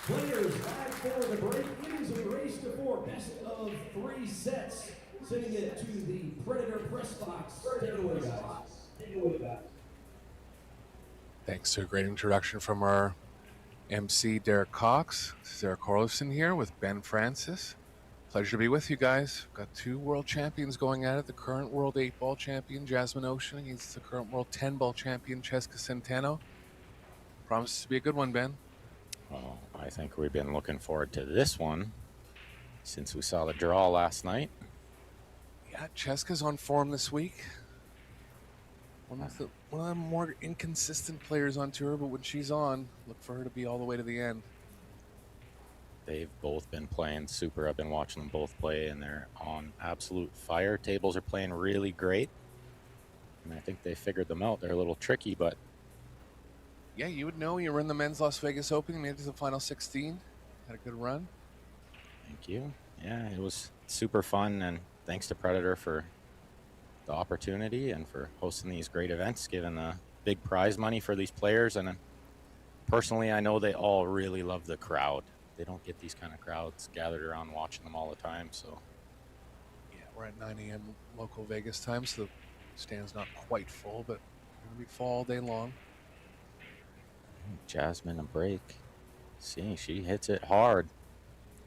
Players back for the break. It is a race to four, best of 3 sets. Sending it to the Predator press box. Take it away, guys. Thanks to a great introduction from our MC, Derek Cox. This is Eric Horlison here with Ben Francis. Pleasure to be with you guys. We've got 2 world champions going at it. The current world 8-ball champion, Jasmin Ouschan, against the current world 10-ball champion, Chezka Centeno. Promises to be a good one, Ben. Well, I think we've been looking forward to this one since we saw the draw last night. Yeah, Chezka's on form this week. One of the more inconsistent players on tour, but when she's on, look for her to be all the way to the end. They've both been playing super. I've been watching them both play, and they're on absolute fire. Tables are playing really great, and I think they figured them out. They're a little tricky, but... Yeah, you would know. You were in the men's Las Vegas Open. You made it to the final 16. Had a good run. Thank you. Yeah, it was super fun, and thanks to Predator for the opportunity and for hosting these great events, giving the big prize money for these players. And personally, I know they all really love the crowd. They don't get these kind of crowds gathered around watching them all the time. So yeah, we're at 9 a.m. local Vegas time, so the stand's not quite full, but it's going to be full all day long. Jasmin, a break. See, she hits it hard.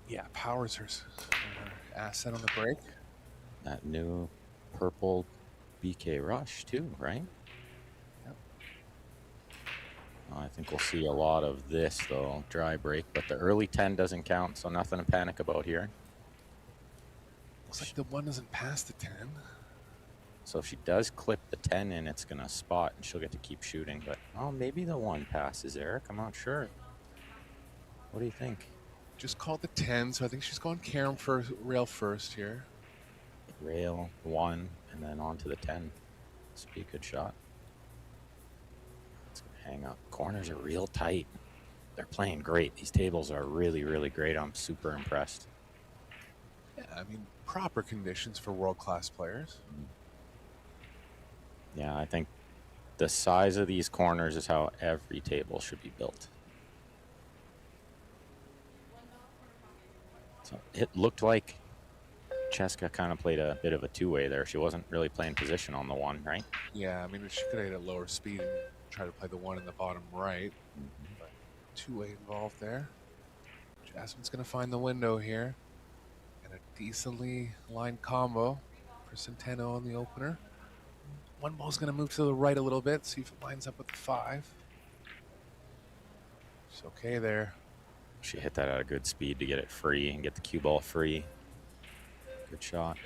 Yeah, powers her asset on the break. That new purple BK Rush too, right? Yep. I think we'll see a lot of this though, dry break, but the early 10 doesn't count, so nothing to panic about here. Looks like the 1 doesn't pass the 10. So if she does clip the 10 in, it's gonna spot and she'll get to keep shooting, but oh, maybe the 1 passes, Eric. I'm not sure. What do you think? Just called the 10, so I think she's going carom first, rail first here. Rail 1 and then on to the 10. This would be a good shot. It's gonna hang up. Corners are real tight. They're playing great. These tables are really, really great. I'm super impressed. Yeah, I mean, proper conditions for world-class players. Yeah, I think the size of these corners is how every table should be built. So it looked like Chezka kind of played a bit of a two-way there. She wasn't really playing position on the 1, right? Yeah, I mean, she could have hit at lower speed and try to play the 1 in the bottom right. But two-way involved there. Jasmin's going to find the window here. And a decently lined combo for Centeno on the opener. 1 ball's going to move to the right a little bit, see if it lines up with the 5. It's okay there. She hit that at a good speed to get it free and get the cue ball free. Good shot.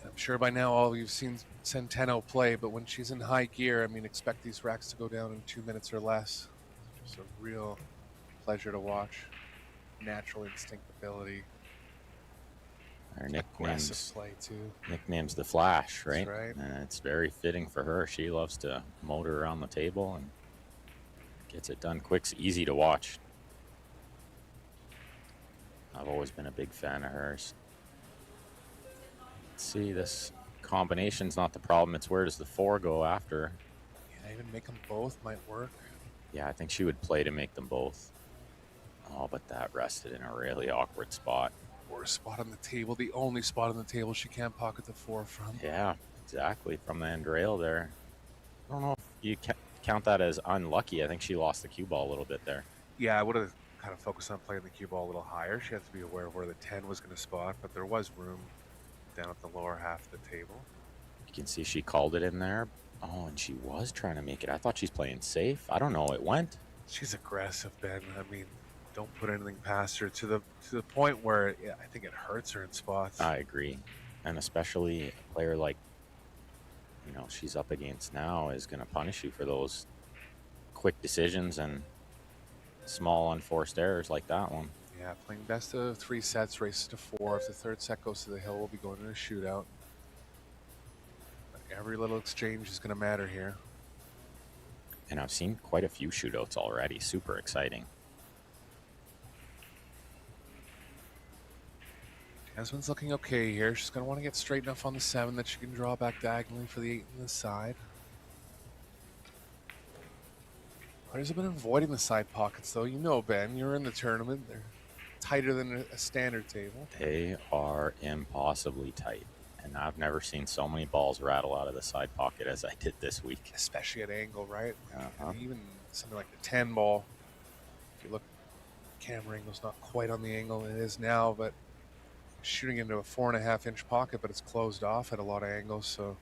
And I'm sure by now all of you've seen Centeno play, but when she's in high gear, I mean, expect these racks to go down in 2 minutes or less. Just a real pleasure to watch. Natural instinct ability. Her Aggressive play too. Nickname's the Flash, right? That's right. And it's very fitting for her. She loves to motor around the table and gets it done quick. It's easy to watch. I've always been a big fan of hers. Let's see, this combination's not the problem. It's where does the 4 go after? Yeah, even make them both might work. Yeah, I think she would play to make them both. Oh, but that rested in a really awkward spot. Worst spot on the table, the only spot on the table she can't pocket the 4 from. Yeah, exactly, from the end rail there. I don't know if you count that as unlucky. I think she lost the cue ball a little bit there. Yeah, I would have kind of focused on playing the cue ball a little higher. She had to be aware of where the 10 was going to spot, but there was room down at the lower half of the table. You can see she called it in there. Oh, and she was trying to make it. I thought she's playing safe. I don't know. It went. She's aggressive, Ben. I mean, don't put anything past her to the point where I think it hurts her in spots. I agree. And especially a player like, she's up against now is going to punish you for those quick decisions and small unforced errors like that one. Yeah, playing best of 3 sets, races to 4. If the 3rd set goes to the hill, we'll be going to a shootout. But every little exchange is going to matter here. And I've seen quite a few shootouts already. Super exciting. Jasmin's looking okay here. She's going to want to get straight enough on the 7 that she can draw back diagonally for the 8 on the side. Players have been avoiding the side pockets, though. You know, Ben, you're in the tournament. They're tighter than a standard table. They are impossibly tight. And I've never seen so many balls rattle out of the side pocket as I did this week. Especially at angle, right? Uh-huh. And even something like the 10 ball. If you look, camera angle's not quite on the angle it is now, but shooting into a 4.5-inch pocket, but it's closed off at a lot of angles, so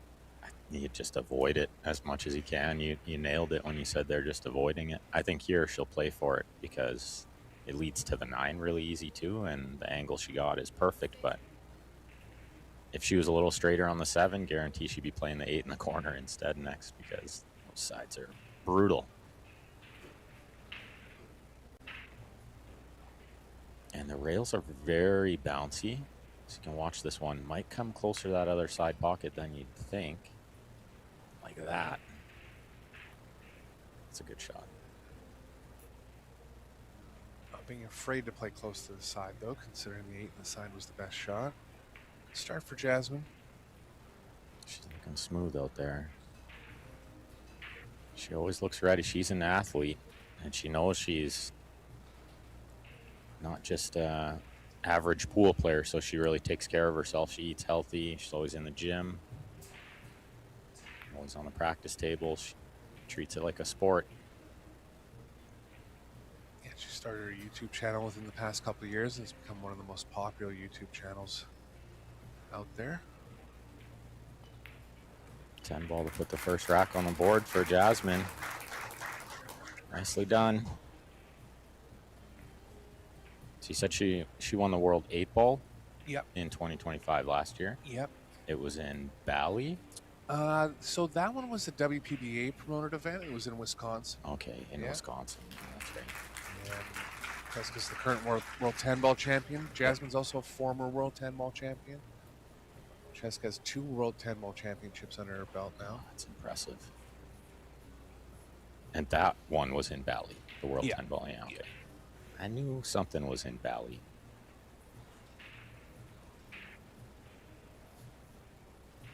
You just avoid it as much as you can. You nailed it when you said they're just avoiding it. I think here she'll play for it because it leads to the 9 really easy too, and the angle she got is perfect. But if she was a little straighter on the 7, guarantee she'd be playing the 8 in the corner instead next, because those sides are brutal. And the rails are very bouncy, so you can watch this one. Might come closer to that other side pocket than you'd think. Like that. It's a good shot. not being afraid to play close to the side, though, considering the 8 in the side was the best shot. Good start for Jasmin. She's looking smooth out there. She always looks ready. She's an athlete, and she knows she's not just a average pool player, so she really takes care of herself. She eats healthy. She's always in the gym, always on the practice table. She treats it like a sport. Yeah, she started her YouTube channel within the past couple of years, and it's become one of the most popular YouTube channels out there. 10 ball to put the first rack on the board for Jasmin. Nicely done. She said she won the World 8 ball in 2025 last year. Yep. It was in Bali. So that one was a WPBA promoted event. It was in Wisconsin. Okay, in Wisconsin. That's right. And Chezka's the current world 10 ball champion. Jasmin's also a former world 10 ball champion. Chezka has 2 world 10 ball championships under her belt now. Oh, that's impressive. And that one was in Bali, the world 10 ball. Yeah, okay. I knew something was in Bali.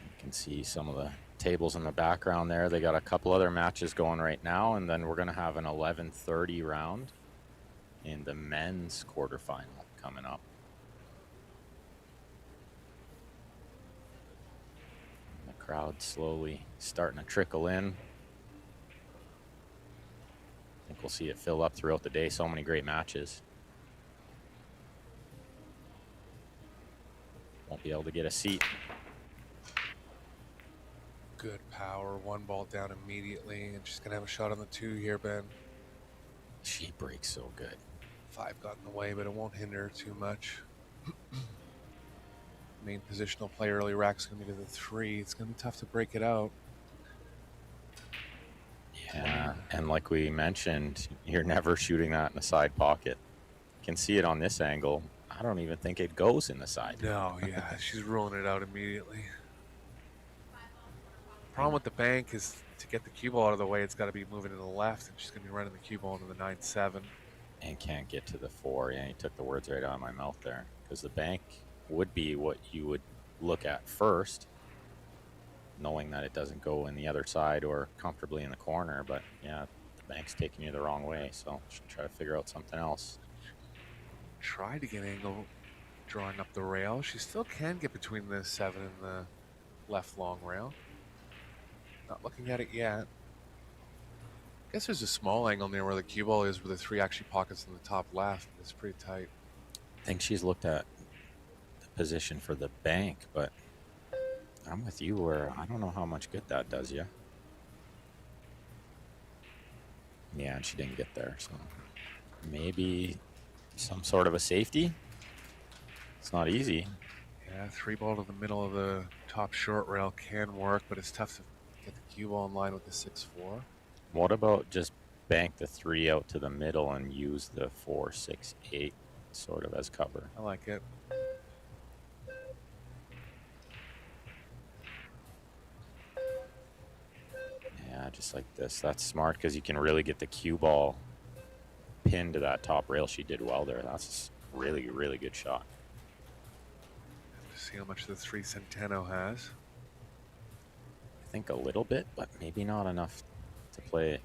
You can see some of the tables in the background there. They got a couple other matches going right now, and then we're going to have an 11:30 round in the men's quarterfinal coming up. The crowd slowly starting to trickle in. I think we'll see it fill up throughout the day. So many great matches. Won't be able to get a seat. Good power. 1 ball down immediately, and she's going to have a shot on the 2 here, Ben. She breaks so good. 5 got in the way, but it won't hinder her too much. Main positional play early rack's going to be to the 3. It's going to be tough to break it out. Yeah, and like we mentioned, you're never shooting that in the side pocket. You can see it on this angle. I don't even think it goes in the side. No, yeah, she's rolling it out immediately. Problem with the bank is to get the cue ball out of the way, it's got to be moving to the left, and she's going to be running the cue ball into the 9-7. And can't get to the 4. Yeah, you took the words right out of my mouth there. Because the bank would be what you would look at first, knowing that it doesn't go in the other side or comfortably in the corner. But yeah, the bank's taking you the wrong way, so should try to figure out something else. Try to get angle drawing up the rail. She still can get between the 7 and the left long rail. Not looking at it yet. I guess there's a small angle near where the cue ball is, where the 3 actually pockets in the top left. It's pretty tight. I think she's looked at the position for the bank, but I'm with you where I don't know how much good that does you. Yeah, and she didn't get there, so maybe some sort of a safety. It's not easy. Yeah, 3 ball to the middle of the top short rail can work, but it's tough to get the cue ball in line with the 6-4. What about just bank the 3 out to the middle and use the 4-6-8 sort of as cover? I like it. Yeah, just like this. That's smart because you can really get the cue ball pinned to that top rail. She did well there. That's a really, really good shot. See how much the 3 Centeno has. I think a little bit, but maybe not enough to play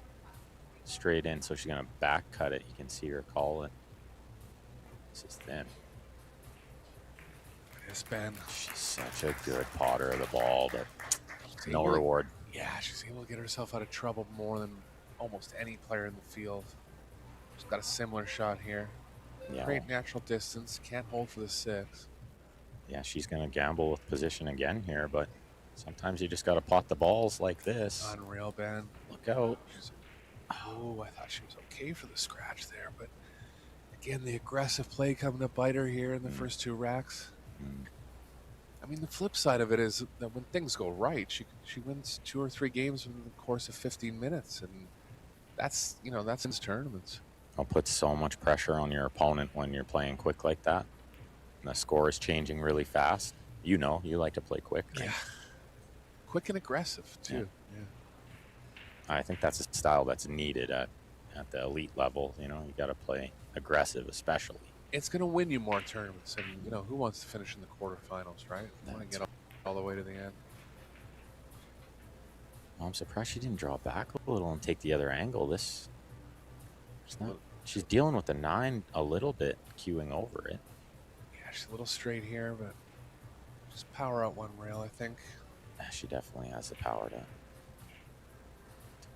straight in, so she's going to back cut it. You can see her call it. This is thin. It's been. She's such a good potter of the ball, but no able to- reward. Yeah, she's able to get herself out of trouble more than almost any player in the field. She's got a similar shot here. Yeah. Great natural distance. Can't hold for the 6. Yeah, she's going to gamble with position again here, but sometimes you just got to pot the balls like this. Unreal, Ben. Look out. Oh, I thought she was okay for the scratch there, but again, the aggressive play coming to bite her here in the first 2 racks. I mean, the flip side of it is that when things go right, she wins 2 or 3 games in the course of 15 minutes, and that's in tournaments. It'll put so much pressure on your opponent when you're playing quick like that. And the score is changing really fast. You like to play quick. Right? Yeah. Quick and aggressive, too. Yeah. I think that's a style that's needed at the elite level. You got to play aggressive, especially. It's going to win you more tournaments, and who wants to finish in the quarterfinals, right? Want to get all the way to the end. Well, I'm surprised she didn't draw back a little and take the other angle. She's dealing with the 9 a little bit, queuing over it. Yeah, she's a little straight here, but just power out one rail, I think. She definitely has the power to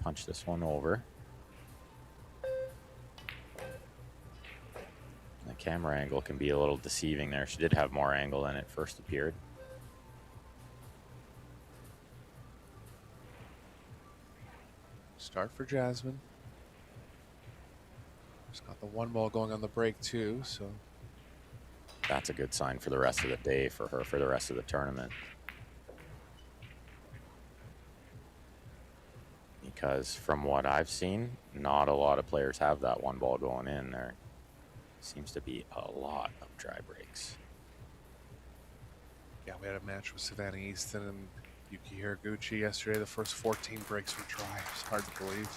punch this one over. The camera angle can be a little deceiving there. She did have more angle than it first appeared. Start for Jasmin. She's got the 1 ball going on the break too, so that's a good sign for the rest of the day for her, for the rest of the tournament. Because from what I've seen, not a lot of players have that 1 ball going in. There seems to be a lot of dry breaks. Yeah, we had a match with Savannah Easton and Yuki Hiraguchi yesterday. The first 14 breaks were dry. It's hard to believe.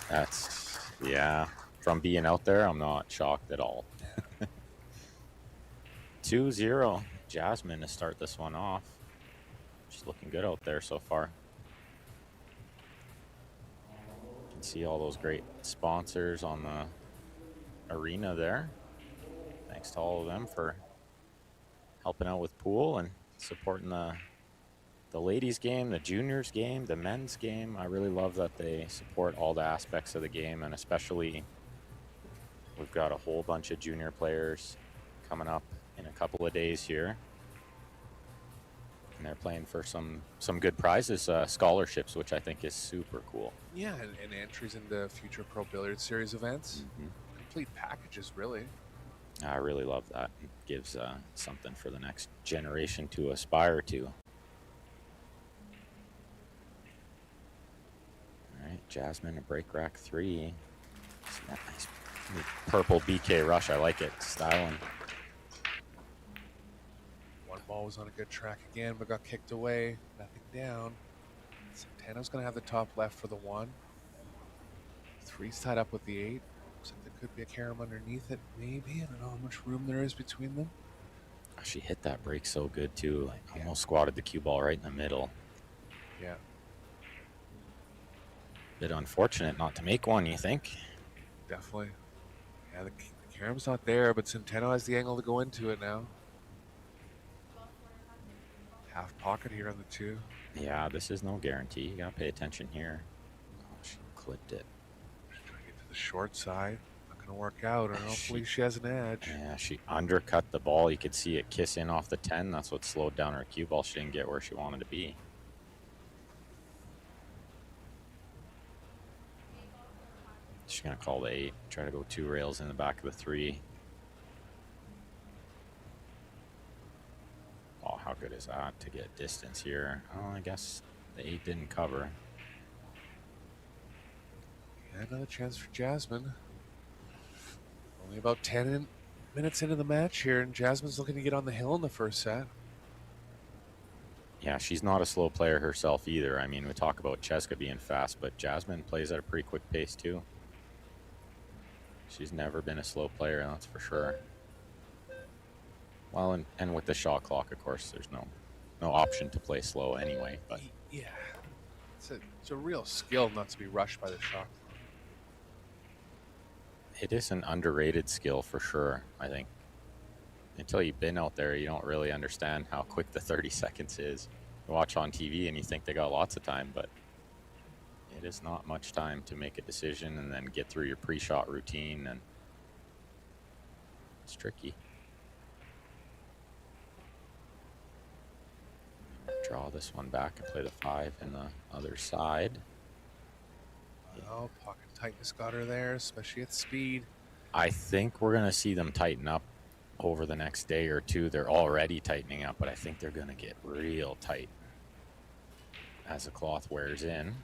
Yeah. From being out there, I'm not shocked at all. 2-0. Jasmin to start this one off. She's looking good out there so far. You can see all those great sponsors on the arena there. Thanks to all of them for helping out with pool and supporting the ladies game, the juniors game, the men's game. I really love that they support all the aspects of the game, and especially we've got a whole bunch of junior players coming up in a couple of days here. And they're playing for some good prizes, scholarships, which I think is super cool. Yeah, and entries into future Pro Billiards Series events. Complete packages, really. I really love that. It gives something for the next generation to aspire to. All right, Jasmin, a break rack 3. See that nice purple BK rush. I like it. Styling. 1 ball was on a good track again, but got kicked away. Nothing down. Centeno's going to have the top left for the 1. 3's tied up with the 8. Looks like there could be a carom underneath it, maybe. I don't know how much room there is between them. Oh, she hit that break so good, too. Like, almost squatted the cue ball right in the middle. Yeah. Bit unfortunate not to make one, you think? Definitely. Yeah, the carom's not there, but Centeno has the angle to go into it now. Half pocket here on the 2. Yeah, this is no guarantee. You gotta pay attention here. Oh, she clipped it. She's trying to get to the short side. Not gonna work out, or hopefully she has an edge. Yeah, she undercut the ball. You could see it kiss in off the 10. That's what slowed down her cue ball. She didn't get where she wanted to be. She's gonna call the 8. Try to go 2 rails in the back of the 3. Oh, how good is that to get distance here? Oh, I guess the 8 didn't cover. Yeah, another chance for Jasmin. Only about 10 minutes into the match here, and Jasmin's looking to get on the hill in the first set. Yeah, she's not a slow player herself either. I mean, we talk about Chezka being fast, but Jasmin plays at a pretty quick pace too. She's never been a slow player, that's for sure. Well, and with the shot clock, of course, there's no option to play slow anyway. But yeah, it's a real skill not to be rushed by the shot clock. It is an underrated skill for sure, I think. Until you've been out there, you don't really understand how quick the 30 seconds is. You watch on TV and you think they got lots of time, but it is not much time to make a decision and then get through your pre-shot routine, and it's tricky. Draw this one back and play the 5 in the other side. Oh, pocket tightness got her there, especially at speed. I think we're going to see them tighten up over the next day or two. They're already tightening up, but I think they're going to get real tight as the cloth wears in.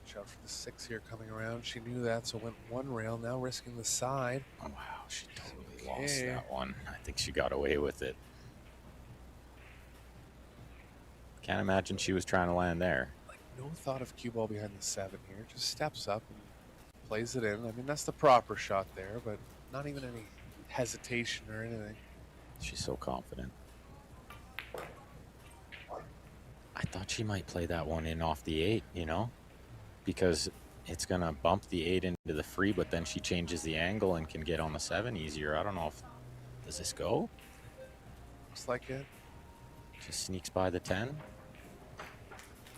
Watch out for the 6 here coming around. She knew that, so went one rail, now risking the side. Oh, wow, she totally lost that one. I think she got away with it. Can't imagine she was trying to land there. Like, no thought of cue ball behind the 7 here. Just steps up and plays it in. I mean, that's the proper shot there, but not even any hesitation or anything. She's so confident. I thought she might play that one in off the 8, you know, because it's going to bump the 8 into the free, but then she changes the angle and can get on the 7 easier. I don't know if... Does this go? Looks like it. Just sneaks by the 10?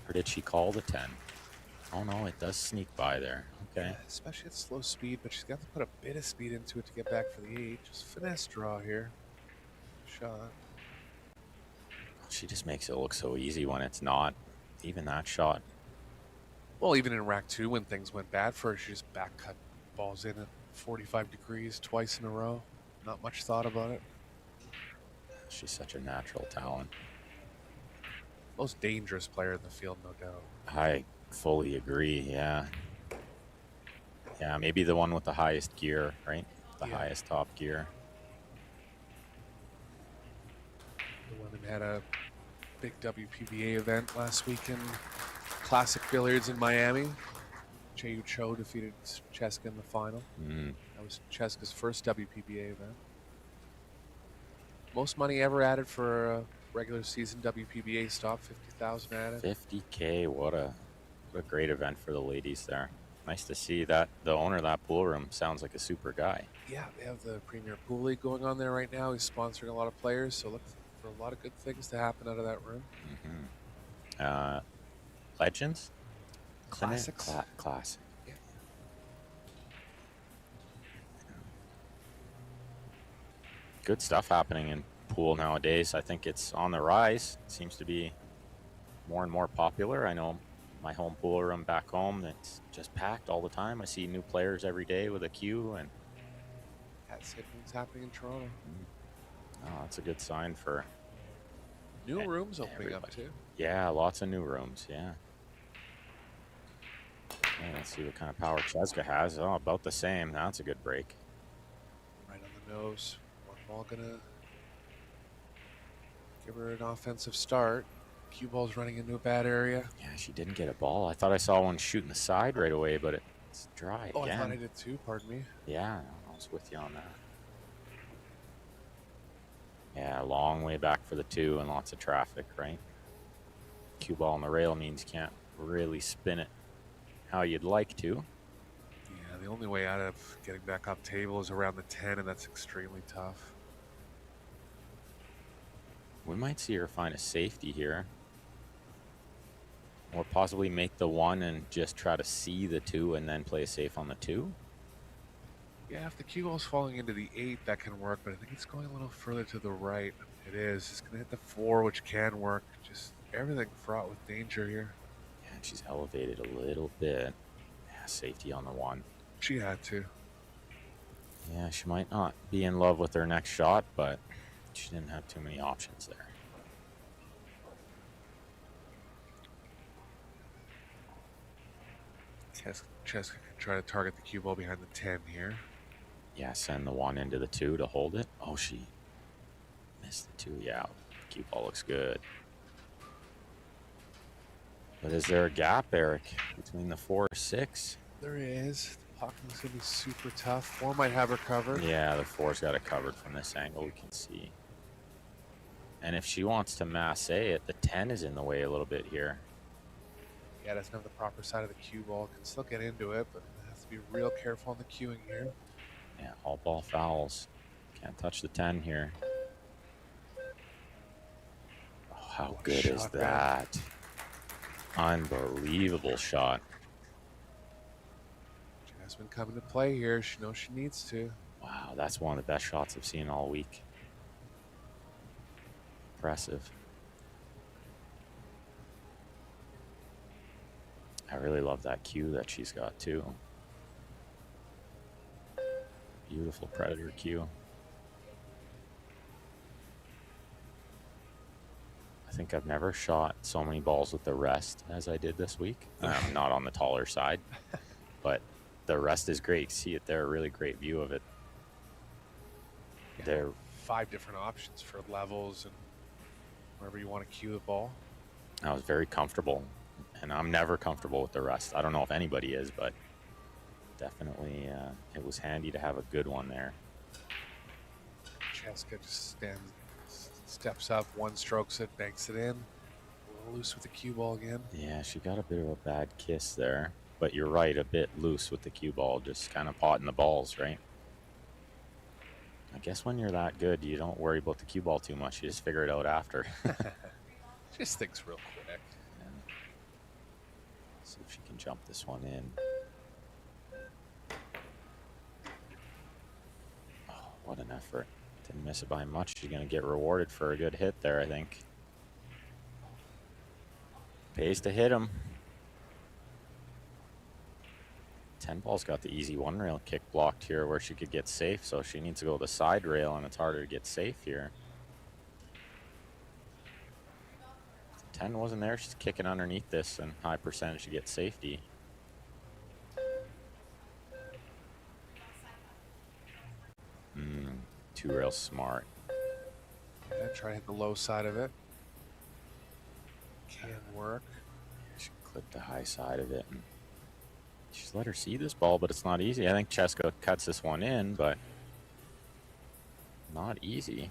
Or did she call the 10? Oh, no, it does sneak by there. Okay. Yeah, especially at slow speed, but she's got to put a bit of speed into it to get back for the 8. Just finesse draw here. Shot. She just makes it look so easy when it's not. Even that shot. Well, even in rack 2, when things went bad for her, she just back cut balls in at 45 degrees twice in a row. Not much thought about it. She's such a natural talent. Most dangerous player in the field, no doubt. I fully agree, yeah. Yeah, maybe the one with the highest gear, right? The highest top gear. The one that had a big WPBA event last weekend. Classic Billiards in Miami. Cho defeated Chezka in the final. That was Chezka's first WPBA event. Most money ever added for a regular season WPBA stop, 50,000 added. 50K, what a great event for the ladies there. Nice to see that the owner of that pool room sounds like a super guy. Yeah, they have the Premier Pool League going on there right now. He's sponsoring a lot of players, so look for a lot of good things to happen out of that room. Legends? Classics. Classic. Yeah. Good stuff happening in pool nowadays. I think it's on the rise. It seems to be more and more popular. I know my home pool room back home, it's just packed all the time. I see new players every day with a queue, and That's same things happening in Toronto. oh, that's a good sign for New rooms opening up everybody. too. Yeah, lots of new rooms. Yeah. Okay, let's see what kind of power Chezka has. Oh, about the same. That's a good break. Right on the nose. One ball gonna give her an offensive start. Cue ball's running into a bad area. Yeah, she didn't get a ball. I thought I saw one shooting the side right away, but it's dry Oh, again. I thought I did too. Pardon me. Yeah, I was with you on that. Yeah, long way back for the 2 and lots of traffic, right? Cue ball on the rail means you can't really spin it how you'd like to. Yeah, the only way out of getting back off table is around the 10, and that's extremely tough. We might see her find a safety here. Or possibly make the 1 and just try to see the 2 and then play safe on the 2. Yeah, if the cue ball's falling into the 8, that can work, but I think it's going a little further to the right. It is. It's going to hit the 4, which can work. Just everything fraught with danger here. Yeah, and she's elevated a little bit. Yeah, safety on the 1. She had to. Yeah, she might not be in love with her next shot, but she didn't have too many options there. Chezka can try to target the cue ball behind the 10 here. Yeah, send the 1 into the 2 to hold it. Oh, she missed the 2. Yeah, cue ball looks good. But is there a gap, Eric, between the 4 or 6? There is. The pocket's going to be super tough. 4 might have her covered. Yeah, the 4's got it covered from this angle, we can see. And if she wants to masse it, the 10 is in the way a little bit here. Yeah, doesn't have the proper side of the cue ball. Can still get into it, but it has to be real careful on the cueing here. Yeah, all ball fouls. Can't touch the 10 here. Oh, how What a good is shot, man. that? Unbelievable shot. Jasmin coming to play here. She knows she needs to. Wow, that's one of the best shots I've seen all week. Impressive. I really love that cue that she's got too. Beautiful predator cue. I think I've never shot so many balls with the rest as I did this week. Not on the taller side, but the rest is great. See it there, a really great view of it. Yeah, There, 5 different options for levels and wherever you want to cue the ball. I was very comfortable, and I'm never comfortable with the rest. I don't know if anybody is, but definitely it was handy to have a good one there. Chezka just steps up, one strokes it, banks it in. A little loose with the cue ball again. Yeah, she got a bit of a bad kiss there, but you're right, a bit loose with the cue ball, just kind of potting the balls, right? I guess when you're that good, you don't worry about the cue ball too much. You just figure it out after. Just thinks real quick. Yeah. See if she can jump this one in. Oh, what an effort. Didn't miss it by much. She's going to get rewarded for a good hit there, I think. Pays to hit him. 10 ball's got the easy one rail kick blocked here where she could get safe, so she needs to go the side rail, and it's harder to get safe here. If the 10 wasn't there, she's kicking underneath this, and high percentage to get safety. Two rail smart. Yeah, try to hit the low side of it. Can work. She clipped the high side of it. And she's let her see this ball, but it's not easy. I think Chezka cuts this one in, but not easy.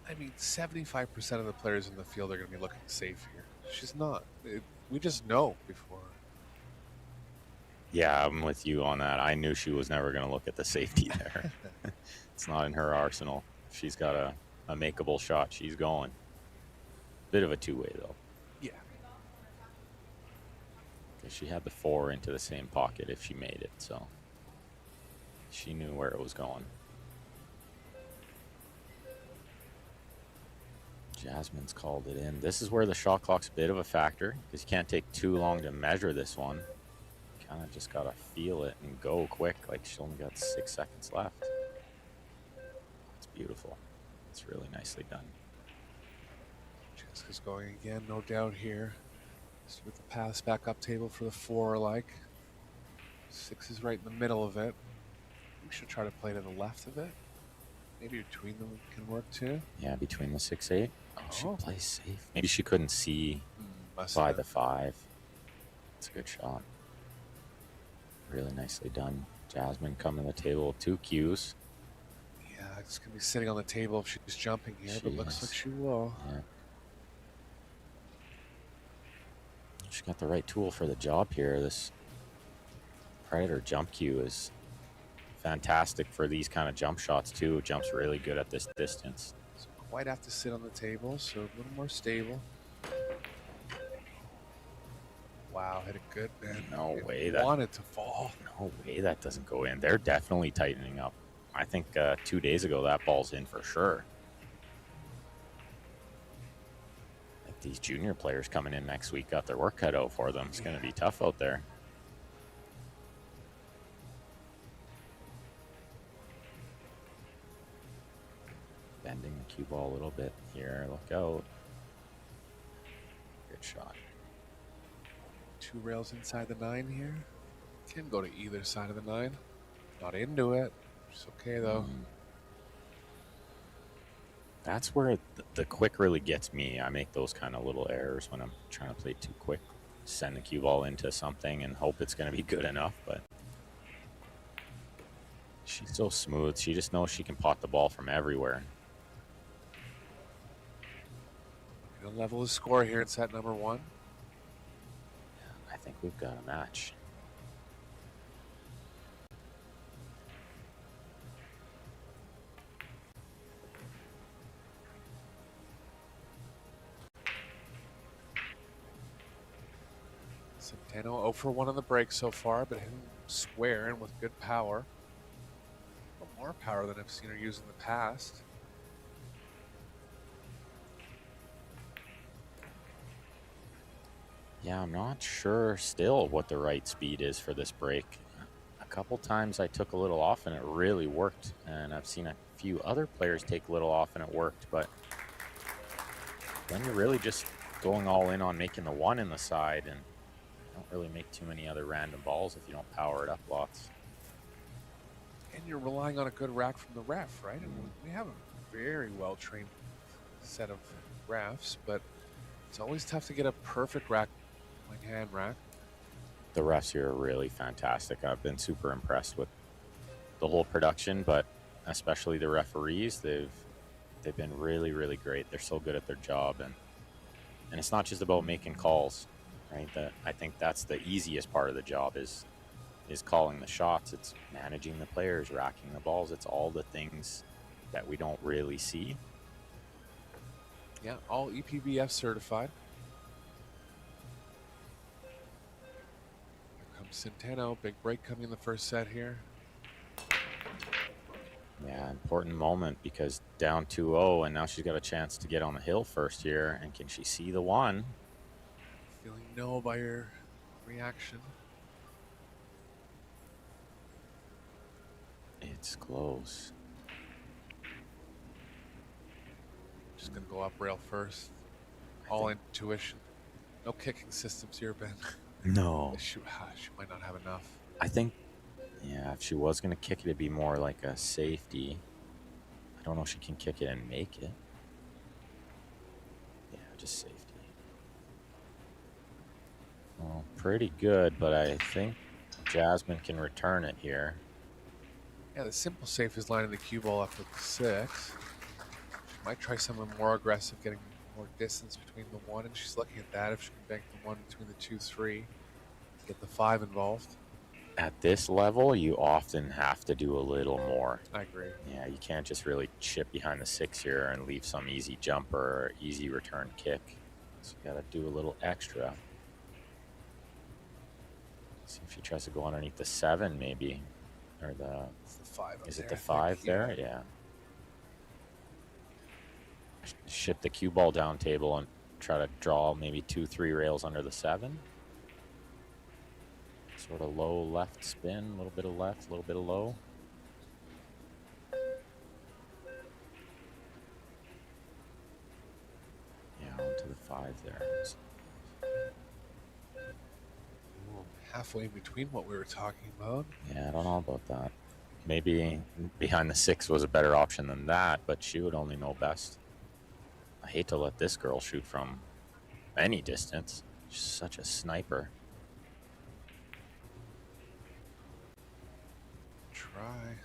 I mean, 75% of the players in the field are going to be looking safe here. She's not. We just know before. Yeah, I'm with you on that. I knew she was never going to look at the safety there. It's not in her arsenal. If she's got a makeable shot, she's going. Bit of a two-way, though. Yeah. Because she had the 4 into the same pocket if she made it, so she knew where it was going. Jasmin's called it in. This is where the shot clock's a bit of a factor, because you can't take too long to measure this one. Kind of just got to feel it and go quick, like she only got 6 seconds left. It's beautiful. It's really nicely done. Chezka's going again, no doubt here. Just with the pass back up table for the 4, like. 6 is right in the middle of it. We should try to play to the left of it. Maybe between them can work too. Yeah, between the 6-8. Oh, she plays safe. Maybe she couldn't see Must by have. the 5. It's a good shot. Really nicely done. Jasmin coming to the table with 2 cues. Yeah, it's going to be sitting on the table if she's jumping here, She but looks is. like she will. Yeah. She got the right tool for the job here. This Predator jump cue is fantastic for these kind of jump shots too. It jumps really good at this distance. So quite have to sit on the table, so a little more stable. Wow, hit it good, man. No It way that wanted to fall. No way that doesn't go in. They're definitely tightening up. I think 2 days ago that ball's in for sure. Like these junior players coming in next week got their work cut out for them. It's going to be tough out there. Bending the cue ball a little bit here. Look out. Good shot. 2 rails inside the 9 here. Can go to either side of the 9. Not into it. It's okay though. That's where the quick really gets me. I make those kind of little errors when I'm trying to play too quick. Send the cue ball into something and hope it's going to be good enough, but she's so smooth. She just knows she can pot the ball from everywhere. We'll level the score here in set number 1. I think we've got a match. Centeno 0 for 1 on the break so far, but him squaring with good power. A little more power than I've seen her use in the past. Yeah, I'm not sure still what the right speed is for this break. A couple times I took a little off and it really worked, and I've seen a few other players take a little off and it worked, but when you're really just going all in on making the 1 in the side, and you don't really make too many other random balls if you don't power it up lots. And you're relying on a good rack from the ref, right? And we have a very well-trained set of refs, but it's always tough to get a perfect rack, like hand rack. The refs here are really fantastic. I've been super impressed with the whole production, but especially the referees. They've been really, really great. They're so good at their job, and it's not just about making calls, right? I think that's the easiest part of the job is calling the shots. It's managing the players, racking the balls. It's all the things that we don't really see. Yeah, all EPBF certified. Here comes Centeno. Big break coming in the first set here. Yeah, important moment because down 2-0, and now she's got a chance to get on the hill first here. And can she see the 1? Feeling no by your reaction. It's close. Just gonna go up rail first. All intuition. No kicking systems here, Ben. No. She might not have enough. I think, yeah, if she was going to kick it, it'd be more like a safety. I don't know if she can kick it and make it. Yeah, just safety. Well, pretty good, but I think Jasmin can return it here. Yeah, the simple safe is lining the cue ball up with the 6. She might try something more aggressive, getting more distance between the 1, and she's looking at that if she can bank the 1 between the 2, 3. Get the 5 involved. At this level, you often have to do a little more. I agree. Yeah, you can't just really chip behind the 6 here and leave some easy jumper or easy return kick. So you got to do a little extra. See if she tries to go underneath the 7, maybe, or It's the 5. Is it the 5 there? Yeah. Ship the cue ball down table and try to draw maybe 2, 3 rails under the 7. Sort of low left spin, a little bit of left, a little bit of low. Yeah, onto the 5 there. Halfway in between what we were talking about. Yeah, I don't know about that. Maybe behind the 6 was a better option than that, but she would only know best. I hate to let this girl shoot from any distance. She's such a sniper. Try.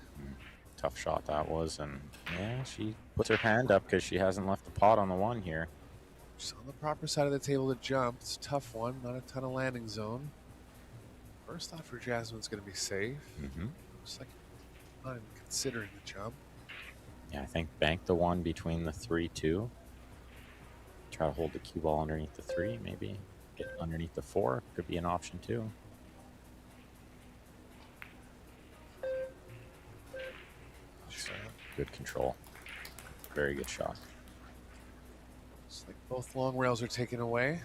Tough shot that was, and yeah, she puts her hand up because she hasn't left the pot on the 1 here. Just on the proper side of the table to jump. It's a tough one, not a ton of landing zone. First thought for Jasmin's going to be safe. Looks like not even considering the jump. Yeah, I think bank the 1 between the 3, 2. Try to hold the cue ball underneath the 3, maybe get underneath the 4. Could be an option too. Good control. Very good shot. Looks like both long rails are taken away.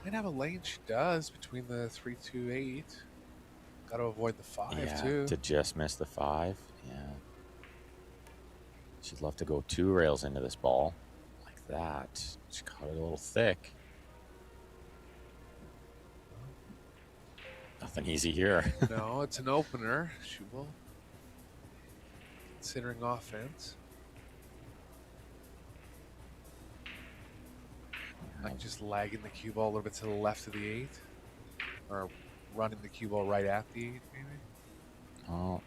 Might have a lane. She does between the 3, 2, 8. Got to avoid the 5 Yeah, too. to just miss the 5. Yeah. She'd love to go 2 rails into this ball like that. She caught it a little thick. Nothing easy here. No, it's an opener. She will. Considering offense. Like just lagging the cue ball a little bit to the left of the 8. Or running the cue ball right at the 8, maybe. Oh,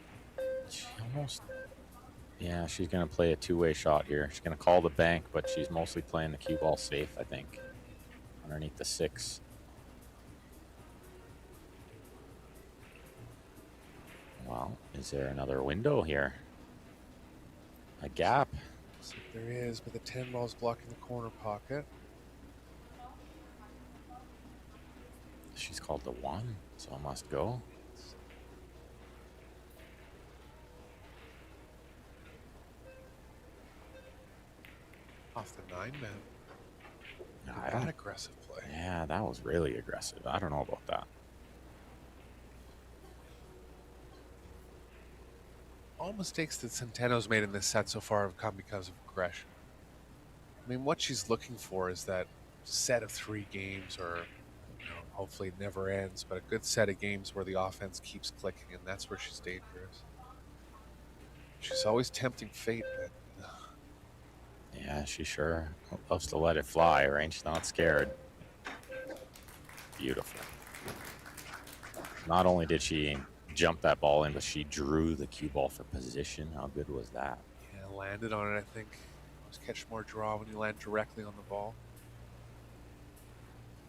she almost... Yeah, she's going to play a 2-way shot here. She's going to call the bank, but she's mostly playing the cue ball safe, I think. Underneath the 6. Well, is there another window here? A gap? Looks like there is, but the 10 ball's blocking the corner pocket. She's called the 1, so I must go. Off the 9 man. I That don't, aggressive play. yeah, that was really aggressive. I don't know about that. All mistakes that Centeno's made in this set so far have come because of aggression. I mean, what she's looking for is that set of 3 games, or hopefully it never ends, but a good set of games where the offense keeps clicking, and that's where she's dangerous. She's always tempting fate, but Yeah, she sure loves to let it fly, right? She's not scared. Beautiful. Not only did she jump that ball in, but she drew the cue ball for position. How good was that? yeah, landed on it, I think. Always catch more draw when you land directly on the ball.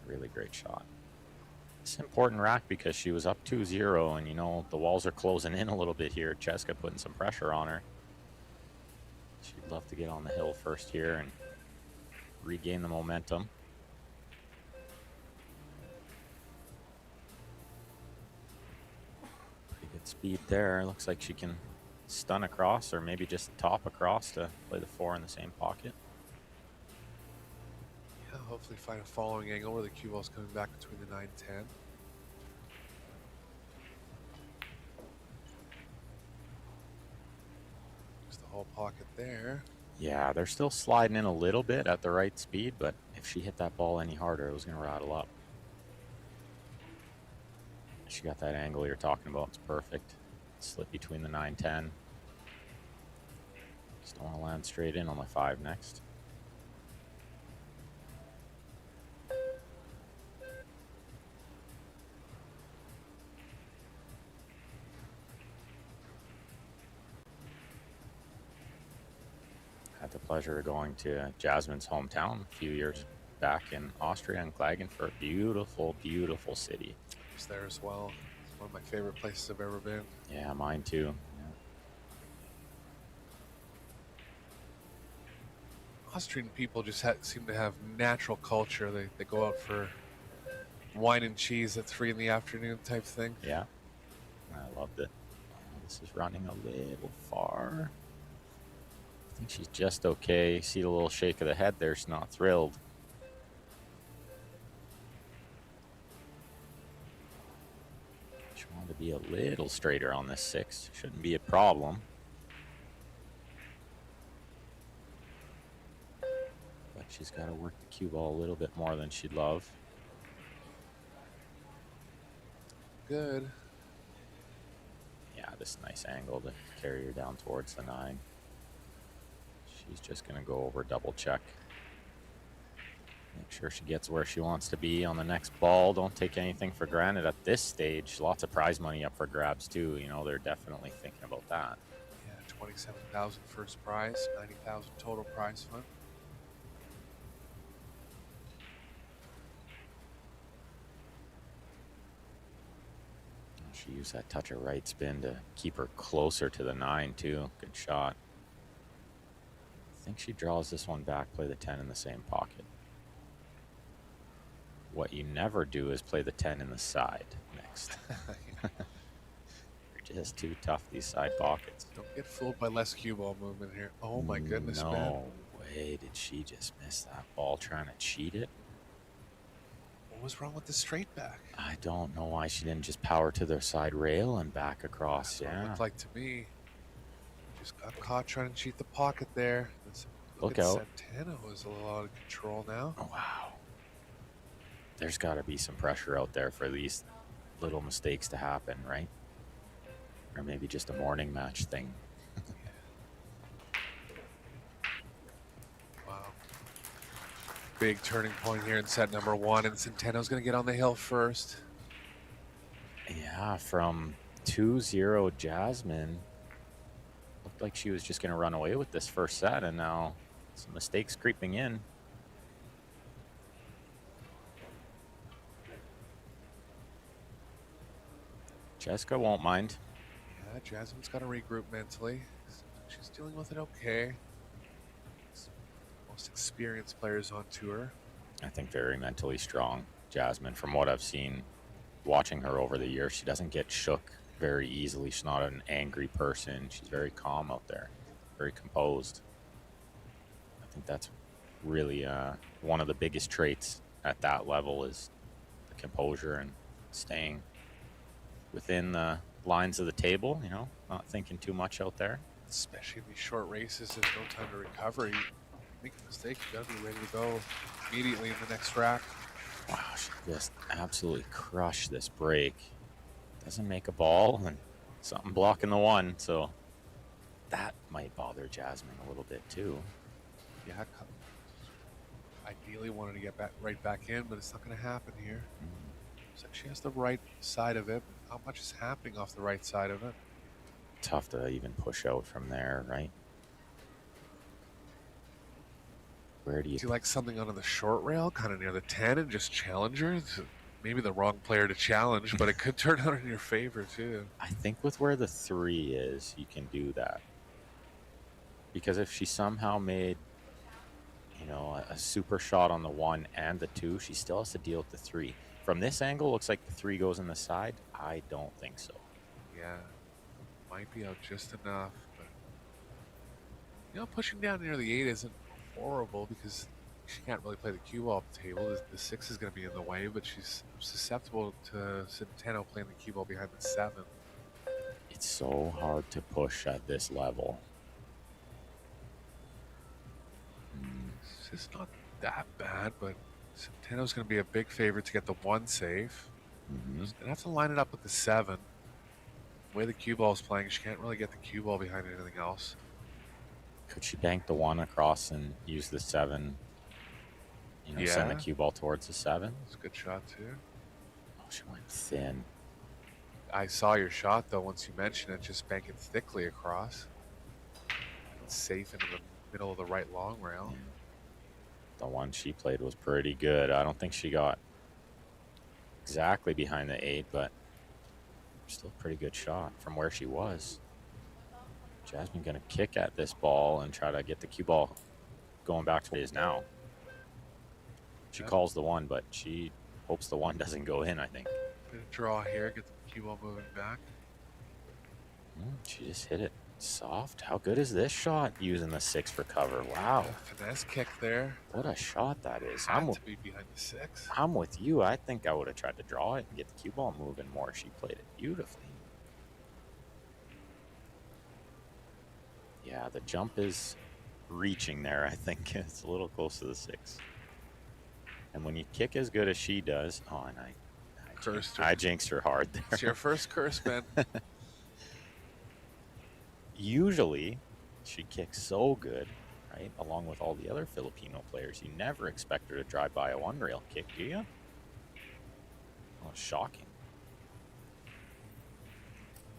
Really great shot. It's an important rack because she was up 2-0, and the walls are closing in a little bit here. Chezka putting some pressure on her. She'd love to get on the hill first here and regain the momentum. Pretty good speed there. Looks like she can stun across or maybe just top across to play the 4 in the same pocket. Yeah, hopefully find a following angle where the cue ball's coming back between the 9-10. There's the whole pocket there. Yeah, they're still sliding in a little bit at the right speed, but if she hit that ball any harder, it was going to rattle up. She got that angle you're talking about. It's perfect. Slip between the 9-10. Just don't want to land straight in on my 5 next. Had the pleasure of going to Jasmin's hometown a few years back in Austria and Klagenfurt. Beautiful, beautiful city. I was there as well. It's one of my favorite places I've ever been. Yeah, mine too. Austrian people just seem to have natural culture. They go out for wine and cheese at 3 in the afternoon type thing. Yeah, I loved it. This is running a little far. I think she's just okay. See the little shake of the head there. She's not thrilled. She wanted to be a little straighter on this 6. Shouldn't be a problem. But she's got to work the cue ball a little bit more than she'd love. Good. Yeah, this nice angle to carry her down towards the 9. She's just going to go over, double check. Make sure she gets where she wants to be on the next ball. Don't take anything for granted at this stage. Lots of prize money up for grabs too. They're definitely thinking about that. Yeah, 27,000 first prize, 90,000 total prize fund. She used that touch of right spin to keep her closer to the 9 too. Good shot. I think she draws this one back, play the 10 in the same pocket. What you never do is play the 10 in the side next. You're just too tough, these side pockets. Don't get fooled by less cue ball movement here. Oh my goodness, man. No way did she just miss that ball trying to cheat it. What was wrong with the straight back? I don't know why she didn't just power to the side rail and back across. That's what it Yeah. looked like to me. Just got caught trying to cheat the pocket there. Look at out. Centeno is a little out of control now. Oh, wow. There's got to be some pressure out there for these little mistakes to happen, right? Or maybe just a morning match thing. Wow. Big turning point here in set number 1, and Centeno's going to get on the hill first. Yeah, from 2-0 Jasmin. Looked like she was just going to run away with this first set, and now some mistakes creeping in. Chezka won't mind. Yeah, Jasmin's got to regroup mentally. She's dealing with it okay. Most experienced players on tour. I think very mentally strong, Jasmin, from what I've seen watching her over the years, she doesn't get shook very easily. She's not an angry person. She's very calm out there, very composed. I think that's really one of the biggest traits at that level is the composure and staying within the lines of the table, you know, not thinking too much out there. Especially in these short races, there's no time to recover. You make a mistake, you gotta be ready to go immediately in the next rack. Wow, she just absolutely crushed this break. Doesn't make a ball and something blocking the one, so that might bother Jasmin a little bit too. Yeah, ideally wanted to get right back in, but it's not going to happen here. Looks like she has the right side of it. Not much is happening off the right side of it. Tough to even push out from there, right? Where do you... Do you like something under the short rail, kind of near the 10, and just challenge her? It's maybe the wrong player to challenge, but it could turn out in your favor too. I think with where the 3 is, you can do that. Because if she somehow made, you know, a super shot on the 1 and the 2, she still has to deal with the 3. From this angle, looks like the 3 goes in the side. I don't think so. Yeah, might be out just enough, but you know, pushing down near the 8 isn't horrible because she can't really play the cue ball off the table. The 6 is going to be in the way, but she's susceptible to Centeno playing the cue ball behind the 7. It's so hard to push at this level. It's just not that bad, but Centeno's going to be a big favorite to get the 1 safe. She's going to have to line it up with the 7. The way the cue ball is playing, she can't really get the cue ball behind anything else. Could she bank the 1 across and use the 7? You know, send the cue ball towards the 7? It's a good shot too. Oh, she went thin. I saw your shot though once you mentioned it, just bank it thickly across. It's safe into the middle of the right long rail. Yeah. The one she played was pretty good. I don't think she got exactly behind the 8, but still a pretty good shot from where she was. Jasmin gonna kick at this ball and try to get the cue ball going back to where it is now. She calls the 1, but she hopes the 1 doesn't go in, I think. Bit of draw here, get the cue ball moving back. She just hit it soft. How good is this shot using the 6 for cover? Wow. Finesse kick there. What a shot that is. Had to be behind the 6. I'm with you. I think I would have tried to draw it and get the cue ball moving more. She played it beautifully. Yeah, the jump is reaching there, I think. It's a little close to the 6. And when you kick as good as she does... Oh, and I jinxed her hard there. It's your first curse, man. Usually, she kicks so good, right? Along with all the other Filipino players. You never expect her to drive by a 1-rail kick, do you? Oh, shocking.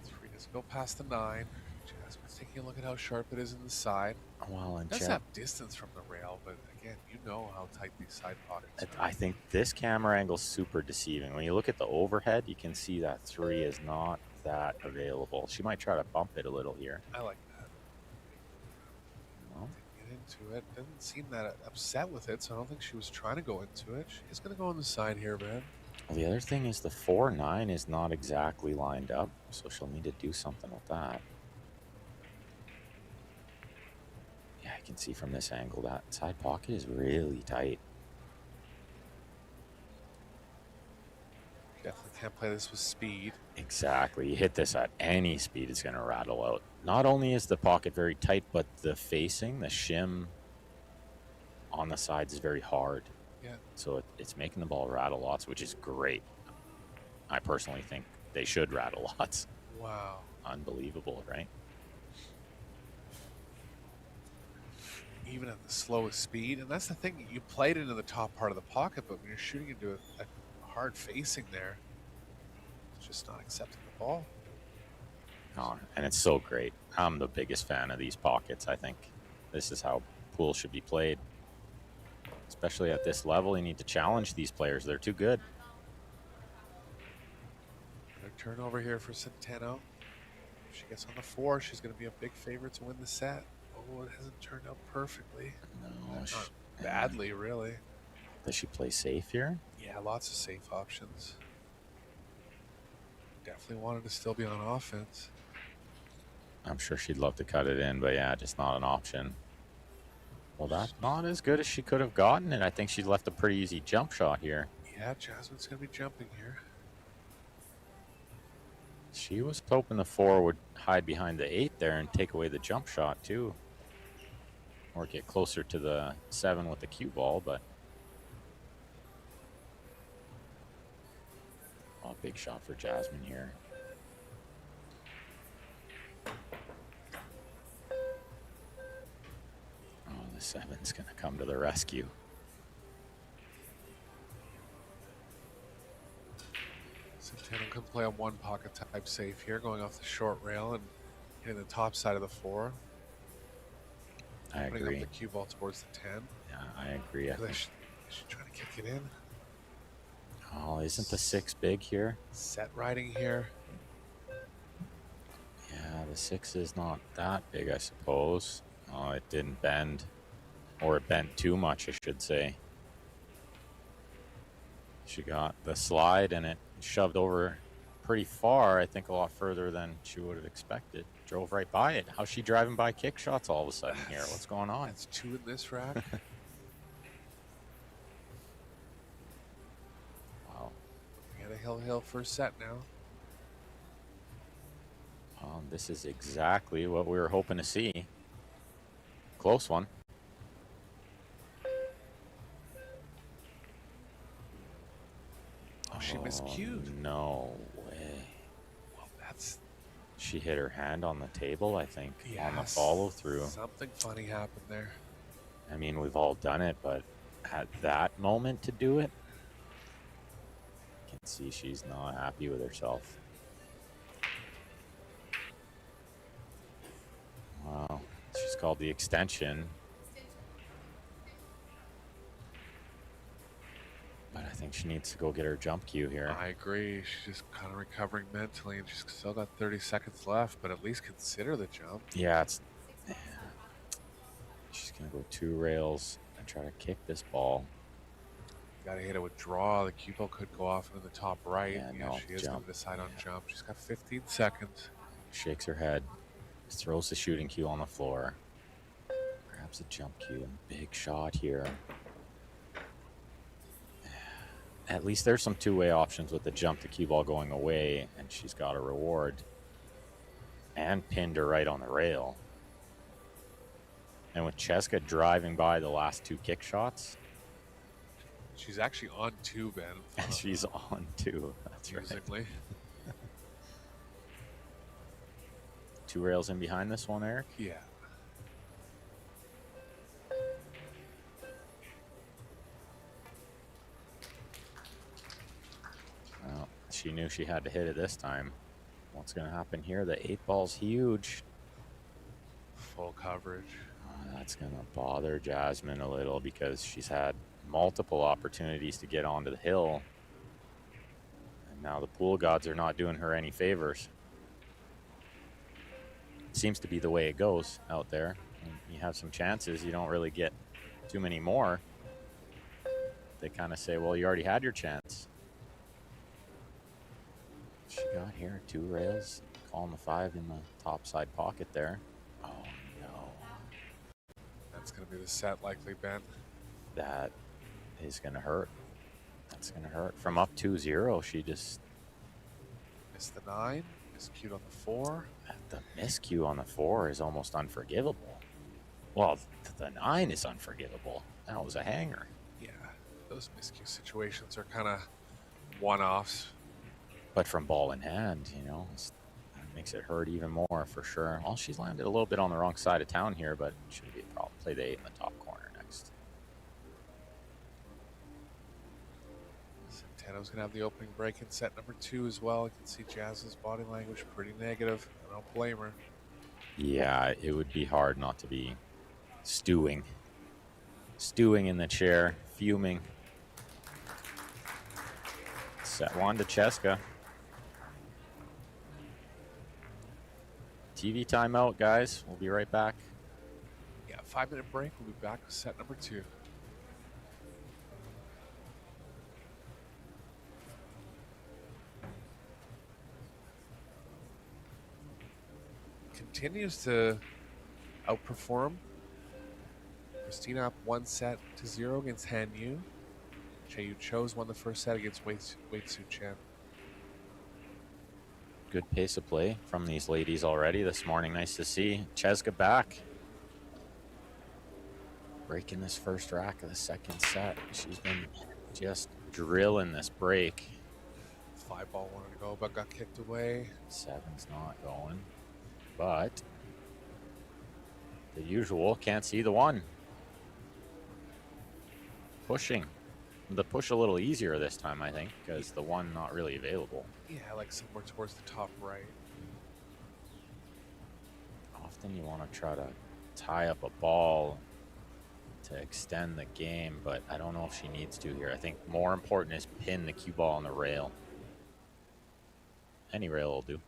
3 doesn't go past the 9. Jasmin's taking a look at how sharp it is in the side. Well, and It does have distance from the rail, but again, you know how tight these side pockets are. I think this camera angle is super deceiving. When you look at the overhead, you can see that 3 is not that available. She might try to bump it a little here. I like that. Well, Get into it. Doesn't seem that upset with it, so I don't think she was trying to go into it. She's going to go on the side here, man. the other thing is the 4-9 is not exactly lined up, so she'll need to do something with that. Yeah, I can see from this angle that side pocket is really tight. Definitely can't play this with speed. Exactly. You hit this at any speed, it's going to rattle out. Not only is the pocket very tight, but the facing, the shim on the sides is very hard. Yeah. So it's making the ball rattle lots, which is great. I personally think they should rattle lots. Wow. Unbelievable, right? Even at the slowest speed. And that's the thing. You played into the top part of the pocket, but when you're shooting into a hard facing there, it's just not accepting the ball. Oh, and it's so great. I'm the biggest fan of these pockets. I think this is how pool should be played. Especially at this level, you need to challenge these players. They're too good. Another turnover here for Centeno. If she gets on the 4, she's going to be a big favorite to win the set. Oh, it hasn't turned out perfectly. No, Not badly, really. Does she play safe here? Yeah, lots of safe options. definitely wanted to still be on offense. I'm sure she'd love to cut it in, but yeah, just not an option. Well, that's not as good as she could have gotten, and I think she left a pretty easy jump shot here. Yeah, Jasmine's going to be jumping here. She was hoping the 4 would hide behind the 8 there and take away the jump shot too. Or get closer to the 7 with the cue ball, but... Oh, big shot for Jasmin here. Oh, the 7's going to come to the rescue. Centeno can play a one pocket type safe here, going off the short rail and hitting the top side of the 4. I putting agree. up the cue ball towards the 10. Yeah, I agree. I think... She's trying to kick it in. Oh, isn't the 6 big here? Set riding here. Yeah, the 6 is not that big, I suppose. Oh, it didn't bend. Or it bent too much, I should say. She got the slide and it shoved over pretty far. I think a lot further than she would have expected. Drove right by it. How's she driving by kick shots all of a sudden here? What's going on? That's 2 in this rack. Wow. We got a hill first set now. This is exactly what we were hoping to see. Close one. Oh, she miscued. No way. Well, that's... She hit her hand on the table, I think, yes, on the follow-through. Something funny happened there. I mean, we've all done it, but at that moment to do it, you can see she's not happy with herself. Wow. She's called the extension. But I think she needs to go get her jump cue here. I agree. She's just kind of recovering mentally, and she's still got 30 seconds left, but at least consider the jump. Yeah, she's going to go 2 rails and try to kick this ball. Got to hit it with draw. The cue ball could go off into the top right. Yeah, no, she is going to decide on jump. She's got 15 seconds. Shakes her head. Just throws the shooting cue on the floor. Grabs a jump cue. Big shot here. At least there's some two-way options with the jump, the cue ball going away, and she's got a reward. And pinned her right on the rail. And with Chezka driving by the last 2 kick shots. She's actually on 2, Ben. She's on 2. That's musically. Right. 2 rails in behind this one, Eric? Yeah. Well, she knew she had to hit it this time. What's going to happen here? The 8 ball's huge. Full coverage. That's going to bother Jasmin a little because she's had multiple opportunities to get onto the hill. And now the pool gods are not doing her any favors. Seems to be the way it goes out there. When you have some chances, you don't really get too many more. They kind of say, well, you already had your chance. She got here 2 rails, calling the 5 in the top side pocket there. Oh no. That's going to be the set likely, Ben. That is going to hurt. That's going to hurt. From up 2-0, she just... Missed the 9, miscued on the 4. The miscue on the 4 is almost unforgivable. Well, the 9 is unforgivable. That was a hanger. Yeah, those miscue situations are kind of one-offs. But from ball in hand, you know, it makes it hurt even more for sure. Well, she's landed a little bit on the wrong side of town here, but shouldn't be a problem. Play the 8 in the top corner next. Centeno's going to have the opening break in set number 2 as well. You can see Jazz's body language pretty negative. I don't blame her. Yeah, it would be hard not to be stewing in the chair, fuming. Set 1 to Chezka. TV timeout, guys. We'll be right back. Yeah, 5-minute break. We'll be back with set number 2. continues to outperform. Christina up 1-0 against Han Yu. Che Cho's won the first set against Wei Su Chen. Good pace of play from these ladies already this morning. Nice to see Chezka back. Breaking this first rack of the second set. She's been just drilling this break. 5-ball wanted to go, but got kicked away. 7's not going. But the usual, can't see the 1. Pushing. The push a little easier this time, I think, because the 1 not really available. Yeah, like somewhere towards the top right. Often you want to try to tie up a ball to extend the game, but I don't know if she needs to here. I think more important is pin the cue ball on the rail. Any rail will do.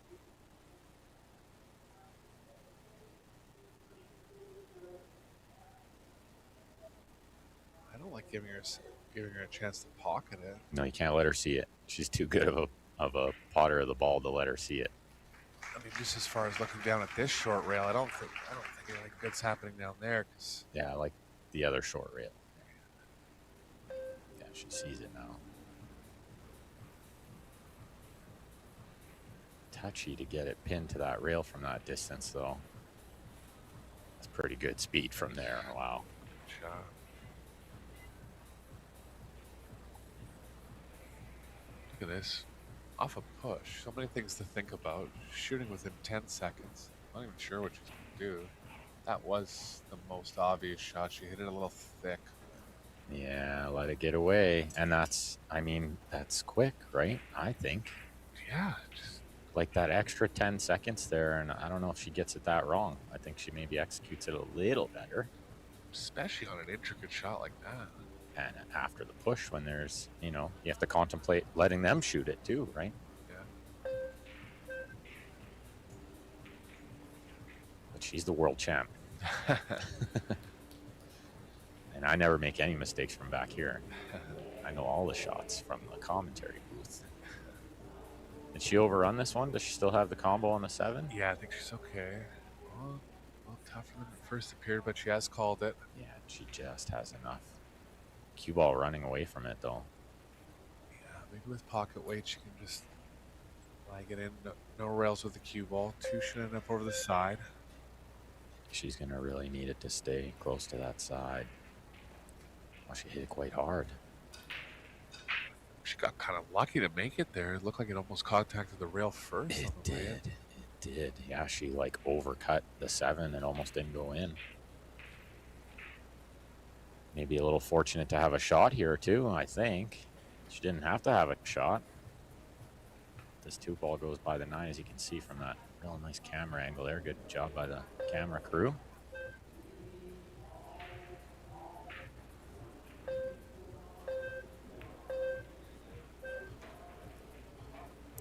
I don't like giving her a chance to pocket it. No, you can't let her see it. She's too good of a potter of the ball to let her see it. I mean, just as far as looking down at this short rail, I don't think anything good's happening down there. Cause Yeah, like the other short rail. Yeah, she sees it now. Touchy to get it pinned to that rail from that distance, though. That's pretty good speed from there. Wow. shot. Look at this. Off a push. So many things to think about. Shooting within 10 seconds. Not even sure what she's going to do. That was the most obvious shot. She hit it a little thick. Yeah, let it get away. And that's, I mean, that's quick, right? I think. Yeah, just Like that extra 10 seconds there, and I don't know if she gets it that wrong. I think she maybe executes it a little better. especially on an intricate shot like that. And after the push, when there's, you know, you have to contemplate letting them shoot it too, right? Yeah. But she's the world champ. And I never make any mistakes from back here. I know all the shots from the commentary booth. Did she overrun this one? Does she still have the combo on the 7? Yeah, I think she's okay. Well, a little tougher than it first appeared, but she has called it. Yeah, she just has enough. Cue ball running away from it, though. Yeah, maybe with pocket weight, she can just lag it in. No rails with the cue ball. 2 should end up over the side. She's going to really need it to stay close to that side. Oh, she hit it quite hard. She got kind of lucky to make it there. It looked like it almost contacted the rail first. It on the way in. did. It did. Yeah, she like overcut the 7 and almost didn't go in. Maybe a little fortunate to have a shot here too, I think. She didn't have to have a shot. This 2 ball goes by the 9, as you can see from that real nice camera angle there. Good job by the camera crew.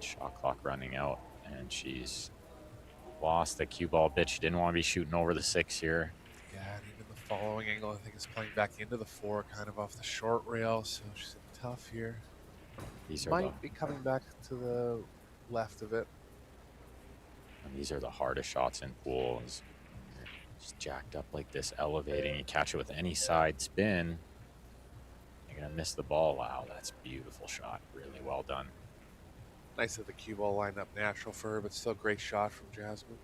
Shot clock running out, and she's lost the cue ball bit. She didn't want to be shooting over the 6 here. Yeah, and even the following angle, I think, is playing back into the 4, kind of off the short rail. So she's tough here. These are Might be coming back to the left of it. and these are the hardest shots in pools. Just jacked up like this, elevating. You catch it with any side spin, you're gonna miss the ball. Wow, that's a beautiful shot. Really well done. Nice that the cue ball lined up natural for her, but still great shot from Jasmin.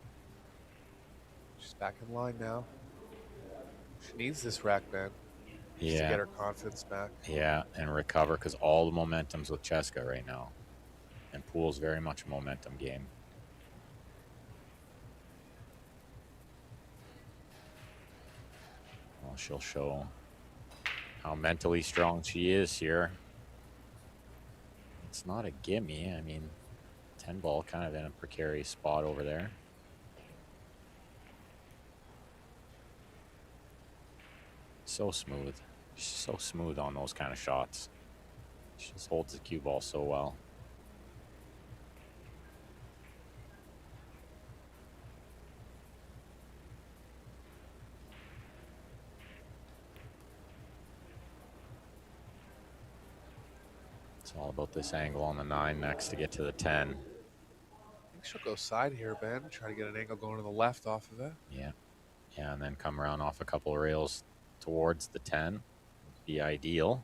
She's back in line now. She needs this rack, man. Just to get her confidence back. Yeah, and recover, because all the momentum's with Chezka right now. And pool's very much a momentum game. Well, she'll show how mentally strong she is here. It's not a gimme. I mean, 10 ball kind of in a precarious spot over there. So smooth. She's so smooth on those kind of shots. She just holds the cue ball so well. It's all about this angle on the 9 next to get to the 10. I think she'll go side here, Ben. Try to get an angle going to the left off of it. Yeah. Yeah, and then come around off a couple of rails towards the 10 would be ideal.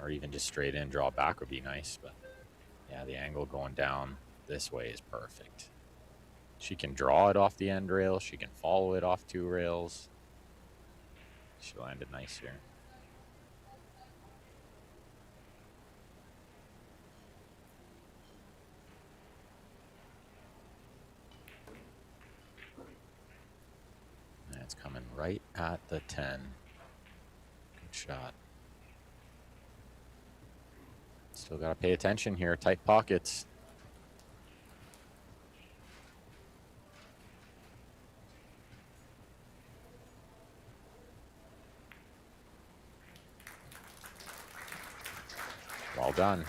Or even just straight in, draw back would be nice. But yeah, the angle going down this way is perfect. She can draw it off the end rail. She can follow it off 2 rails. She landed nice here. And it's coming right at the 10. Good shot. Still got to pay attention here. Tight pockets. Well done.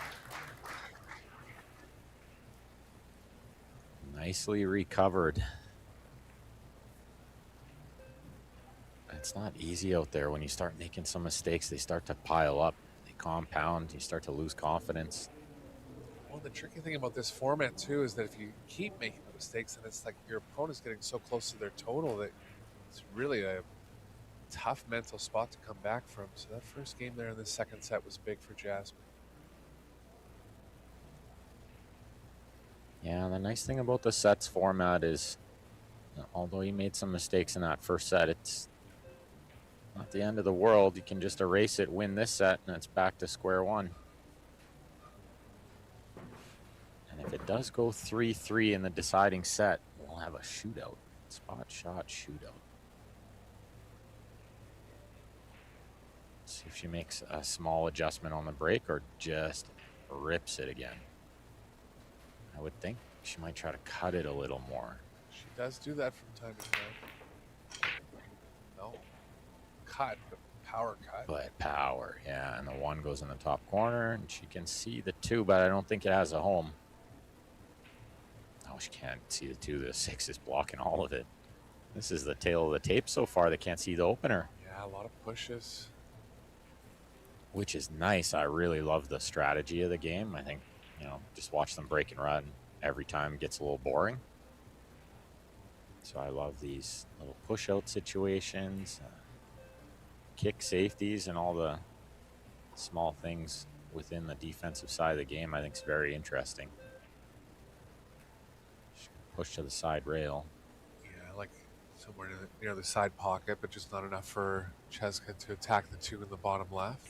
Nicely recovered. It's not easy out there when you start making some mistakes. They start to pile up. They compound. You start to lose confidence. Well, the tricky thing about this format, too, is that if you keep making the mistakes, then it's like your opponent's getting so close to their total that it's really a tough mental spot to come back from. So that first game there in the second set was big for Jasmin. Yeah, the nice thing about the sets format is, although you made some mistakes in that first set, it's not the end of the world. You can just erase it, win this set, and it's back to square one. And if it does go 3-3 in the deciding set, we'll have a shootout. Spot shot shootout. See if she makes a small adjustment on the break or just rips it again. I would think she might try to cut it a little more. She does do that from time to time. No. Cut, but power cut. But power, yeah. And the 1 goes in the top corner, and she can see the 2, but I don't think it has a home. Oh, she can't see the 2. The 6 is blocking all of it. This is the tail of the tape so far. They can't see the opener. Yeah, a lot of pushes. Which is nice. I really love the strategy of the game. I think, just watch them break and run every time gets a little boring. So I love these little push-out situations, kick safeties, and all the small things within the defensive side of the game. I think it's very interesting. Push to the side rail. Yeah, like somewhere near the side pocket, but just not enough for Chezka to attack the 2 in the bottom left.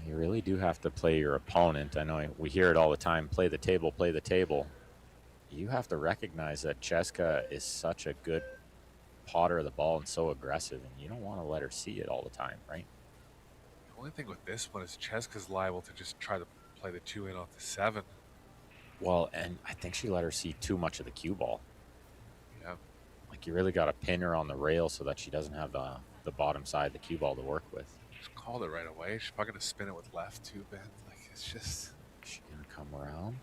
You really do have to play your opponent. I know we hear it all the time, play the table, play the table. You have to recognize that Chezka is such a good potter of the ball and so aggressive, and you don't want to let her see it all the time, right? The only thing with this one is Chezka's liable to just try to play the 2 in off the 7. Well, and I think she let her see too much of the cue ball. Yeah. Like, you really got to pin her on the rail so that she doesn't have the bottom side of the cue ball to work with. Just called it right away. She's probably going to spin it with left too, Ben. Like, it's just... She's going to come around.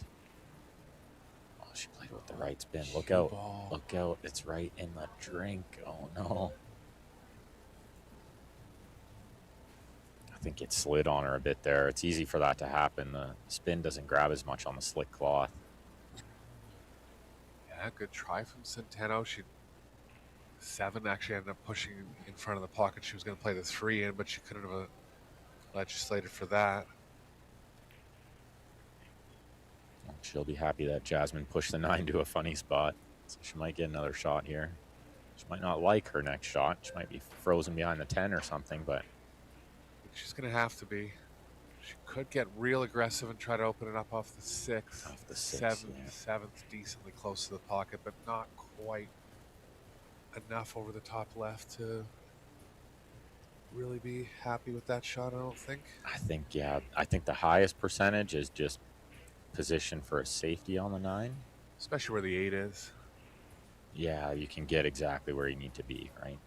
Oh, she played with the right spin. Look out. Ball. Look out. It's right in the drink. Oh, no. I think it slid on her a bit there. It's easy for that to happen. The spin doesn't grab as much on the slick cloth. Yeah, good try from Centeno. 7 actually ended up pushing in front of the pocket. She was going to play the 3 in, but she couldn't have legislated for that. Well, she'll be happy that Jasmin pushed the 9 to a funny spot. So she might get another shot here. She might not like her next shot. She might be frozen behind the 10 or something, but... She's going to have to be. She could get real aggressive and try to open it up off the 6. Off the 6, 7th, yeah. 7th decently close to the pocket, but not quite enough over the top left to really be happy with that shot, I don't think. I think the highest percentage is just position for a safety on the 9. Especially where the 8 is. Yeah, you can get exactly where you need to be, right?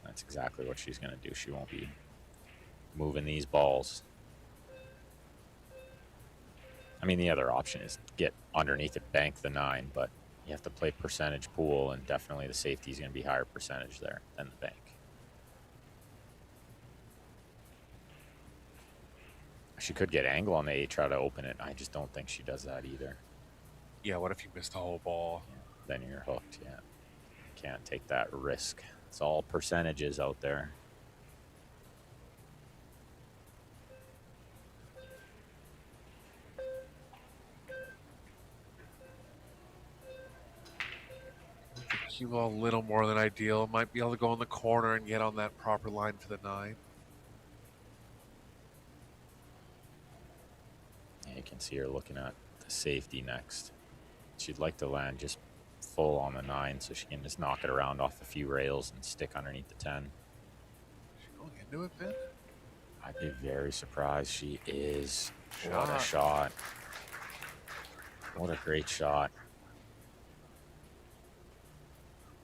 That's exactly what she's going to do. She won't be moving these balls. I mean, the other option is get underneath it, bank the 9, but you have to play percentage pool, and definitely the safety is going to be higher percentage there than the bank. She could get angle on the 8, try to open it. I just don't think she does that either. Yeah, what if you missed the whole ball? Then you're hooked, yeah. Can't take that risk. It's all percentages out there. Cue ball a little more than ideal. Might be able to go in the corner and get on that proper line for the 9. Yeah, you can see her looking at the safety next. She'd like to land just full on the 9 so she can just knock it around off a few rails and stick underneath the 10. Is she going into it, Ben? I'd be very surprised. She is. What a shot. What a great shot.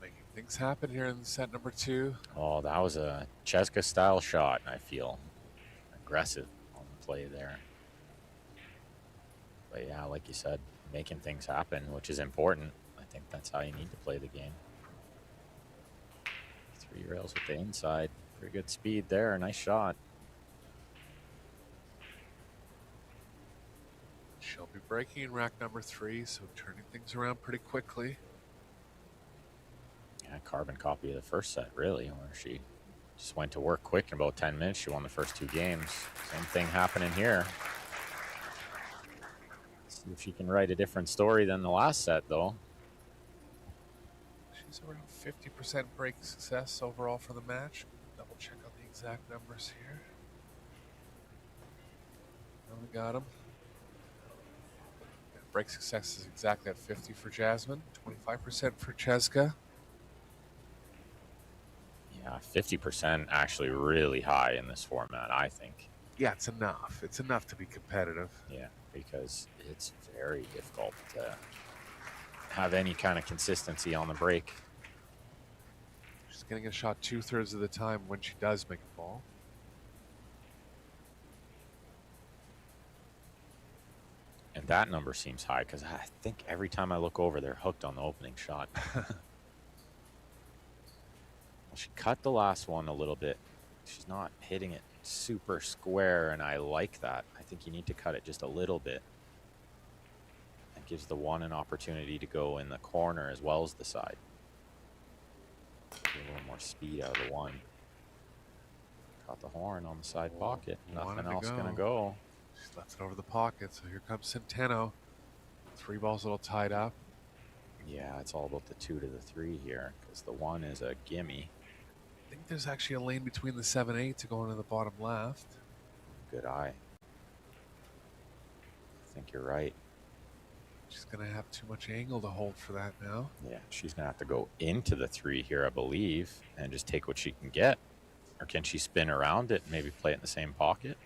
Making things happen here in set number 2. Oh, that was a Chezka style shot, I feel. Aggressive on the play there. But yeah, like you said, making things happen, which is important. I think that's how you need to play the game. 3 rails with the inside. Pretty good speed there. Nice shot. She'll be breaking in rack number 3, so turning things around pretty quickly. Yeah, carbon copy of the first set, really, where she just went to work quick in about 10 minutes. She won the first 2 games. Same thing happening here. See if she can write a different story than the last set, though. She's around 50% break success overall for the match. Double check on the exact numbers here. Oh, we got them. Break success is exactly at 50 for Jasmin, 25% for Chezka. Yeah, 50% actually really high in this format, I think. Yeah, it's enough. It's enough to be competitive. Yeah, because it's very difficult to have any kind of consistency on the break. She's getting a shot 2/3 of the time when she does make a ball. And that number seems high because I think every time I look over, they're hooked on the opening shot. Well, she cut the last one a little bit. She's not hitting it super square, and I like that. I think you need to cut it just a little bit. It gives the 1 an opportunity to go in the corner as well as the side. Get a little more speed out of the 1. Caught the horn on the side pocket. Nothing else going to go. She's left it over the pocket, so here comes Centeno. 3 balls a little tied up. Yeah, it's all about the 2 to the 3 here because the 1 is a gimme. I think there's actually a lane between the 7-8 to go into the bottom left. Good eye. I think you're right. She's going to have too much angle to hold for that now. Yeah, she's going to have to go into the 3 here, I believe, and just take what she can get. Or can she spin around it and maybe play it in the same pocket?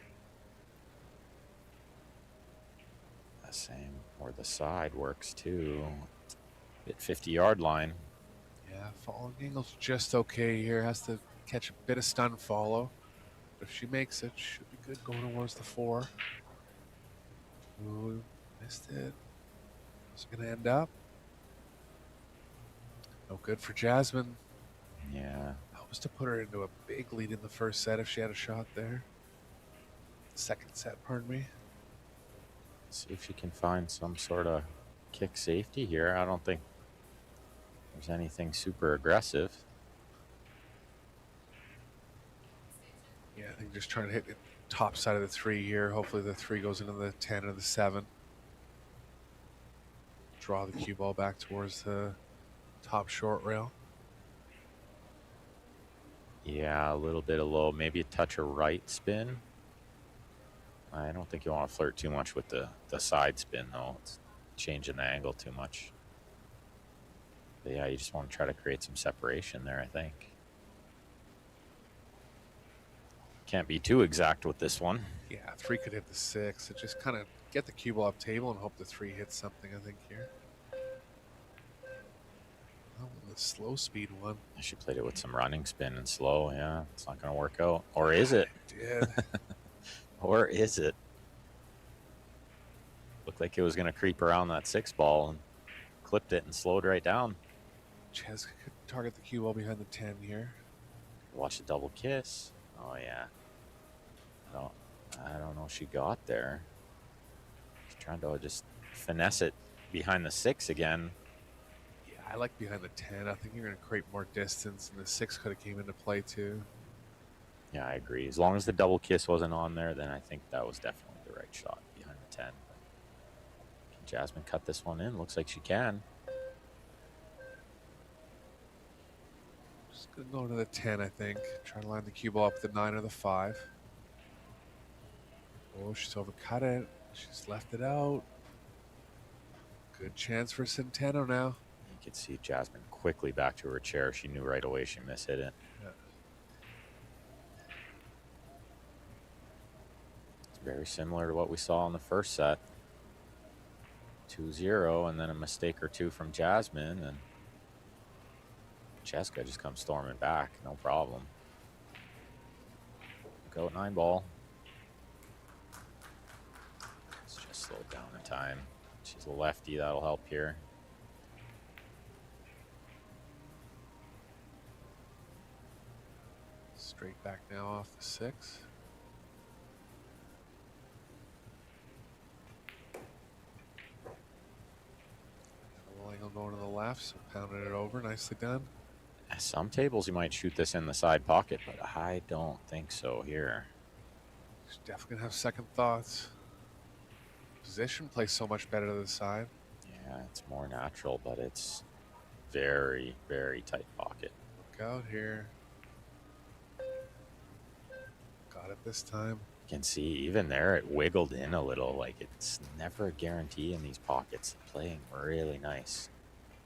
The same, or the side works too. Bit 50-yard line. Yeah, following angle's just okay here. Has to catch a bit of stun follow. But if she makes it, should be good going towards the 4. Ooh, missed it. What's it going to end up? No good for Jasmin. Yeah. That was to put her into a big lead in the first set if she had a shot there. Second set, pardon me. See if she can find some sort of kick safety here. I don't think there's anything super aggressive. Yeah, I think just trying to hit the top side of the 3 here. Hopefully the 3 goes into the 10 or the 7. Draw the cue ball back towards the top short rail. Yeah, a little bit of low, maybe a touch of right spin. I don't think you want to flirt too much with the side spin, though. It's changing the angle too much. But yeah, you just want to try to create some separation there, I think. Can't be too exact with this one. Yeah, 3 could hit the 6. It just kind of get the cue ball up table and hope the 3 hits something, I think, here. Oh, the slow speed one. She played it with some running spin and slow. Yeah, it's not going to work out. Or is it? It did. Or is it? Looked like it was going to creep around that 6 ball and clipped it and slowed right down. Chezka could target the cue ball behind the 10 here. Watch the double kiss. Oh, yeah. I don't know how she got there. She's trying to just finesse it behind the 6 again. Yeah, I like behind the 10. I think you're going to create more distance, and the 6 could have came into play too. Yeah, I agree. As long as the double kiss wasn't on there, then I think that was definitely the right shot behind the 10. Can Jasmin cut this one in? Looks like she can. Just going to go to the 10, I think. Try to line the cue ball up with the 9 or the 5. Oh, she's overcut it. She's left it out. Good chance for Centeno now. You could see Jasmin quickly back to her chair. She knew right away she mishit it. Yeah. It's very similar to what we saw in the first set. 2-0, and then a mistake or two from Jasmin, and Chezka just comes storming back. No problem. Go 9 ball. Let's just slow it down in time. She's a lefty. That'll help here. Straight back now off the 6. Double angle going to the left, so pounding it over. Nicely done. Some tables you might shoot this in the side pocket, but I don't think so here. She's definitely going to have second thoughts. Position plays so much better to the side. Yeah, it's more natural, but it's very, very tight pocket. Look out here. Got it this time. You can see even there it wiggled in a little. Like, it's never a guarantee in these pockets. Playing really nice.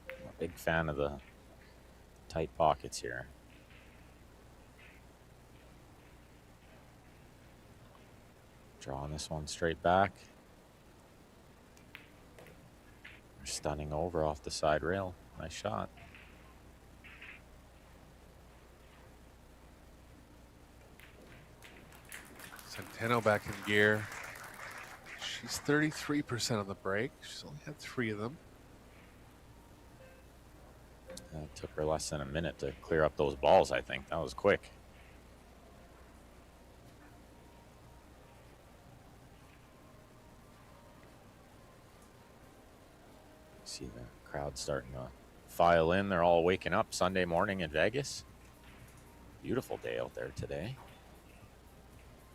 I'm a big fan of the tight pockets here. Drawing this one straight back. Stunning over off the side rail. Nice shot. Centeno back in gear. She's 33% on the break. She's only had 3 of them. It took her less than a minute to clear up those balls, I think. That was quick. See the crowd starting to file in. They're all waking up Sunday morning in Vegas. Beautiful day out there today.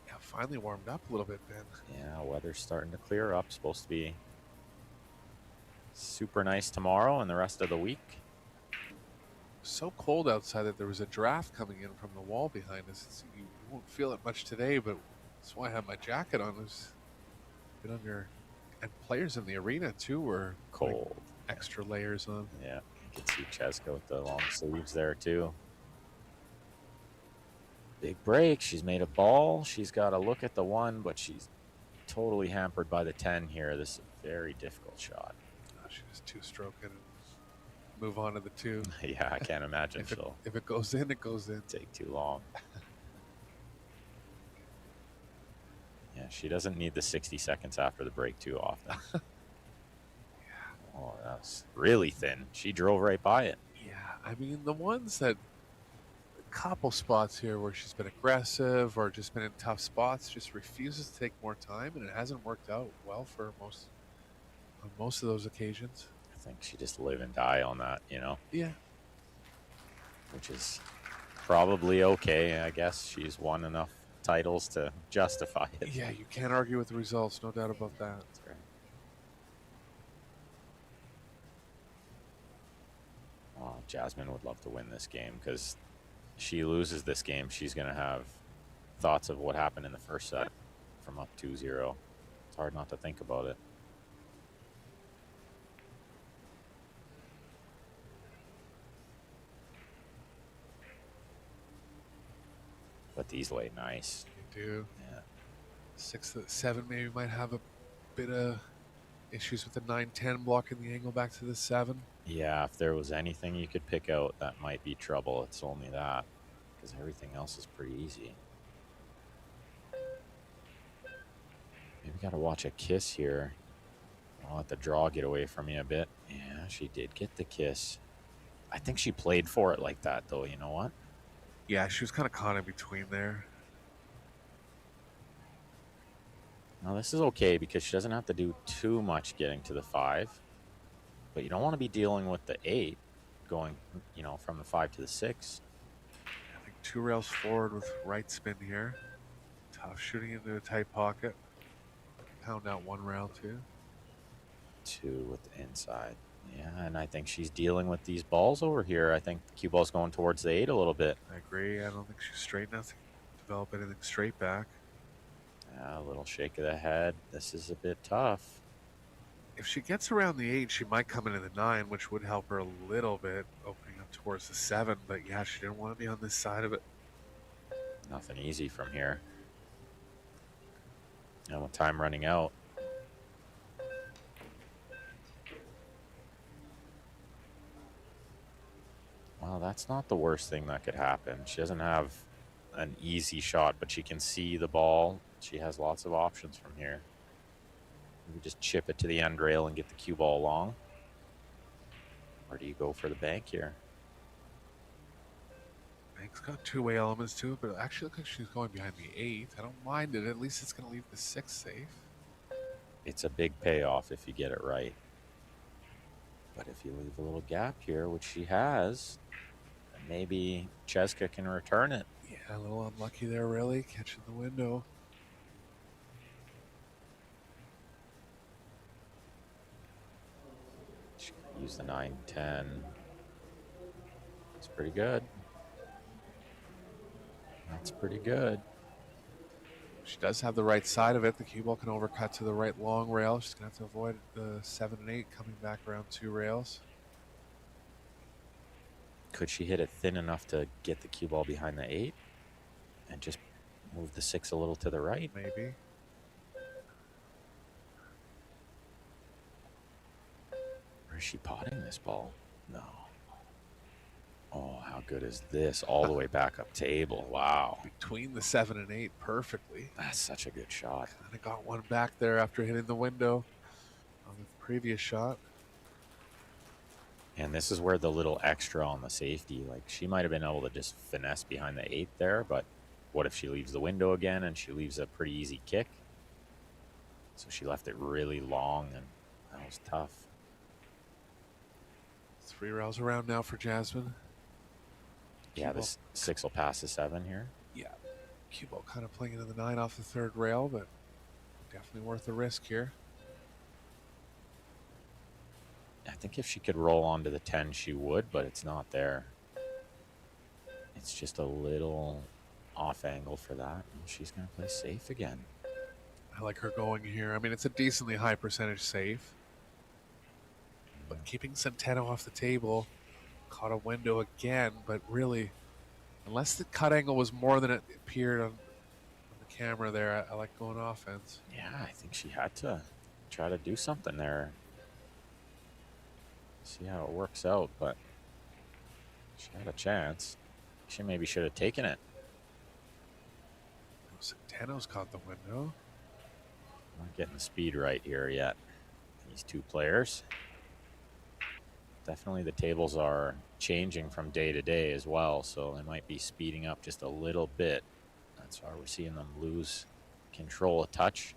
Yeah, finally warmed up a little bit, Ben. Yeah, weather's starting to clear up. Supposed to be super nice tomorrow and the rest of the week. So cold outside that there was a draft coming in from the wall behind us. You won't feel it much today, but that's why I have my jacket on. It's been under, and players in the arena too were Cold. Like extra layers on. Yeah, you can see Chezka with the long sleeves there too. Big break. She's made a ball. She's got to look at the 1, but she's totally hampered by the 10 here. This is a very difficult shot. Oh, she just 2-stroke it and move on to the 2. Yeah, I can't imagine If it goes in, it goes in. Take too long. Yeah, she doesn't need the 60 seconds after the break too often. Oh, that was really thin. She drove right by it. Yeah, I mean, the ones that, a couple spots here where she's been aggressive or just been in tough spots, just refuses to take more time, and it hasn't worked out well for on most of those occasions. I think she just live and die on that, you know? Yeah. Which is probably okay. I guess she's won enough titles to justify it. Yeah, you can't argue with the results, no doubt about that. That's right. Oh, Jasmin would love to win this game, because she loses this game, she's going to have thoughts of what happened in the first set from up 2-0. It's hard not to think about it. But these lay nice. You do. Yeah. 6 7 maybe might have a bit of issues with the 9-10 blocking the angle back to the 7. Yeah, if there was anything you could pick out, that might be trouble. It's only that, because everything else is pretty easy. Maybe got to watch a kiss here. I'll let the draw get away from me a bit. Yeah, she did get the kiss. I think she played for it like that, though. You know what? Yeah, she was kind of caught in between there. Now this is okay because she doesn't have to do too much getting to the 5. But you don't want to be dealing with the 8 going, you know, from the 5 to the 6. I think 2 rails forward with right spin here. Tough shooting into a tight pocket. Pound out 1 rail too. 2 with the inside. Yeah, and I think she's dealing with these balls over here. I think the cue ball's going towards the 8 a little bit. I agree. I don't think she's straight enough to develop anything straight back. Yeah, a little shake of the head. This is a bit tough. If she gets around the 8, she might come into the 9, which would help her a little bit, opening up towards the 7. But yeah, she didn't want to be on this side of it. Nothing easy from here. And with time running out. Well, that's not the worst thing that could happen. She doesn't have an easy shot, but she can see the ball. She has lots of options from here. You just chip it to the end rail and get the cue ball long. Or do you go for the bank here? Bank's got 2-way elements to it, but it actually looks like she's going behind the 8. I don't mind it. At least it's going to leave the 6 safe. It's a big payoff if you get it right. But if you leave a little gap here, which she has, then maybe Chezka can return it. Yeah, a little unlucky there, really, catching the window. She could use the 9-10. It's pretty good. That's pretty good. She does have the right side of it. The cue ball can overcut to the right long rail. She's going to have to avoid the 7 and 8 coming back around 2 rails. Could she hit it thin enough to get the cue ball behind the 8 and just move the 6 a little to the right? Maybe. Where is she potting this ball? No. Oh, how good is this? All the way back up table. Wow. Between the 7 and 8 perfectly. That's such a good shot. Kind of got one back there after hitting the window on the previous shot. And this is where the little extra on the safety, like she might have been able to just finesse behind the 8 there, but what if she leaves the window again and she leaves a pretty easy kick? So she left it really long, and that was tough. 3 rails around now for Jasmin. Yeah, this 6 will pass the 7 here. Yeah. Cue ball kind of playing into the 9 off the 3rd rail, but definitely worth the risk here. I think if she could roll onto the 10, she would, but it's not there. It's just a little off angle for that, and she's going to play safe again. I like her going here. I mean, it's a decently high percentage safe. But keeping Centeno off the table, caught a window again, but really, unless the cut angle was more than it appeared on the camera there, I like going offense. Yeah, I think she had to try to do something there. See how it works out, but she had a chance. She maybe should have taken it. Centeno's caught the window. Not getting the speed right here yet. These 2 players. Definitely the tables are changing from day to day as well, so they might be speeding up just a little bit. That's why we're seeing them lose control a touch.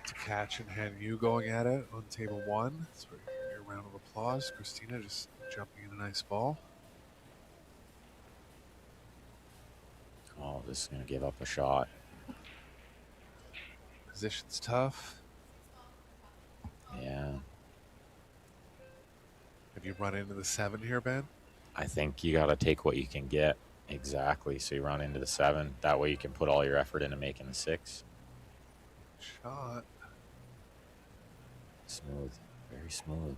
To catch and hand you going at it on table 1. That's where you get your round of applause. Christina just jumping in a nice ball. Oh, this is going to give up a shot. Position's tough. Yeah. Have you run into the 7 here, Ben? I think you got to take what you can get. Exactly. So you run into the 7. That way you can put all your effort into making the 6. Shot. Smooth. Very smooth.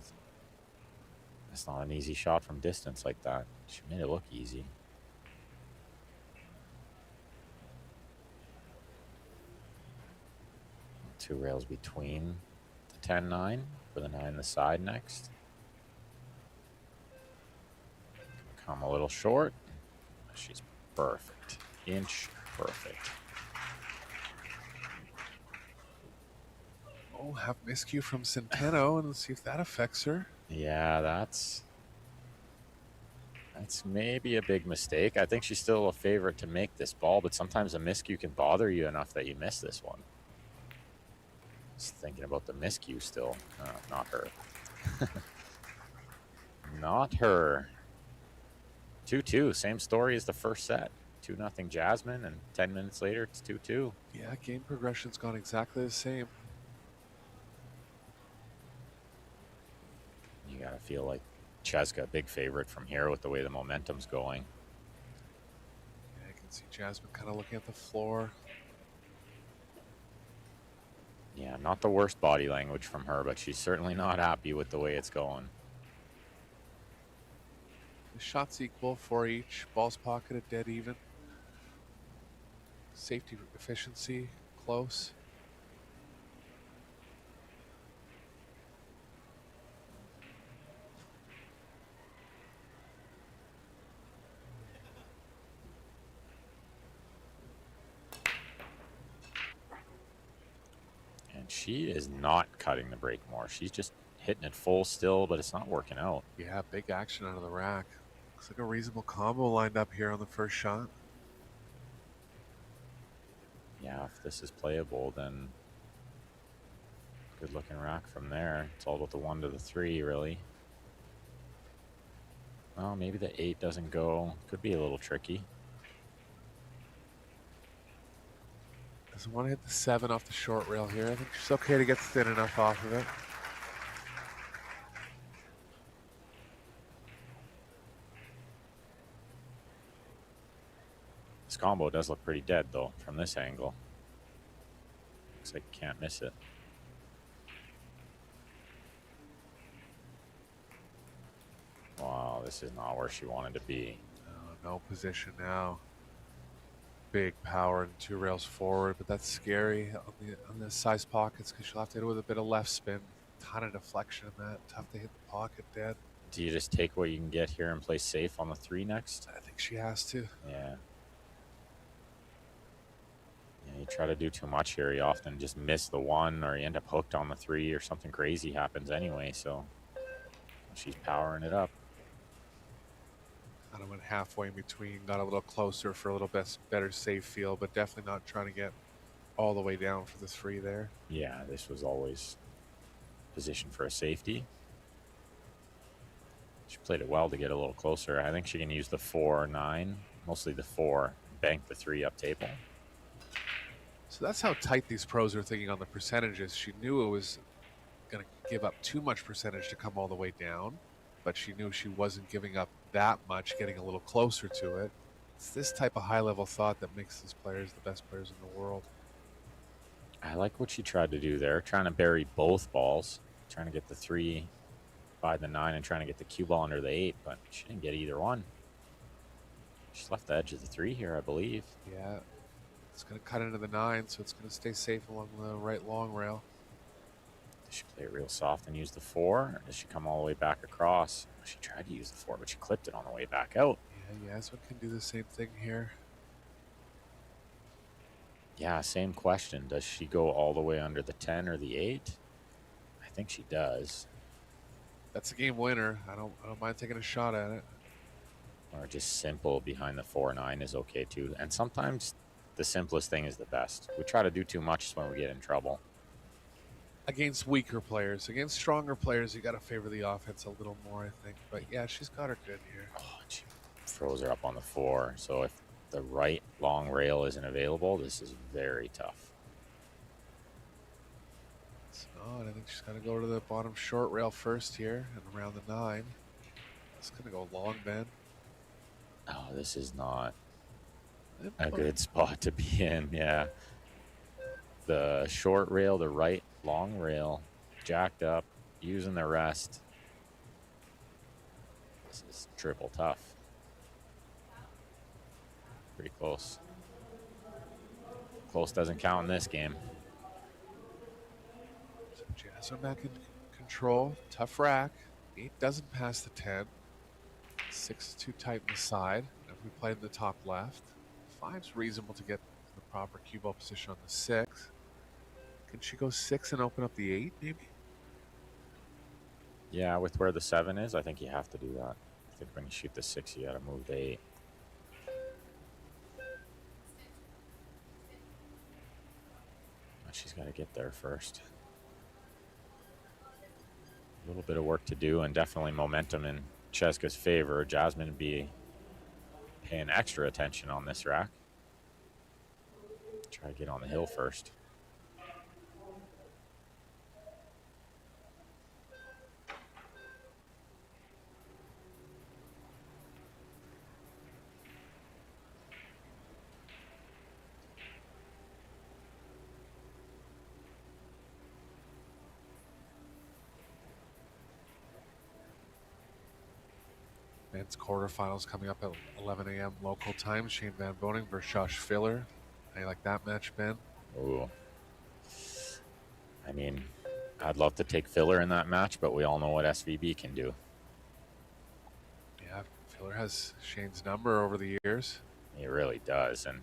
That's not an easy shot from distance like that. She made it look easy. Two rails between the 10-9 for the 9 the side next. Come a little short. She's perfect. Inch perfect. Oh, half miscue from Centeno, and let's see if that affects her. Yeah, that's That's maybe a big mistake. I think she's still a favorite to make this ball, but sometimes a miscue can bother you enough that you miss this one. Just thinking about the miscue still. Not her. Not her. 2-2. Same story as the first set. 2-0 Jasmin, and 10 minutes later, it's 2-2. Yeah, game progression's gone exactly the same. You got to feel like Chezka, a big favorite from here with the way the momentum's going. Yeah, I can see Jasmin kind of looking at the floor. Yeah, not the worst body language from her, but she's certainly not happy with the way it's going. The shots equal, 4 each. Ball's pocketed, dead even. Safety efficiency, close. And she is not cutting the break more. She's just hitting it full still, but it's not working out. Yeah, big action out of the rack. Looks like a reasonable combo lined up here on the first shot. Yeah, if this is playable, then good looking rack from there. It's all about the 1 to the 3, really. Well, maybe the 8 doesn't go. Could be a little tricky. Doesn't want to hit the 7 off the short rail here. I think she's okay to get thin enough off of it. This combo does look pretty dead, though, from this angle. Looks like you can't miss it. Wow, this is not where she wanted to be. No position now. Big power and 2 rails forward, but that's scary on the size pockets because she'll have to hit it with a bit of left spin. Ton of deflection in that. Tough to hit the pocket dead. Do you just take what you can get here and play safe on the 3 next? I think she has to. Yeah. Yeah, you try to do too much here, you often just miss the 1 or you end up hooked on the 3 or something crazy happens anyway, so she's powering it up. Kind of went halfway in between, got a little closer for a little better safe feel, but definitely not trying to get all the way down for the 3 there. Yeah, this was always positioned for a safety. She played it well to get a little closer. I think she can use the 4-9, mostly the 4, bank the 3 up table. So that's how tight these pros are thinking on the percentages. She knew it was going to give up too much percentage to come all the way down, but she knew she wasn't giving up that much, getting a little closer to it. It's this type of high-level thought that makes these players the best players in the world. I like what she tried to do there, trying to bury both balls, trying to get the 3 by the 9 and trying to get the cue ball under the 8, but she didn't get either one. She's left the edge of the 3 here, I believe. Yeah, it's going to cut into the 9, so it's going to stay safe along the right long rail. Does she play it real soft and use the 4, or does she come all the way back across? She tried to use the 4, but she clipped it on the way back out. Yeah, Jasmin can do the same thing here. Yeah, same question. Does she go all the way under the 10 or the 8? I think she does. That's a game winner. I don't mind taking a shot at it. Or just simple behind the 4-9 is okay too. And sometimes the simplest thing is the best. We try to do too much when we get in trouble. Against weaker players. Against stronger players, you got to favor the offense a little more, I think. But yeah, she's got her good here. Oh, she throws her up on the 4. So if the right long rail isn't available, this is very tough. It's not. I think she's got to go to the bottom short rail first here and around the 9. It's going to go long bend. Oh, this is not a good spot to be in. Yeah. The short rail, the right long rail, jacked up, using the rest. This is triple tough. Pretty close. Close doesn't count in this game. So Jasmin back in control. Tough rack. 8 doesn't pass the 10. 6 is too tight in the side. If we played in the top left, 5's reasonable to get the proper cue ball position on the 6. Can she go 6 and open up the 8, maybe? Yeah, with where the 7 is, I think you have to do that. I think when you shoot the 6, you got to move the 8. But she's got to get there first. A little bit of work to do, and definitely momentum in Chezka's favor. Jasmin would be paying extra attention on this rack. Try to get on the hill first. Men's quarterfinals coming up at 11 a.m. local time. Shane Van Boning versus Josh Filler. How you like that match, Ben? Ooh. I mean, I'd love to take Filler in that match, but we all know what SVB can do. Yeah, Filler has Shane's number over the years. He really does. And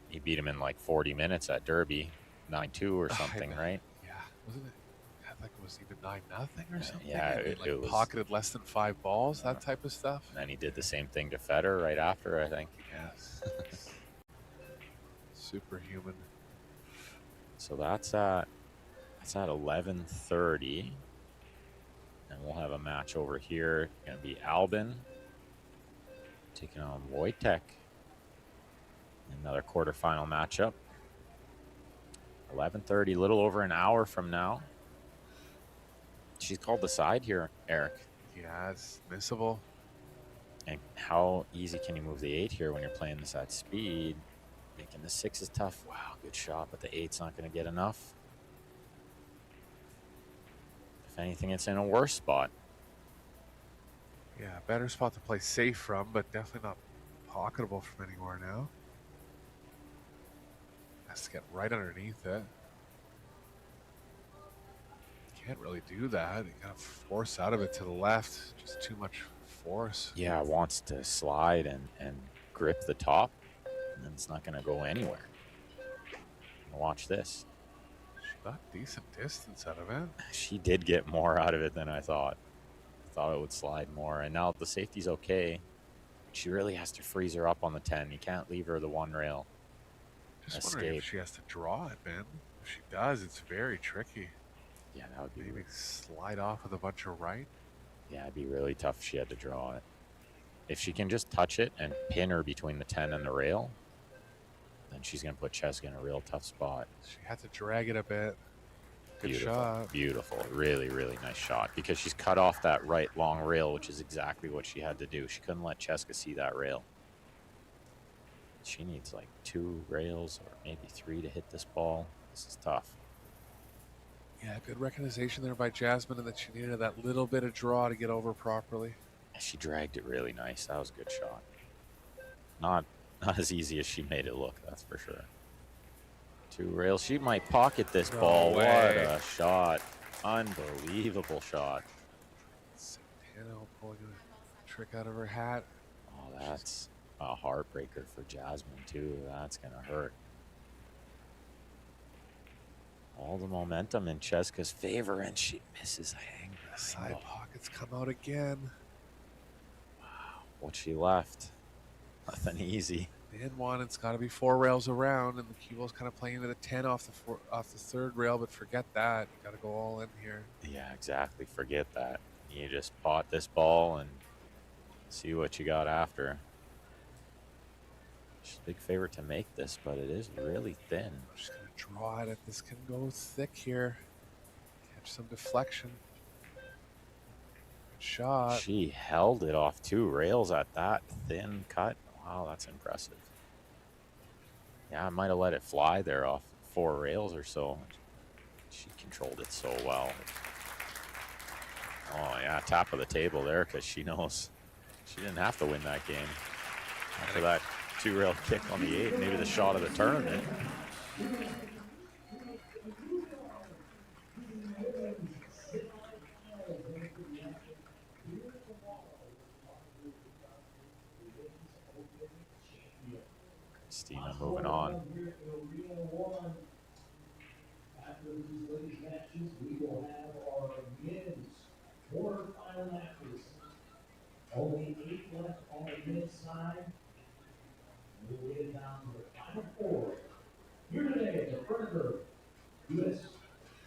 he beat him in like 40 minutes at Derby, 9-2 or something, right? Yeah, wasn't it? I think it was even 9-0 or something. Yeah, it was pocketed less than 5 balls, that type of stuff. And then he did the same thing to Federer right after, I think. Yes. Superhuman. So that's at 11:30, and we'll have a match over here. Going to be Albin taking on Wojtek. Another quarterfinal matchup. 11:30, a little over an hour from now. She's called the side here, Eric. Yeah, it's missable. And how easy can you move the 8 here when you're playing this at speed? Thinking the 6 is tough. Wow, good shot, but the 8's not going to get enough. If anything, it's in a worse spot. Yeah, better spot to play safe from, but definitely not pocketable from anywhere now. Has to get right underneath it. Can't really do that. You gotta force out of it to the left. Just too much force. Yeah, wants to slide and grip the top, and then it's not going to go anywhere. Watch this. She got decent distance out of it. She did get more out of it than I thought. I thought it would slide more, and now the safety's okay. She really has to freeze her up on the 10. You can't leave her the 1 rail. Just wondering if she has to draw it, Ben. If she does, it's very tricky. Yeah, that would be... Maybe slide off with a bunch of right. Yeah, it'd be really tough if she had to draw it. If she can just touch it and pin her between the 10 and the rail, then she's going to put Chezka in a real tough spot. She had to drag it a bit. Good Beautiful, shot. beautiful. Really, really nice shot, because she's cut off that right long rail, which is exactly what she had to do. She couldn't let Chezka see that rail. She needs like 2 rails or maybe 3 to hit this ball. This is tough. Yeah, good recognition there by Jasmin, and that she needed that little bit of draw to get over properly. She dragged it really nice. That was a good shot. Not as easy as she made it look, that's for sure. 2 rails. She might pocket this ball. What a shot. Unbelievable shot. Centeno pulling a trick out of her hat. Oh, that's a heartbreaker for Jasmin, too. That's going to hurt. All the momentum in Chezka's favor, and she misses a hang. Side pockets come out again. Wow, what she left. Nothing easy. In one, it's got to be 4 rails around, and the cue ball's kind of playing into the 10 off the 3rd rail, but forget that. You got to go all in here. Yeah, exactly. Forget that. You just pot this ball and see what you got after. She's a big favorite to make this, but it is really thin. I'm just going to draw it. This can go thick here. Catch some deflection. Good shot. She held it off 2 rails at that thin cut. Wow, that's impressive. Yeah, I might have let it fly there off 4 rails or so. She controlled it so well. Oh, yeah, top of the table there, because she knows she didn't have to win that game. After that 2-rail kick on the 8, maybe the shot of the tournament. Christina moving on. After these ladies' matches, we will have our men's quarterfinal matches. Only 8 left on the men's side. We'll get it down to the final 4. Here today, the Predator U.S.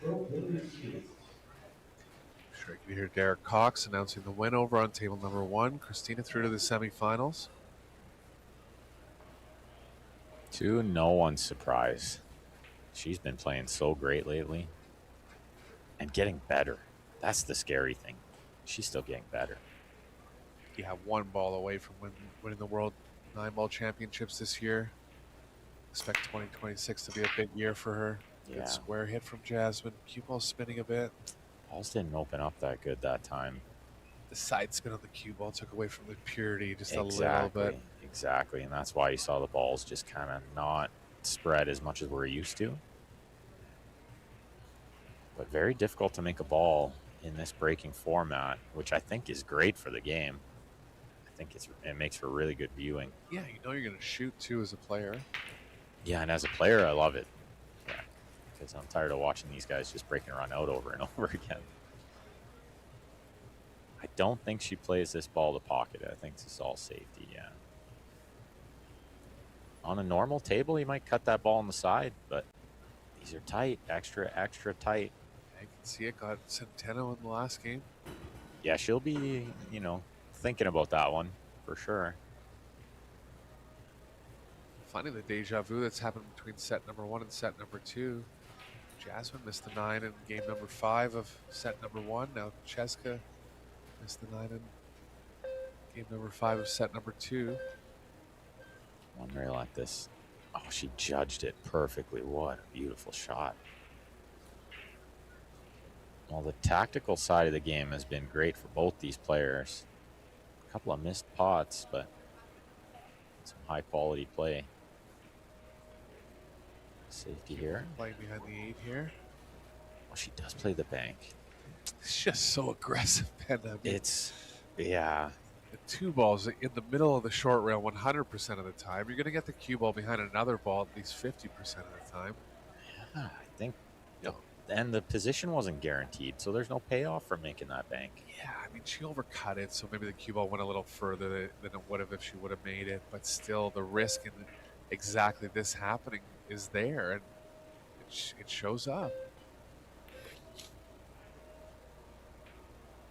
Pro Billiards Series. Sure, you can hear Derek Cox announcing the win over on table number 1. Christina through to the semifinals. To no one's surprise, she's been playing so great lately and getting better. That's the scary thing. She's still getting better. Yeah, 1 ball away from winning the World 9-ball championships this year. Expect 2026 to be a big year for her. Yeah. Good square hit from Jasmin. Cue ball spinning a bit. Balls didn't open up that good that time. The side spin on the cue ball took away from the purity just a little bit. Exactly, and that's why you saw the balls just kind of not spread as much as we're used to. But very difficult to make a ball in this breaking format, which I think is great for the game. I think it makes for really good viewing. Yeah, you know you're going to shoot too as a player. Yeah, and as a player, I love it. Yeah, because I'm tired of watching these guys just break and run out over and over again. I don't think she plays this ball to pocket. I think this is all safety, yeah. On a normal table, you might cut that ball on the side, but these are tight, extra tight. I can see it got Centeno in the last game. Yeah, she'll be, thinking about that one for sure. Finding the deja vu that's happened between set number 1 and set number 2. Jasmin missed the 9 in game number 5 of set number 1. Now Chezka missed the 9 in game number 5 of set number 2. Unreal at this. Oh, she judged it perfectly. What a beautiful shot. Well, the tactical side of the game has been great for both these players. A couple of missed pots, but some high quality play. Safety here. Playing behind the 8 here. Well, she does play the bank. It's just so aggressive, Ben. I mean, yeah. The 2 balls in the middle of the short rail 100% of the time. You're going to get the cue ball behind another ball at least 50% of the time. Yeah, I think. And the position wasn't guaranteed, so there's no payoff for making that bank. Yeah, I mean, she overcut it, so maybe the cue ball went a little further than it would have if she would have made it. But still, the risk in exactly this happening is there, and it shows up.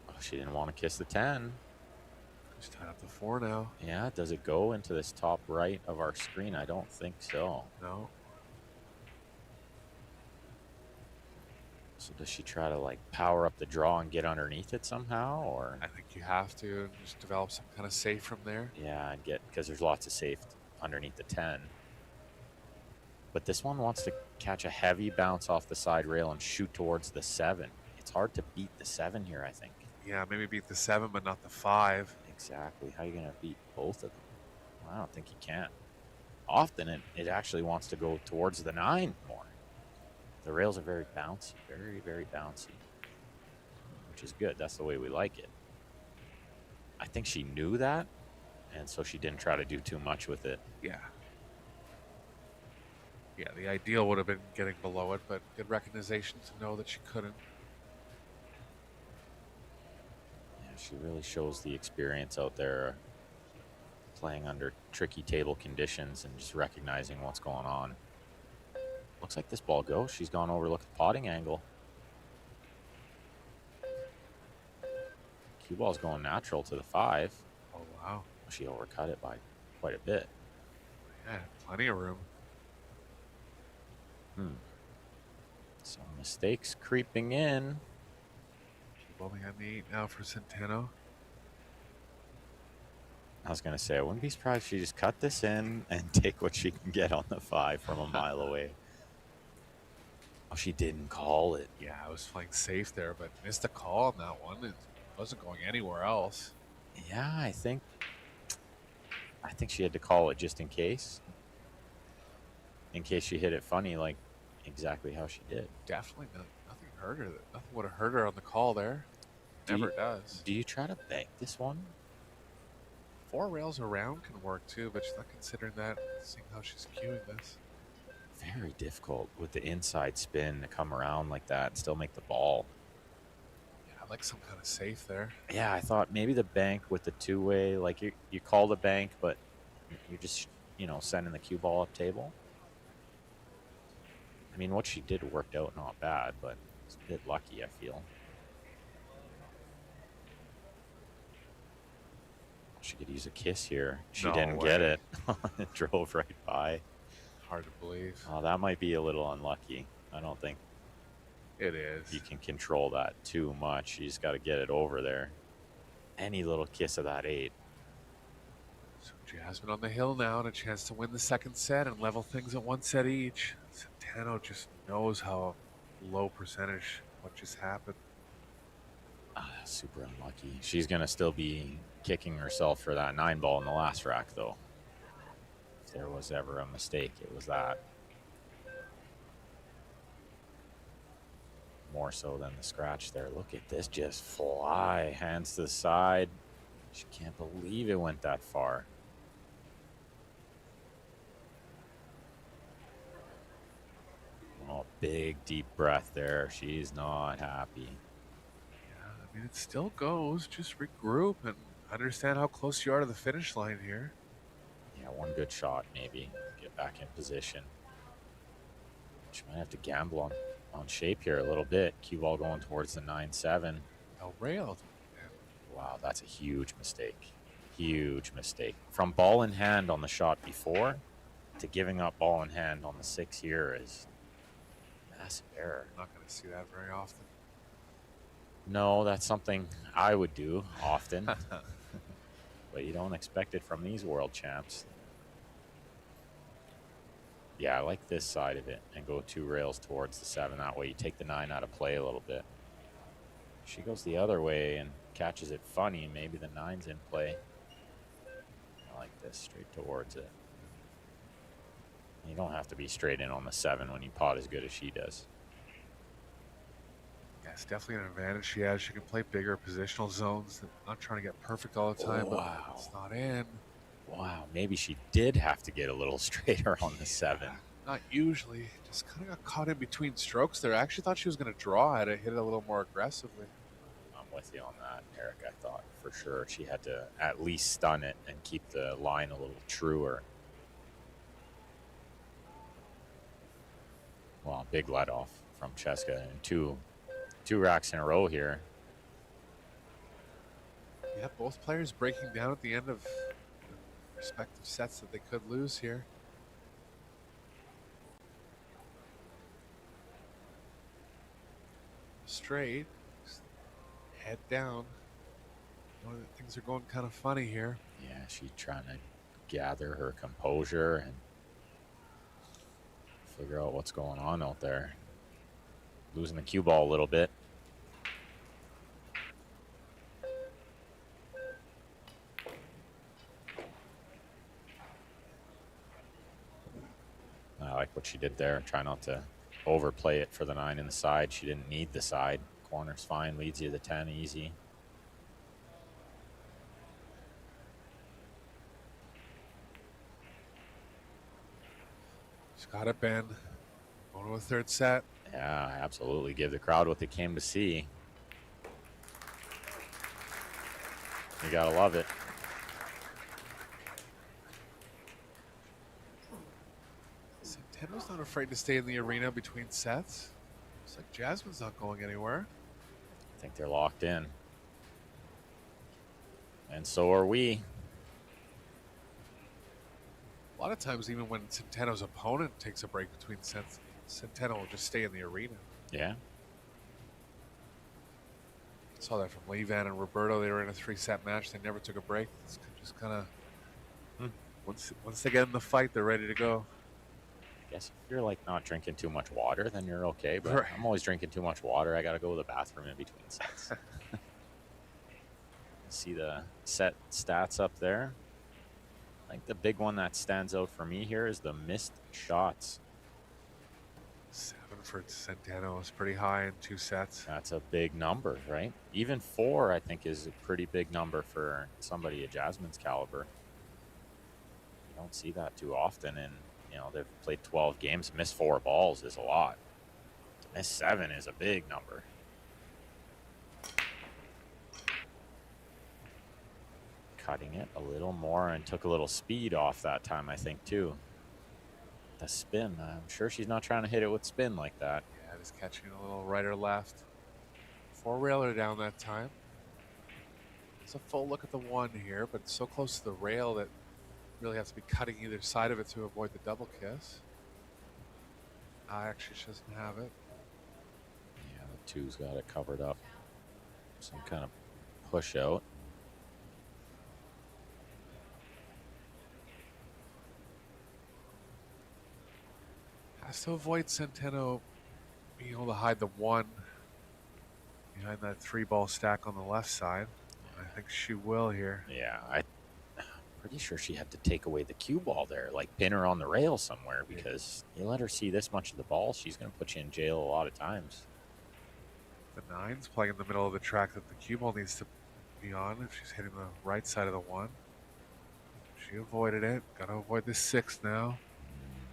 Oh, she didn't want to kiss the 10. She's tied up to 4 now. Yeah, does it go into this top right of our screen? I don't think so. No. So does she try to power up the draw and get underneath it somehow, or? I think you have to just develop some kind of safe from there. Yeah, because there's lots of safe underneath the 10. But this one wants to catch a heavy bounce off the side rail and shoot towards the 7. It's hard to beat the 7 here, I think. Yeah, maybe beat the 7, but not the 5. Exactly. How are you going to beat both of them? Well, I don't think you can. Often it actually wants to go towards the 9 more. The rails are very bouncy, very, very bouncy, which is good. That's the way we like it. I think she knew that, and so she didn't try to do too much with it. Yeah. Yeah, the ideal would have been getting below it, but good recognition to know that she couldn't. Yeah, she really shows the experience out there playing under tricky table conditions and just recognizing what's going on. Looks like this ball goes. She's gone over, look at the potting angle. Cue ball's going natural to the 5. Oh, wow. She overcut it by quite a bit. Yeah, plenty of room. Some mistakes creeping in. Cue ball behind the 8 now for Centeno. I was going to say, I wouldn't be surprised if she just cut this in and take what she can get on the 5 from a mile away. Oh, she didn't call it. Yeah, I was playing safe there, but missed a call on that one. It wasn't going anywhere else. Yeah, I think she had to call it just in case. In case she hit it funny, like exactly how she did. Definitely nothing hurt her. Nothing would have hurt her on the call there. Never does. Do you try to bank this one? 4 rails around can work too, but she's not considering that, seeing how she's cueing this. Very difficult with the inside spin to come around like that and still make the ball. Yeah, Like some kind of safe there. Yeah, I thought maybe the bank with the two-way, like you call the bank, but you're just, sending the cue ball up table. I mean, what she did worked out not bad, but it's a bit lucky, I feel. She could use a kiss here. She didn't get it. It drove right by. Hard to believe. Oh, that might be a little unlucky. I don't think it is. You can control that too much. You just got to get it over there. Any little kiss of that 8. So Jasmin on the hill now, and a chance to win the second set and level things at 1 set each. Centeno just knows how low percentage what just happened. Super unlucky. She's going to still be kicking herself for that 9 ball in the last rack, though. If there was ever a mistake, it was that. More so than the scratch there. Look at this just fly. Hands to the side. She can't believe it went that far. Oh, big deep breath there. She's not happy. Yeah, I mean, it still goes. Just regroup and understand how close you are to the finish line here. Yeah, one good shot maybe. Get back in position. She might have to gamble on shape here a little bit. Cue ball going towards the 9-7. Well railed. Wow, that's a huge mistake. Huge mistake. From ball in hand on the shot before to giving up ball in hand on the 6 here is massive error. Not going to see that very often. No, that's something I would do often. But you don't expect it from these world champs. Yeah, I like this side of it and go 2 rails towards the 7. That way you take the 9 out of play a little bit. She goes the other way and catches it funny. Maybe the 9's in play. I like this, straight towards it. You don't have to be straight in on the 7 when you pot as good as she does. Yeah, it's definitely an advantage she has. She can play bigger positional zones. Not trying to get perfect all the time, but it's not in. Wow, maybe she did have to get a little straighter on the 7. Not usually. Just kind of got caught in between strokes there. I actually thought she was going to draw at it, hit it a little more aggressively. I'm with you on that, Eric. I thought for sure she had to at least stun it and keep the line a little truer. Well, big let off from Chezka, and two racks in a row here. Yeah, both players breaking down at the end of respective sets that they could lose here. Straight, head down. Know that things are going kind of funny here. Yeah, she's trying to gather her composure and figure out what's going on out there. Losing the cue ball a little bit. I like what she did there. Try not to overplay it for the 9 in the side. She didn't need the side. Corner's fine. Leads you to the 10 easy. She's got it, Ben. Going to a 3rd set. Yeah, absolutely. Give the crowd what they came to see. You gotta love it. Centeno's not afraid to stay in the arena between sets. Looks like Jasmin's not going anywhere. I think they're locked in. And so are we. A lot of times, even when Centeno's opponent takes a break between sets, Centeno will just stay in the arena. Yeah. Saw that from Levan and Roberto. They were in a 3-set match. They never took a break. It's just kind of once they get in the fight, they're ready to go. I guess if you're like not drinking too much water, then you're okay. But right. I'm always drinking too much water. I got to go to the bathroom in between sets. See the set stats up there. I think the big one that stands out for me here is the missed shots. 7 for Centeno is pretty high in 2 sets. That's a big number, right? Even 4, I think, is a pretty big number for somebody of Jasmin's caliber. You don't see that too often, and they've played 12 games. Miss 4 balls is a lot. To miss 7 is a big number. cutting it a little more and took a little speed off that time, I think, too. The spin, I'm sure she's not trying to hit it with spin like that. Yeah, just catching a little right or left. 4-railer down that time. It's a full look at the one here, but it's so close to the rail that you really have to be cutting either side of it to avoid the double kiss. Actually, she doesn't have it. Yeah, the 2's got it covered up. Some kind of push out. Has to avoid Centeno being able to hide the 1 behind that 3-ball stack on the left side. I think she will here. Yeah, I'm pretty sure she had to take away the cue ball there, like pin her on the rail somewhere, because you let her see this much of the ball, she's going to put you in jail a lot of times. The 9's playing in the middle of the track that the cue ball needs to be on if she's hitting the right side of the 1. She avoided it. Got to avoid the 6 now.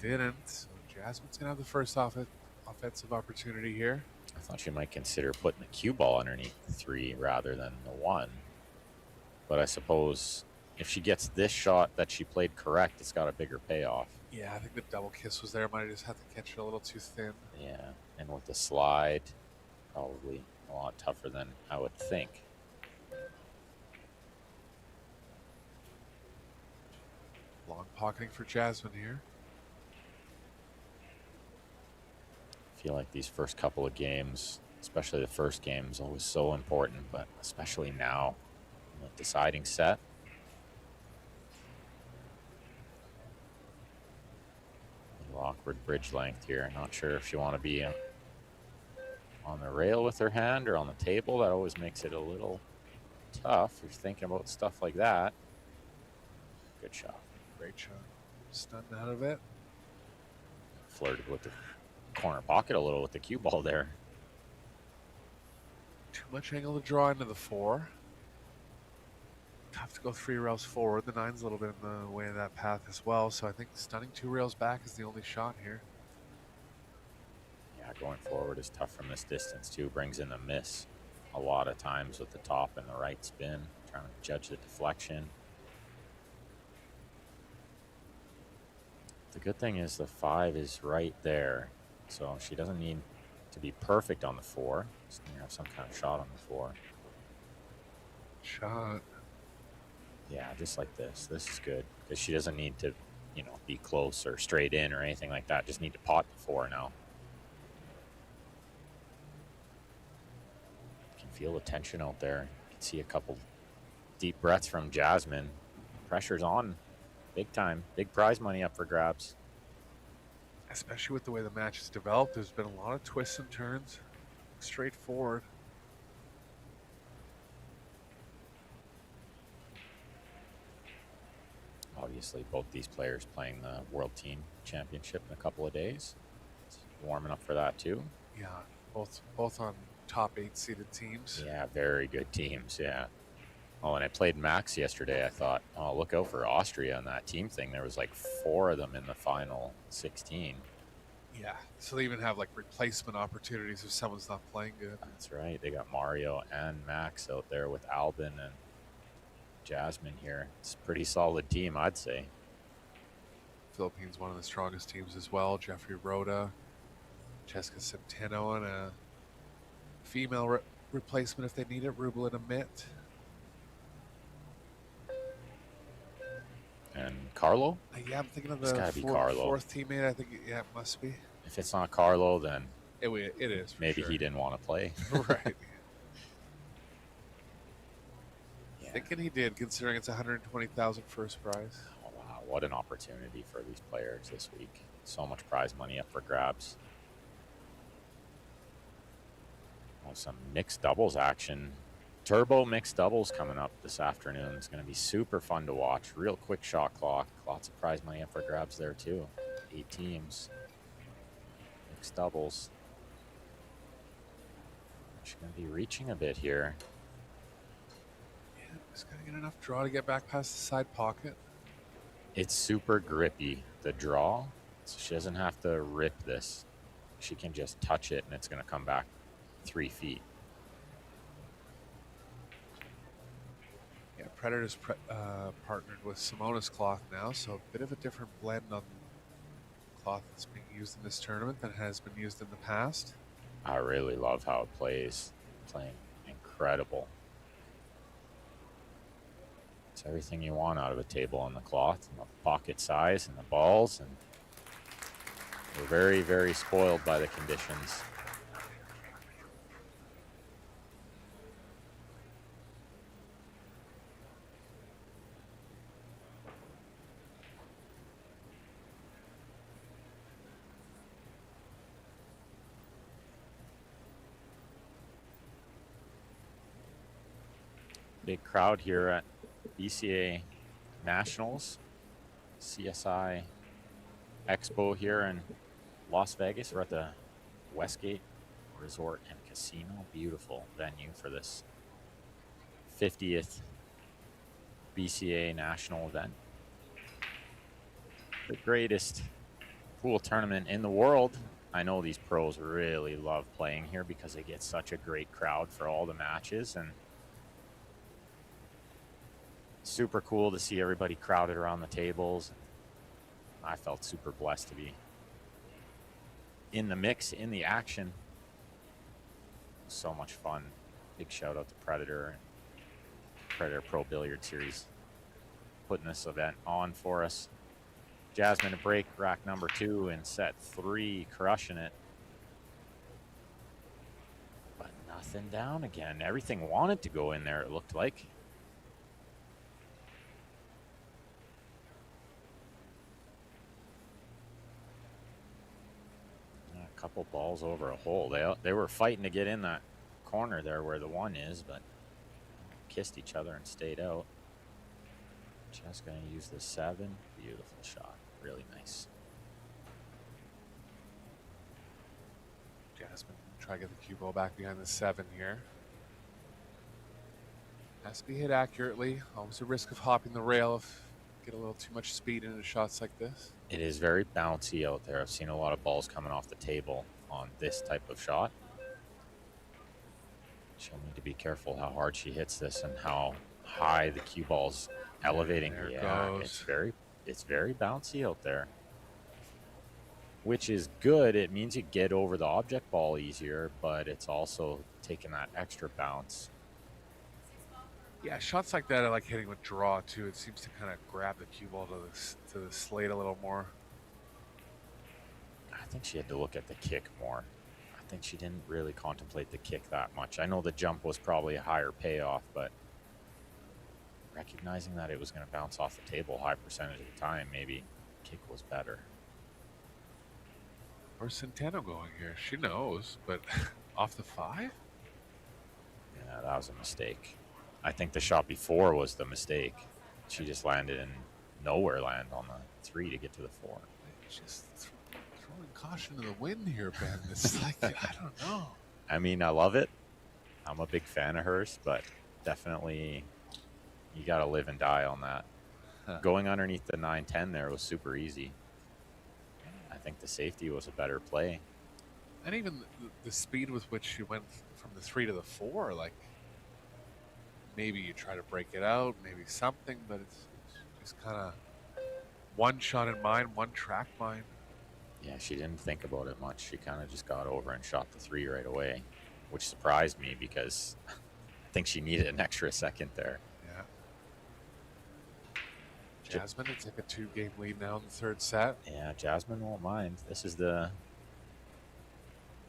Didn't. So Jasmin's going to have the first offensive opportunity here. I thought she might consider putting the cue ball underneath the 3 rather than the 1. But I suppose if she gets this shot that she played correct, it's got a bigger payoff. Yeah, I think the double kiss was there. Might have just had to catch it a little too thin. Yeah, and with the slide, probably a lot tougher than I would think. Long pocketing for Jasmin here. I feel like these first couple of games, especially the first game, is always so important, but especially now, in the deciding set. A little awkward bridge length here. Not sure if you want to be on the rail with her hand or on the table. That always makes it a little tough if you're thinking about stuff like that. Good shot. Great shot. Stunned out of it. Flirted with the corner pocket a little with the cue ball there. Too much angle to draw into the 4. Tough to go 3 rails forward. The 9's a little bit in the way of that path as well, so I think stunning 2 rails back is the only shot here. Yeah, going forward is tough from this distance too. Brings in the miss a lot of times with the top and the right spin. Trying to judge the deflection. The good thing is the 5 is right there, so she doesn't need to be perfect on the 4. Just need to have some kind of shot on the 4. Shot. Yeah, just like this. This is good because she doesn't need to, you know, be close or straight in or anything like that. Just need to pot the 4 now. You can feel the tension out there. You can see a couple deep breaths from Jasmin. Pressure's on. Big time. Big prize money up for grabs. Especially with the way the match has developed, there's been a lot of twists and turns. Straightforward. Obviously, both these players playing the World Team Championship in a couple of days. It's warming up for that too. Yeah, both on top 8-seeded teams. Yeah, very good teams, yeah. Oh, and I played Max yesterday. I thought, oh, look out for Austria on that team thing. There was like 4 of them in the final 16. Yeah, so they even have like replacement opportunities if someone's not playing good. That's right. They got Mario and Max out there with Albin and Jasmin here. It's a pretty solid team, I'd say. Philippines, one of the strongest teams as well. Jeffrey Rhoda, Chezka Centeno, and a female replacement if they need it, Rubel and Amit. And Carlo? Yeah, I'm thinking of It's the gotta be Carlo. 4th teammate. I think, yeah, it must be. If it's not Carlo, then It is. For maybe sure. he didn't want to play. Right. Yeah. Thinking he did, considering it's 120,000 first prize. Oh, wow, what an opportunity for these players this week. So much prize money up for grabs. Oh, some mixed doubles action. Turbo mixed doubles coming up this afternoon. It's going to be super fun to watch. Real quick shot clock. Lots of prize money up for grabs there too. 8 teams. Mixed doubles. She's going to be reaching a bit here. Yeah, just got to get enough draw to get back past the side pocket. It's super grippy, the draw. So she doesn't have to rip this. She can just touch it and it's going to come back 3 feet. Yeah, Predator's partnered with Simona's cloth now, so a bit of a different blend on cloth that's being used in this tournament than has been used in the past. I really love how it plays. Playing incredible. It's everything you want out of a table on the cloth, and the pocket size and the balls, and we're very, very spoiled by the conditions. Big crowd here at BCA Nationals, CSI Expo here in Las Vegas. We're at the Westgate Resort and Casino. Beautiful venue for this 50th BCA National event. The greatest pool tournament in the world. I know these pros really love playing here because they get such a great crowd for all the matches, and super cool to see everybody crowded around the tables. I felt super blessed to be in the mix, in the action. So much fun. Big shout out to Predator and Predator Pro Billiard Series putting this event on for us. Jasmin to break rack number 2 in set 3, crushing it. But nothing down again. Everything wanted to go in there, it looked like. A couple balls over a hole. They were fighting to get in that corner there where the 1 is, but kissed each other and stayed out. Just going to use the 7. Beautiful shot. Really nice. Jasmin try to get the cue ball back behind the 7 here. Has to be hit accurately. Always a risk of hopping the rail if you get a little too much speed into shots like this. It is very bouncy out there. I've seen a lot of balls coming off the table on this type of shot. She'll need to be careful how hard she hits this and how high the cue ball's elevating. There it Yeah, goes. it's very bouncy out there, which is good. It means you get over the object ball easier, but it's also taking that extra bounce. Yeah, shots like that I like hitting with draw too. It seems to kind of grab the cue ball to the slate a little more. I think she had to look at the kick more. I think she didn't really contemplate the kick that much. I know the jump was probably a higher payoff, but recognizing that it was going to bounce off the table high percentage of the time, maybe kick was better. Where's Centeno going here? She knows, but off the 5? Yeah, that was a mistake. I think the shot before was the mistake. She just landed in nowhere land on the 3 to get to the 4. Just throwing caution to the wind here, Ben. It's like, I don't know. I mean, I love it. I'm a big fan of hers, but definitely you got to live and die on that. Going underneath the 9-10 there was super easy. I think the safety was a better play. And even the speed with which she went from the 3 to the 4, like, maybe you try to break it out, maybe something, but it's just kind of one shot in mind, one track mind. Yeah, she didn't think about it much. She kind of just got over and shot the 3 right away, which surprised me because I think she needed an extra second there. Yeah. Jasmin to take a 2-game lead now in the 3rd set. Yeah, Jasmin won't mind. This is the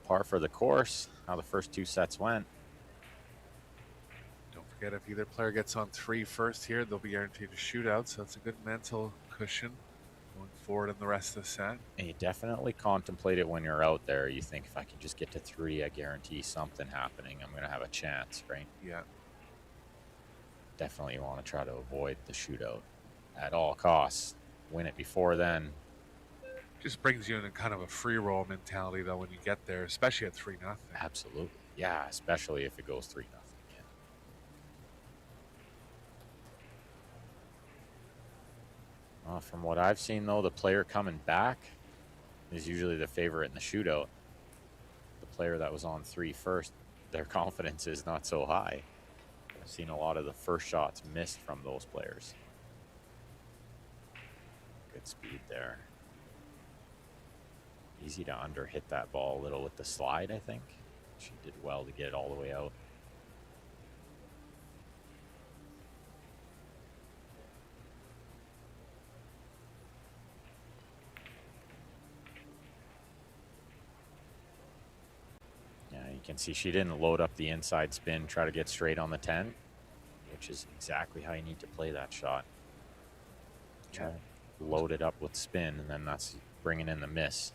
par for the course, how the first 2 sets went. Don't forget, if either player gets on 3 first here, they'll be guaranteed a shootout, so it's a good mental cushion going forward in the rest of the set. And you definitely contemplate it when you're out there. You think, if I can just get to 3, I guarantee something happening. I'm going to have a chance, right? Yeah. Definitely want to try to avoid the shootout at all costs. Win it before then. Just brings you in a kind of a free roll mentality, though, when you get there, especially at 3-0. Absolutely. Yeah, especially if it goes 3-0. From what I've seen, though, the player coming back is usually the favorite in the shootout. The player that was on 3 first, their confidence is not so high. I've seen a lot of the first shots missed from those players. Good speed there. Easy to under hit that ball a little with the slide, I think. She did well to get it all the way out. Yeah, you can see she didn't load up the inside spin, try to get straight on the 10, which is exactly how you need to play that shot. Try to load it up with spin, and then that's bringing in the miss.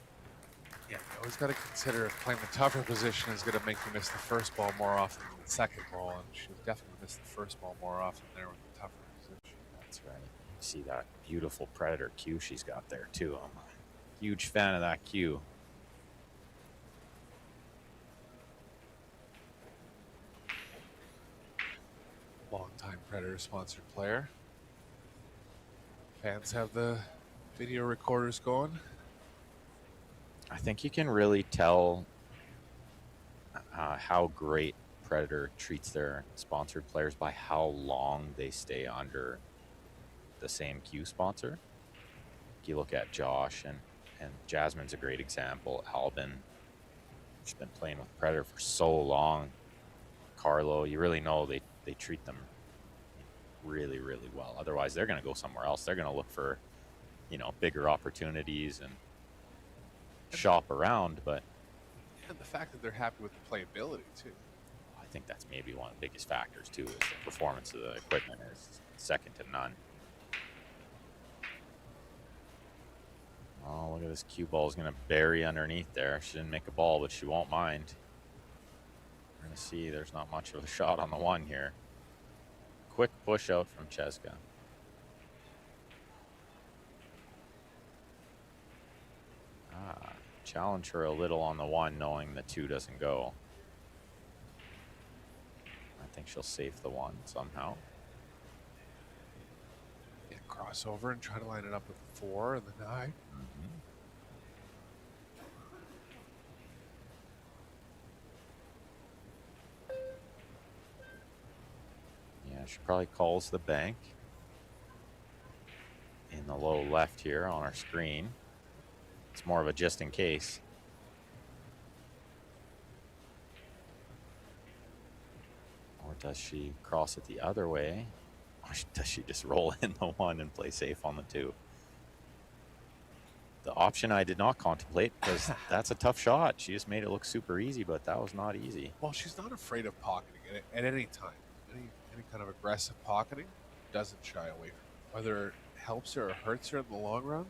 Yeah, you always got to consider if playing the tougher position is going to make you miss the first ball more often than the second ball, and she definitely missed the first ball more often there with the tougher position. That's right. You see that beautiful predator cue she's got there, too. I'm a huge fan of that cue. Long-time Predator-sponsored player. Fans have the video recorders going. I think you can really tell how great Predator treats their sponsored players by how long they stay under the same cue sponsor. You look at Josh, and Jasmine's a great example. Albin, she's been playing with Predator for so long. Carlo, you really know they treat them really, really well. Otherwise, they're going to go somewhere else. They're going to look for, you know, bigger opportunities and shop around. But and the fact that they're happy with the playability too. I think that's maybe one of the biggest factors too. Is the performance of the equipment is second to none. Oh, look at this cue ball is going to bury underneath there. She didn't make a ball, but she won't mind. We're going to see there's not much of a shot on the one here. Quick push out from Chezka. Challenge her a little on the one, knowing the two doesn't go. I think she'll save the one somehow. Yeah, cross over and try to line it up with the 4 and the 9. Yeah, she probably calls the bank in the low left here on our screen. It's more of a just in case. Or does she cross it the other way? Or does she just roll in the 1 and play safe on the 2? The option I did not contemplate, because that's a tough shot. She just made it look super easy, but that was not easy. Well, she's not afraid of pocketing at any time. Any kind of aggressive pocketing, doesn't shy away from it. Whether it helps her or hurts her in the long run,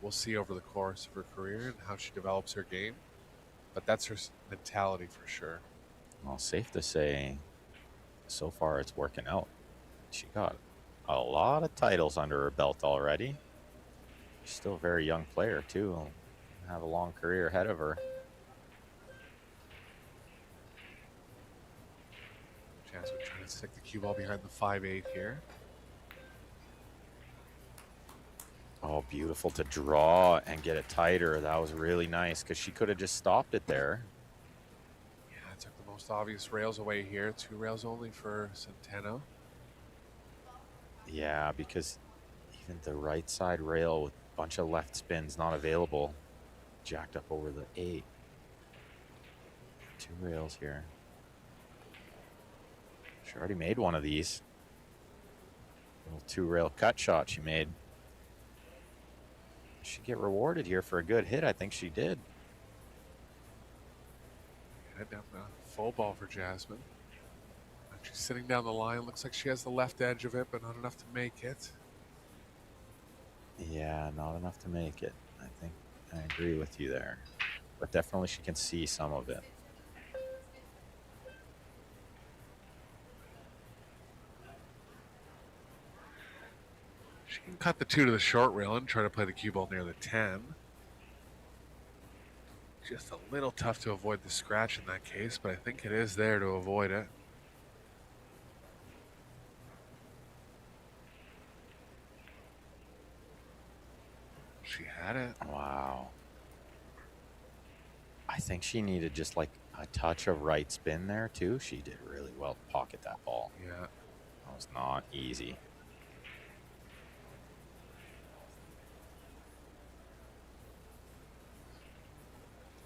we'll see over the course of her career and how she develops her game. But that's her mentality for sure. Well, safe to say, so far it's working out. She got a lot of titles under her belt already. She's still a very young player, too. Will have a long career ahead of her. Jasmin trying to stick the cue ball behind the 5-8 here. Oh, beautiful to draw and get it tighter. That was really nice because she could have just stopped it there. Yeah, I took the most obvious rails away here. 2 rails only for Centeno. Yeah, because even the right side rail with a bunch of left spins not available. Jacked up over the 8. 2 rails here. She already made one of these. Little 2-rail cut shot she made. She get rewarded here for a good hit. I think she did. Head down the full ball for Jasmin. She's sitting down the line. Looks like she has the left edge of it, but not enough to make it. Yeah, not enough to make it. I think I agree with you there. But definitely she can see some of it. She can cut the 2 to the short rail and try to play the cue ball near the 10. Just a little tough to avoid the scratch in that case, but I think it is there to avoid it. She had it. Wow. I think she needed just like A touch of right spin there, too. She did really well to pocket that ball. Yeah. That was not easy.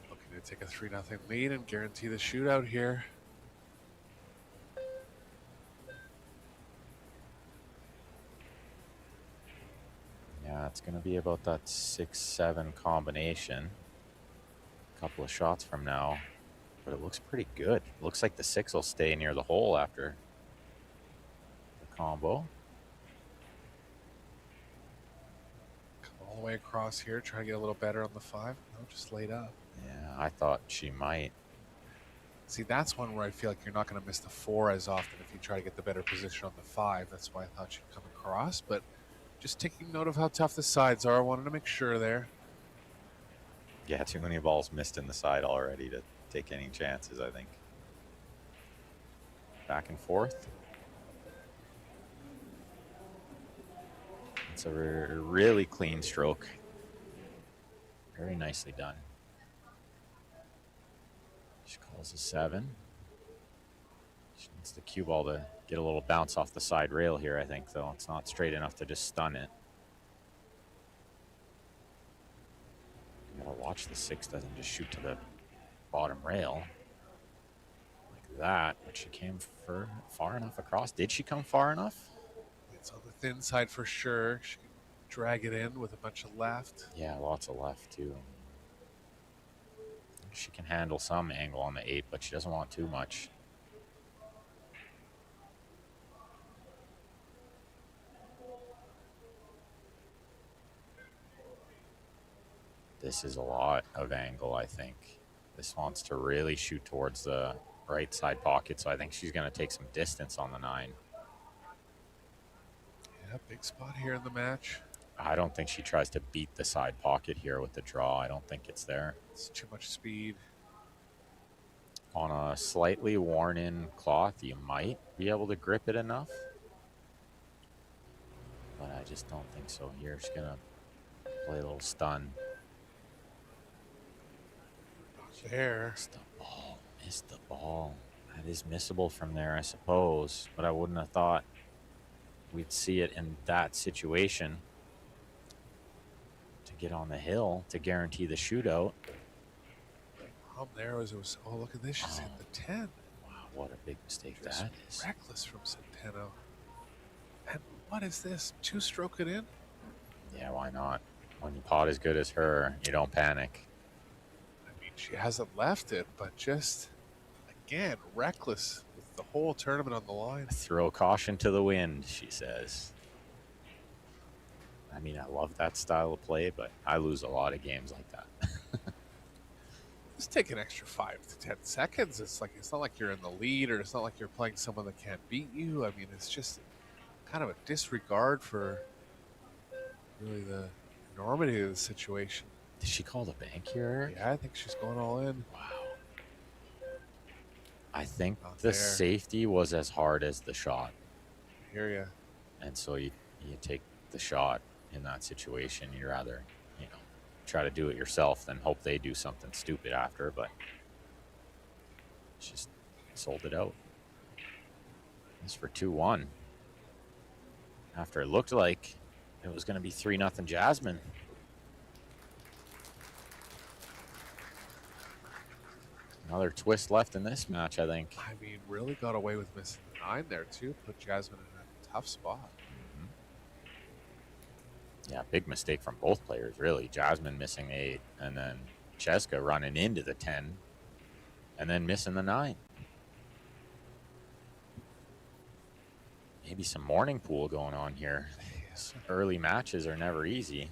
Looking to take a 3-0 lead and guarantee the shootout here. Yeah, it's going to be about that 6-7 combination. A couple of shots from now. But it looks pretty good. Looks like the 6 will stay near the hole after the combo. Come all the way across here, try to get a little better on the 5. No, just laid up. Yeah, I thought she might. See, that's one where I feel like you're not going to miss the 4 as often if you try to get the better position on the 5. That's why I thought she'd come across. But just taking note of how tough the sides are, I wanted to make sure there. Yeah, too many balls missed in the side already to take any chances, I think. Back and forth. It's a really clean stroke. Very nicely done. She calls a 7. She needs the cue ball to get a little bounce off the side rail here, I think, though. It's not straight enough to just stun it. You gotta watch the 6 doesn't just shoot to the bottom rail like that, but she came far enough across. Did she come far enough? It's on the thin side for sure. She can drag it in with a bunch of left. Yeah, lots of left too. She can handle some angle on the 8, but she doesn't want too much. This is a lot of angle, I think. This wants to really shoot towards the right side pocket, so I think she's going to take some distance on the 9. Yeah, big spot here in the match. I don't think she tries to beat the side pocket here with the draw. I don't think it's there. It's too much speed. On a slightly worn-in cloth, you might be able to grip it enough. But I just don't think so here. She's going to play a little stun. There. Missed the ball. Missed the ball. That is missable from there, I suppose. But I wouldn't have thought we'd see it in that situation. To get on the hill to guarantee the shootout. Problem there was it was. Oh, look at this! She's hit the 10. Wow, what a big mistake Just that is. reckless from Centeno. And what is this? 2-stroke it in? Yeah, why not? When you pot as good as her, you don't panic. I mean, she hasn't left it, but just again reckless with the whole tournament on the line. Throw caution to the wind, she says. I mean, I love that style of play, but I lose a lot of games like that. Just take an extra 5 to 10 seconds. It's not like you're in the lead, or it's not like you're playing someone that can't beat you. I mean, it's just kind of a disregard for really the enormity of the situation. Did she call the bank here, Eric? Yeah, I think she's going all in. Wow. I think Not the there. safety was as hard as the shot. I hear ya. And so you take the shot in that situation. You'd rather, try to do it yourself than hope they do something stupid after, but just sold it out. It's for 2-1. After it looked like it was going to be 3-0 Jasmin. Another twist left in this match, I think. I mean, really got away with missing the 9 there, too. Put Jasmin in a tough spot. Yeah, big mistake from both players, really. Jasmin missing the 8, and then Chezka running into the 10, and then missing the 9. Maybe some morning pool going on here. Early matches are never easy,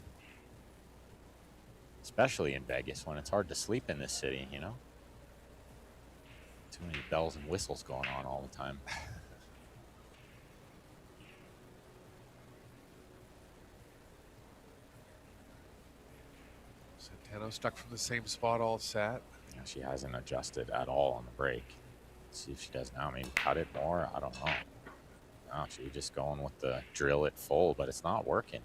especially in Vegas when it's hard to sleep in this city, Too many bells and whistles going on all the time. Centeno stuck from the same spot all set. Yeah, she hasn't adjusted at all on the break. Let's see if she does now. Maybe cut it more. I don't know. No, she's just going with the drill it full, but it's not working.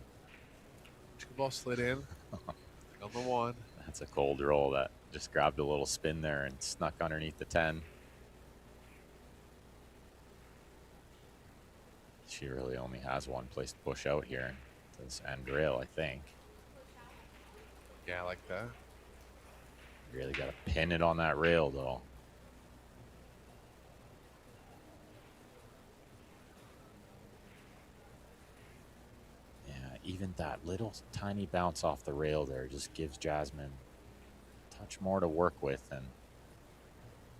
2 ball slid in. On the 1. That's a cold roll that just grabbed a little spin there and snuck underneath the 10. She really only has one place to push out here. This end rail, I think. Yeah, I like that. You really got to pin it on that rail, though. Yeah, even that little tiny bounce off the rail there just gives Jasmin a touch more to work with, and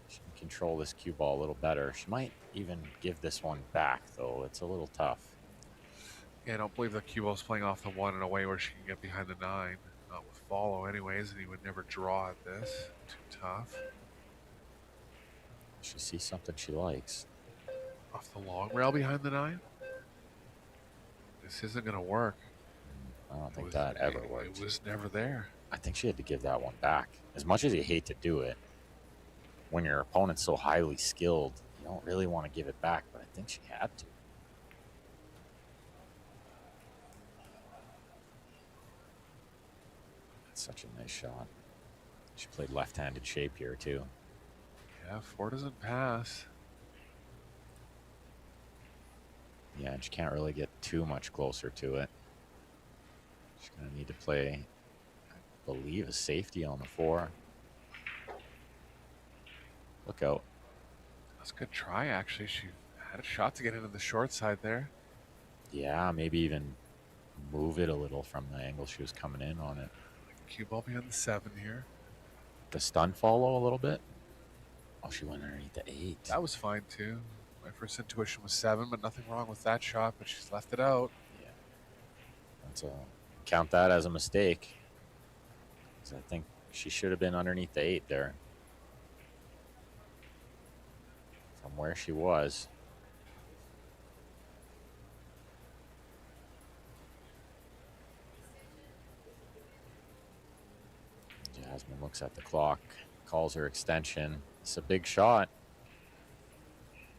she can control this cue ball a little better. She might even give this one back, though. It's a little tough. Yeah, I don't believe the cue ball's playing off the 1 in a way where she can get behind the 9. Not with follow anyways, and he would never draw at this. Too tough. She sees something she likes. Off the long rail behind the 9? This isn't going to work. I don't think that ever worked. It was never there. I think she had to give that one back. As much as you hate to do it, when your opponent's so highly skilled, you don't really want to give it back, but I think she had to. That's such a nice shot. She played left-handed shape here, too. Yeah, 4 doesn't pass. Yeah, and she can't really get too much closer to it. She's going to need to play, I believe, a safety on the 4. Look out. That's a good try, actually. She had a shot to get into the short side there. Yeah, maybe even move it a little from the angle she was coming in on it. Cue ball behind the 7 here. The stun follow a little bit. Oh, she went underneath the 8. That was fine, too. My first intuition was 7, but nothing wrong with that shot, but she's left it out. Yeah. That's count that as a mistake. 'Cause I think she should have been underneath the 8 there. From where she was. Jasmin looks at the clock, calls her extension. It's a big shot.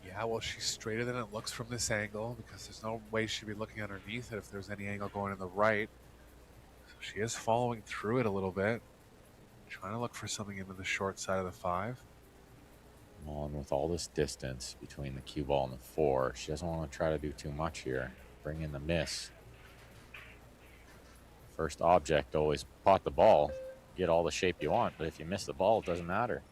Yeah, well, she's straighter than it looks from this angle because there's no way she'd be looking underneath it if there's any angle going in the right. So she is following through it a little bit, trying to look for something into the short side of the 5. Well, and with all this distance between the cue ball and the 4, she doesn't want to try to do too much here. Bring in the miss. First object, always pot the ball. Get all the shape you want, but if you miss the ball, it doesn't matter.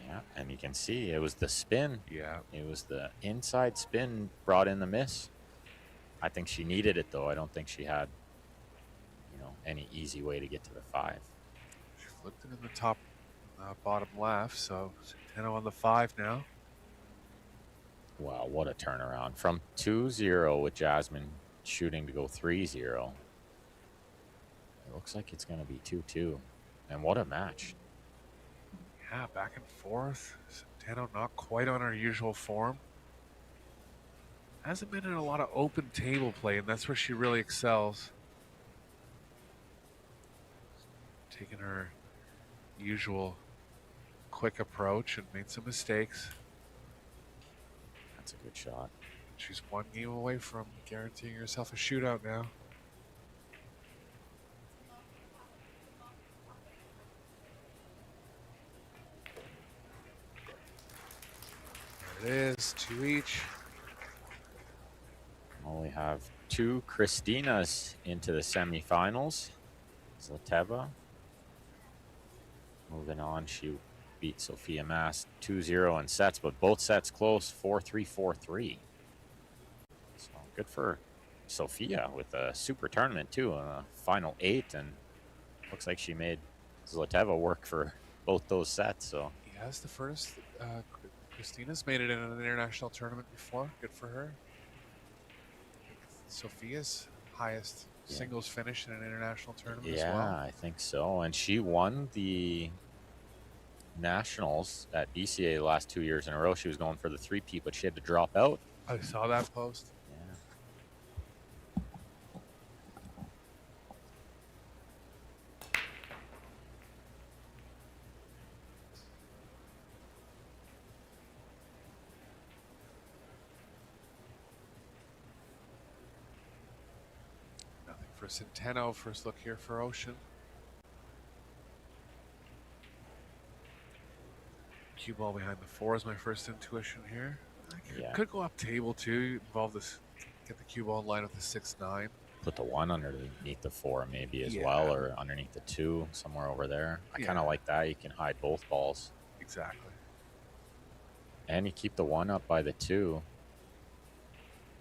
Yeah, and you can see it was the spin. Yeah. It was the inside spin brought in the miss. I think she needed it, though. I don't think she had, any easy way to get to the 5. She flipped it in the top, bottom left, so Centeno on the 5 now. Wow, what a turnaround. From 2-0 with Jasmin shooting to go 3-0. It looks like it's going to be 2-2. And what a match. Yeah, back and forth. Centeno not quite on her usual form. Hasn't been in a lot of open table play, and that's where she really excels. Taking her usual quick approach and made some mistakes. That's a good shot. She's one game away from guaranteeing herself a shootout now. There it is, 2 each. Well, we have 2 Kristinas into the semifinals. Zlateva. Moving on, she beat Sophia Mass 2-0 in sets, but both sets close, 4-3, 4-3. So good for Sophia with a super tournament, too, a final 8, and looks like she made Zlateva work for both those sets. So Yeah, it's the first. Christina's made it in an international tournament before. Good for her. Sophia's highest singles finish in an international tournament as well. yeah, I think so. And she won the nationals at BCA the last 2 years in a row. She was going for the 3-peat, but she had to drop out. I saw that post. Yeah. Centeno. First look here for Ouschan. Cue ball behind the 4 is my first intuition here. Could go up table too. Involve this, get the cue ball in line with the 6-9. Put the 1 underneath the 4 maybe as well, or underneath the 2, somewhere over there. I kind of like that. You can hide both balls. Exactly. And you keep the 1 up by the 2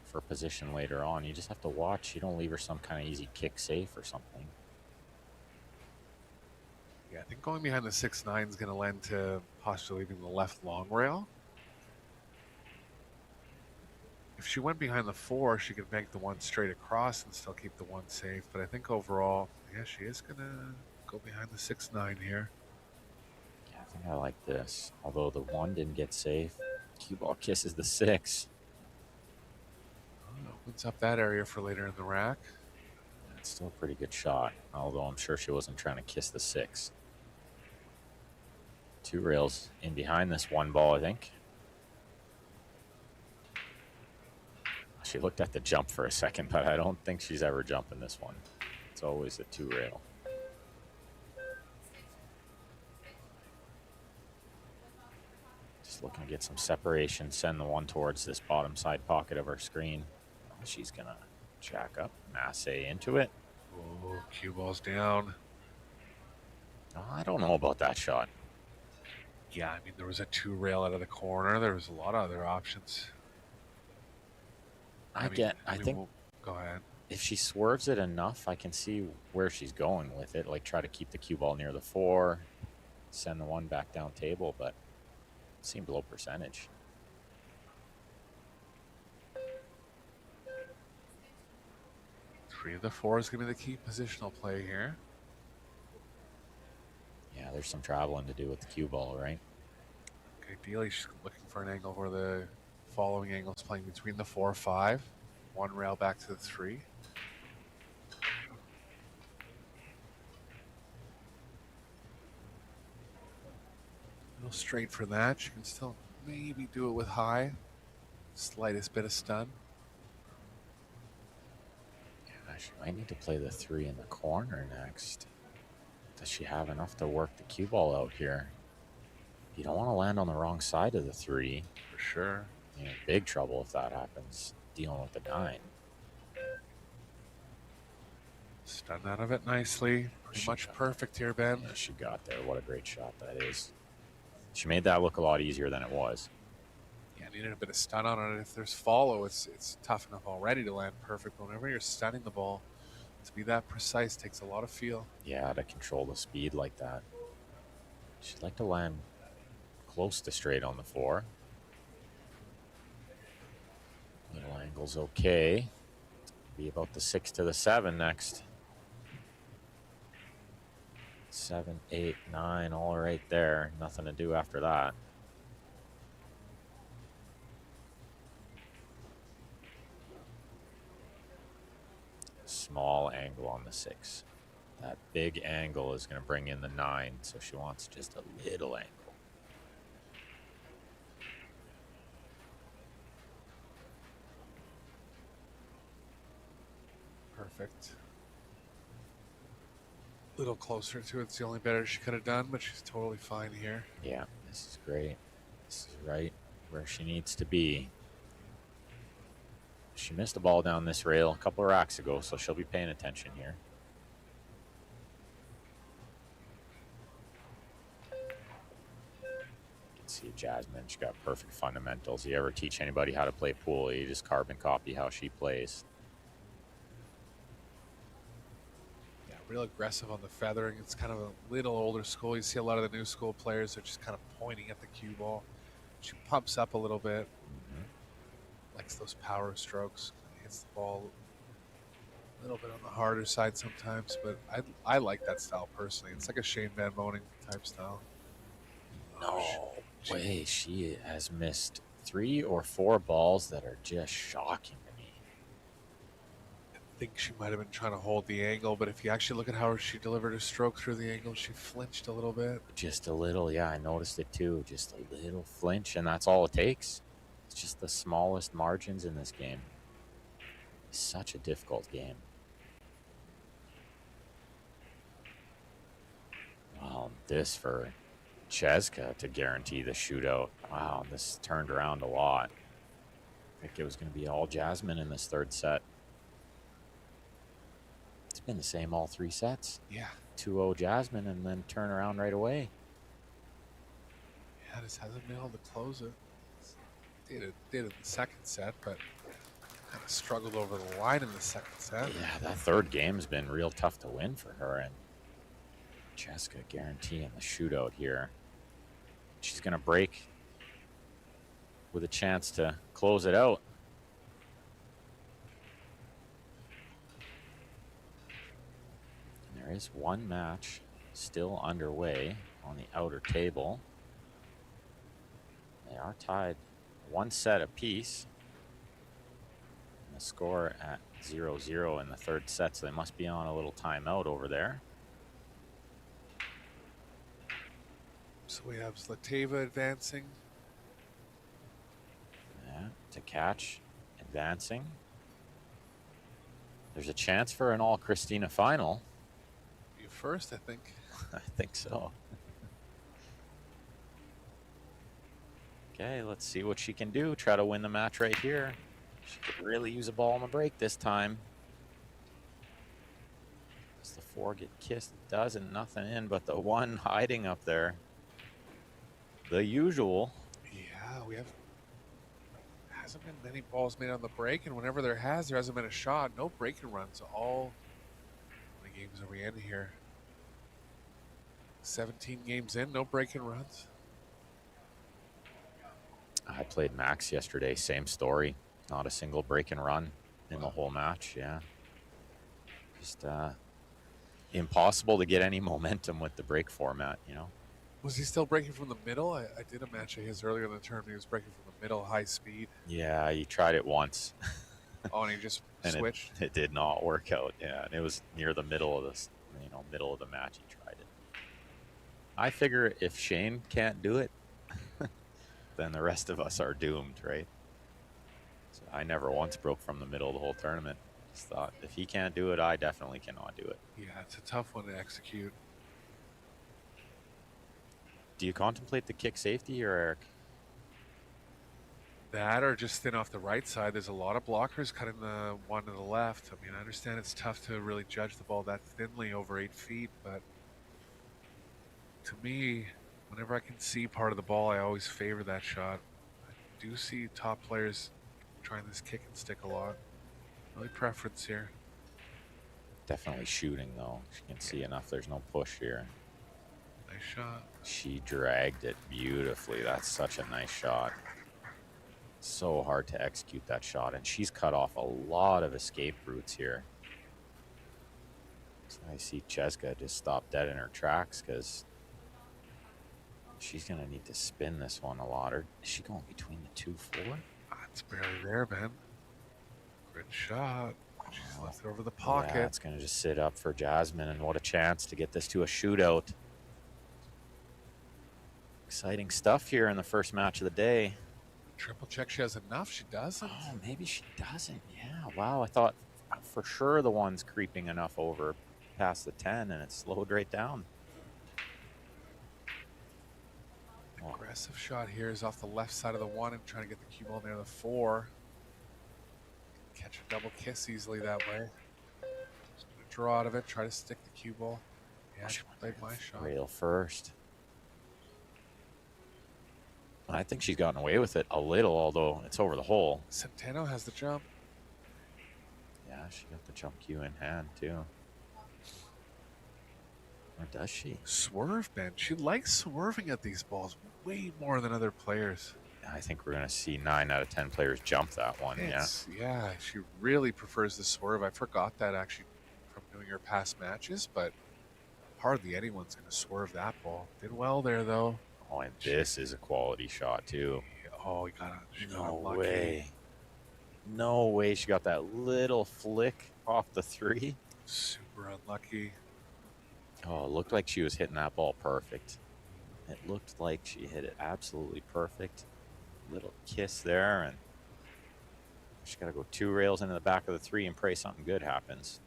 for position later on. You just have to watch. You don't leave her some kind of easy kick safe or something. Yeah, I think going behind the 6-9 is going to lend to possibly leaving the left long rail. If she went behind the 4, she could make the 1 straight across and still keep the 1 safe. But I think overall, yeah, she is going to go behind the 6-9 here. Yeah, I think I like this. Although the 1 didn't get safe, cue ball kisses the 6. Opens up that area for later in the rack. It's still a pretty good shot, although I'm sure she wasn't trying to kiss the 6. 2 rails in behind this 1 ball, I think. She looked at the jump for a second, but I don't think she's ever jumping this one. It's always a 2 rail. Just looking to get some separation, send the 1 towards this bottom side pocket of her screen. She's going to jack up, masse into it. Oh, cue ball's down. I don't know about that shot. Yeah, I mean, there was a 2 rail out of the corner. There was a lot of other options. I think go ahead. If she swerves it enough, I can see where she's going with it. Like, try to keep the cue ball near the 4, send the 1 back down table, but it seemed low percentage. Three of the 4 is going to be the key positional play here. Yeah, there's some traveling to do with the cue ball, right? Ideally, she's looking for an angle where the following angle is playing between the 4-5. 1 rail back to the 3. A little straight for that. She can still maybe do it with high. Slightest bit of stun. Yeah, she might need to play the 3 in the corner next. Does she have enough to work the cue ball out here? You don't want to land on the wrong side of the 3. For sure. You're in big trouble if that happens, dealing with the 9. Stun out of it nicely. Pretty much perfect here, Ben. Yeah, she got there. What a great shot that is. She made that look a lot easier than it was. Yeah, needed a bit of stun on it. If there's follow, it's tough enough already to land perfect. But whenever you're stunning the ball, to be that precise takes a lot of feel. Yeah, to control the speed like that. She'd like to land close to straight on the 4. Little angle's okay. Be about the 6 to the 7 next. 7, 8, 9, all right there. Nothing to do after that. Small angle on the 6. That big angle is going to bring in the 9, so she wants just a little angle. Perfect. A little closer to it's the only better she could have done, but she's totally fine here. Yeah, this is great. This is right where she needs to be. She missed a ball down this rail a couple of racks ago, so she'll be paying attention here. You can see Jasmin, she's got perfect fundamentals. You ever teach anybody how to play pool, you just carbon copy how she plays. Yeah, real aggressive on the feathering. It's kind of a little older school. You see a lot of the new school players are just kind of pointing at the cue ball. She pumps up a little bit. Likes those power strokes. Hits the ball a little bit on the harder side sometimes, but I like that style personally. It's like a Shane Van Moning type style. No way. She has missed 3 or 4 balls that are just shocking to me. I think she might have been trying to hold the angle, but if you actually look at how she delivered her stroke through the angle, she flinched a little bit. Just a little, yeah, I noticed it too. Just a little flinch, and that's all it takes. It's just the smallest margins in this game. It's such a difficult game. this for Chezka to guarantee the shootout. Wow, this turned around a lot. I think it was going to be all Jasmin in this third set. It's been the same all 3 sets. Yeah. 2-0 Jasmin and then turn around right away. Yeah, just hasn't been able to close it. Did it in the second set, but kind of struggled over the line in the second set. Yeah, that third game's been real tough to win for her, and Chezka guaranteeing the shootout here. She's going to break with a chance to close it out. And there is one match still underway on the outer table. They are tied 1 set apiece. And the score at 0-0 in the third set, so they must be on a little timeout over there. So we have Zlateva advancing. Yeah, to catch, advancing. There's a chance for an all Christina final. You first, I think. I think so. Okay, let's see what she can do. Try to win the match right here. She could really use a ball on the break this time. Does the 4 get kissed? It doesn't. Nothing in, but the 1 hiding up there. The usual. Yeah, hasn't been many balls made on the break, and whenever there hasn't been a shot. No breaking runs. All the games are we in here? 17 games in, no breaking runs. I played Max yesterday. Same story. Not a single break and run in the whole match. Yeah. Just impossible to get any momentum with the break format, you know. Was he still breaking from the middle? I did a match of his earlier in the tournament. He was breaking from the middle, high speed. Yeah, he tried it once. Oh, and he just and switched? It did not work out. Yeah, and it was near the middle of this, middle of the match he tried it. I figure if Shane can't do it, then the rest of us are doomed, right? So I never once broke from the middle the whole tournament. Just thought, if he can't do it, I definitely cannot do it. Yeah, it's a tough one to execute. Do you contemplate the kick safety here, Eric? That or just thin off the right side. There's a lot of blockers cutting the one to the left. I mean, I understand it's tough to really judge the ball that thinly over 8 feet, but to me, whenever I can see part of the ball, I always favor that shot. I do see top players trying this kick and stick a lot. Really preference here. Definitely shooting, though. She can see enough. There's no push here. Nice shot. She dragged it beautifully. That's such a nice shot. So hard to execute that shot, and she's cut off a lot of escape routes here. So I see Chezka just stop dead in her tracks because she's going to need to spin this one a lot. Or is she going between the 2-4? It's barely there, man. Good shot. She's left it over the pocket. Yeah, it's going to just sit up for Jasmin, and what a chance to get this to a shootout. Exciting stuff here in the first match of the day. Triple check she has enough. She doesn't. Oh, maybe she doesn't. Yeah, wow. I thought for sure the one's creeping enough over past the 10, and it slowed right down. Aggressive shot here is off the left side of the 1 and trying to get the cue ball near the 4. Catch a double kiss easily that way. Just gonna draw out of it, try to stick the cue ball. Yeah, she played my shot. Rail first. I think she's gotten away with it a little, although it's over the hole. Centeno has the jump. Yeah, she got the jump cue in hand, too. Or does she? Swerve, Ben. She likes swerving at these balls way more than other players. I think we're going to see 9 out of 10 players jump that one, yeah. Yeah, she really prefers the swerve. I forgot that actually from doing her past matches, but hardly anyone's going to swerve that ball. Did well there, though. Oh, and this is a quality shot, too. Oh, she got no unlucky. Way. No way she got that little flick off the 3. Super unlucky. Oh, it looked like she was hitting that ball perfect. It looked like she hit it absolutely perfect. Little kiss there, and she's got to go 2 rails into the back of the 3 and pray something good happens.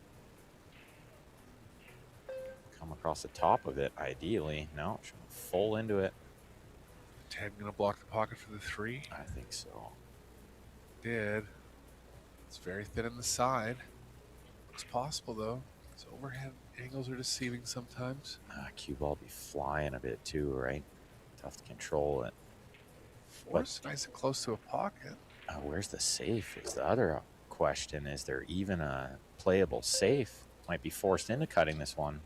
come across the top of it, ideally. No, she went full into it. 10 gonna block the pocket for the 3. I think so. Did. It's very thin in the side. Looks possible though. His overhead angles are deceiving sometimes. Cue ball be flying a bit too, right? Tough to control it. Force nice and close to a pocket. Where's the safe is the other question. Is there even a playable safe? Might be forced into cutting this one.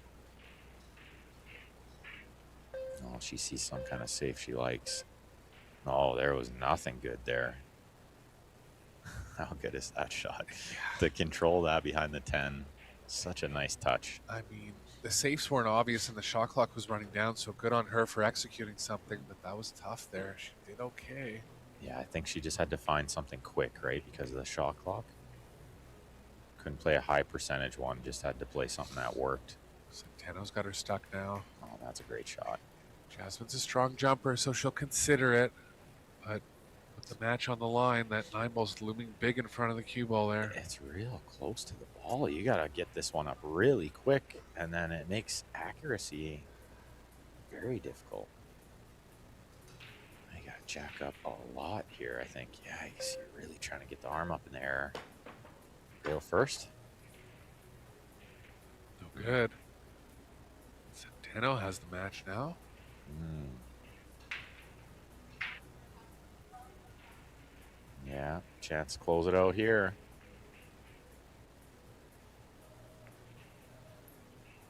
Oh, she sees some kind of safe she likes. Oh, there was nothing good there. How good is that shot? To control that behind the 10. Such a nice touch. I mean, the safes weren't obvious and the shot clock was running down, so good on her for executing something, but that was tough there. She did okay. Yeah, I think she just had to find something quick, right? Because of the shot clock. Couldn't play a high percentage one, just had to play something that worked. Centeno's got her stuck now. Oh, that's a great shot. Jasmine's a strong jumper, so she'll consider it. But with the match on the line, that 9 ball's looming big in front of the cue ball there. It's real close to the ball. You got to get this one up really quick, and then it makes accuracy very difficult. You got to jack up a lot here, I think. Yeah, you're really trying to get the arm up in the air. Go first. No good. Centeno has the match now. Yeah, chance to close it out here.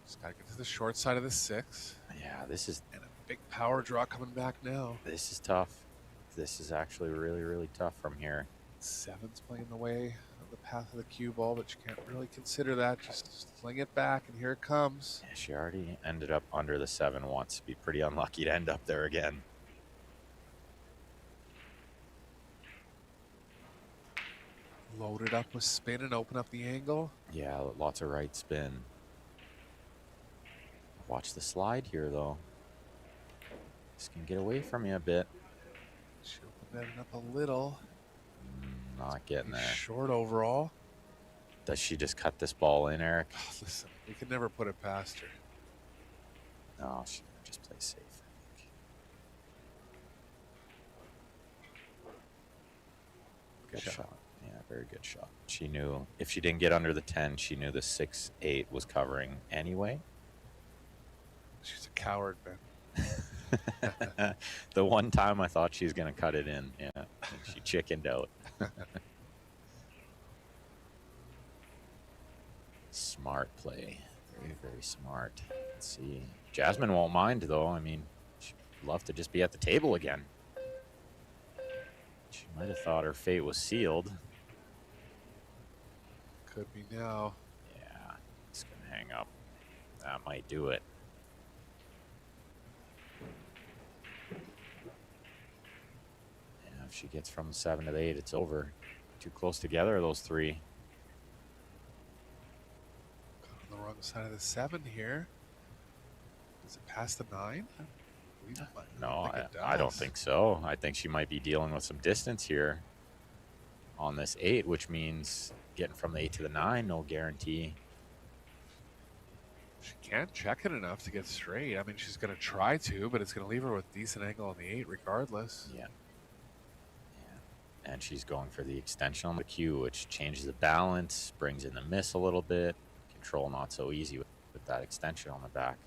Just got to get to the short side of the 6. Yeah, this is... And a big power draw coming back now. This is tough. This is actually really, really tough from here. 7's playing the way of the path of the cue ball, but you can't really consider that. Just fling it back, and here it comes. Yeah, she already ended up under the 7 once. Be pretty unlucky to end up there again. Load it up with spin and open up the angle. Yeah, lots of right spin. Watch the slide here, though. This can get away from you a bit. She opened that up a little. Not getting there. Short overall. Does she just cut this ball in, Eric? Oh, listen, we can never put it past her. No, she just plays safe, I think. Good shot. Yeah, very good shot. She knew if she didn't get under the 10, she knew the 6-8 was covering anyway. She's a coward, man. The one time I thought she was going to cut it in. Yeah, she chickened out. Smart play. Very, very smart. Let's see. Jasmin won't mind, though. I mean, she'd love to just be at the table again. She might have thought her fate was sealed. Could be now. Yeah, it's going to hang up. That might do it. Yeah, if she gets from 7 to the 8, it's over. Too close together, those 3. On the wrong side of the 7 here. Does it pass the 9? No, I don't think so. I think she might be dealing with some distance here on this 8, which means getting from the 8 to the 9, no guarantee. She can't check it enough to get straight. I mean, she's going to try to, but it's going to leave her with decent angle on the 8 regardless. Yeah. And she's going for the extension on the cue, which changes the balance, brings in the miss a little bit. Control not so easy with that extension on the back.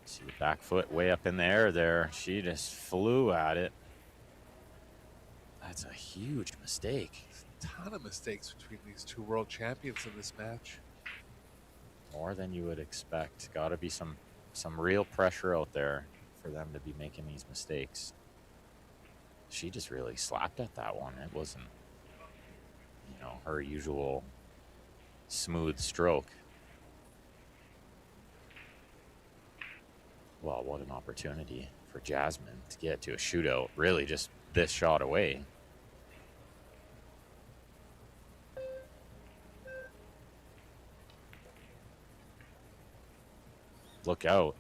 See the back foot way up in the air there. She just flew at it. That's a huge mistake. A ton of mistakes between these 2 world champions in this match. More than you would expect. Got to be some real pressure out there for them to be making these mistakes. She just really slapped at that one. It wasn't, her usual smooth stroke. Well, what an opportunity for Jasmin to get to a shootout. Really just this shot away. Look out.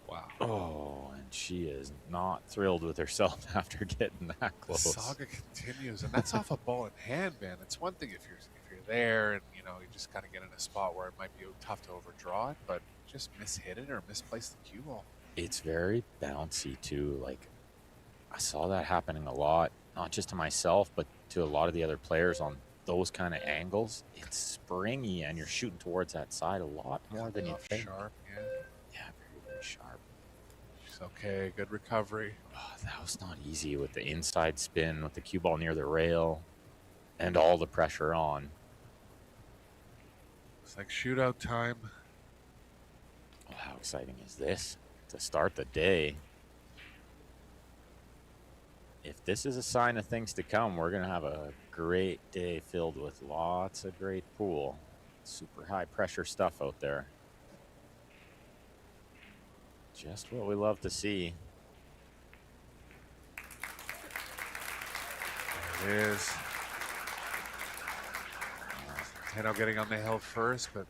Wow. Oh, and she is not thrilled with herself after getting that close. The saga continues, and that's off a ball in hand, man. It's one thing if you're there, and you just kind of get in a spot where it might be tough to overdraw it, but just mishit it or misplace the cue ball. It's very bouncy too. Like, I saw that happening a lot, not just to myself, but to a lot of the other players on those kind of angles. It's springy, and you're shooting towards that side a lot more than you think. Sharp, yeah. Yeah, very, very sharp. It's okay, good recovery. Oh, that was not easy with the inside spin, with the cue ball near the rail, and all the pressure on. It's like shootout time. Oh, how exciting is this to start the day? If this is a sign of things to come, we're going to have a great day filled with lots of great pool. Super high pressure stuff out there. Just what we love to see. There it is. Centeno getting on the hill first, but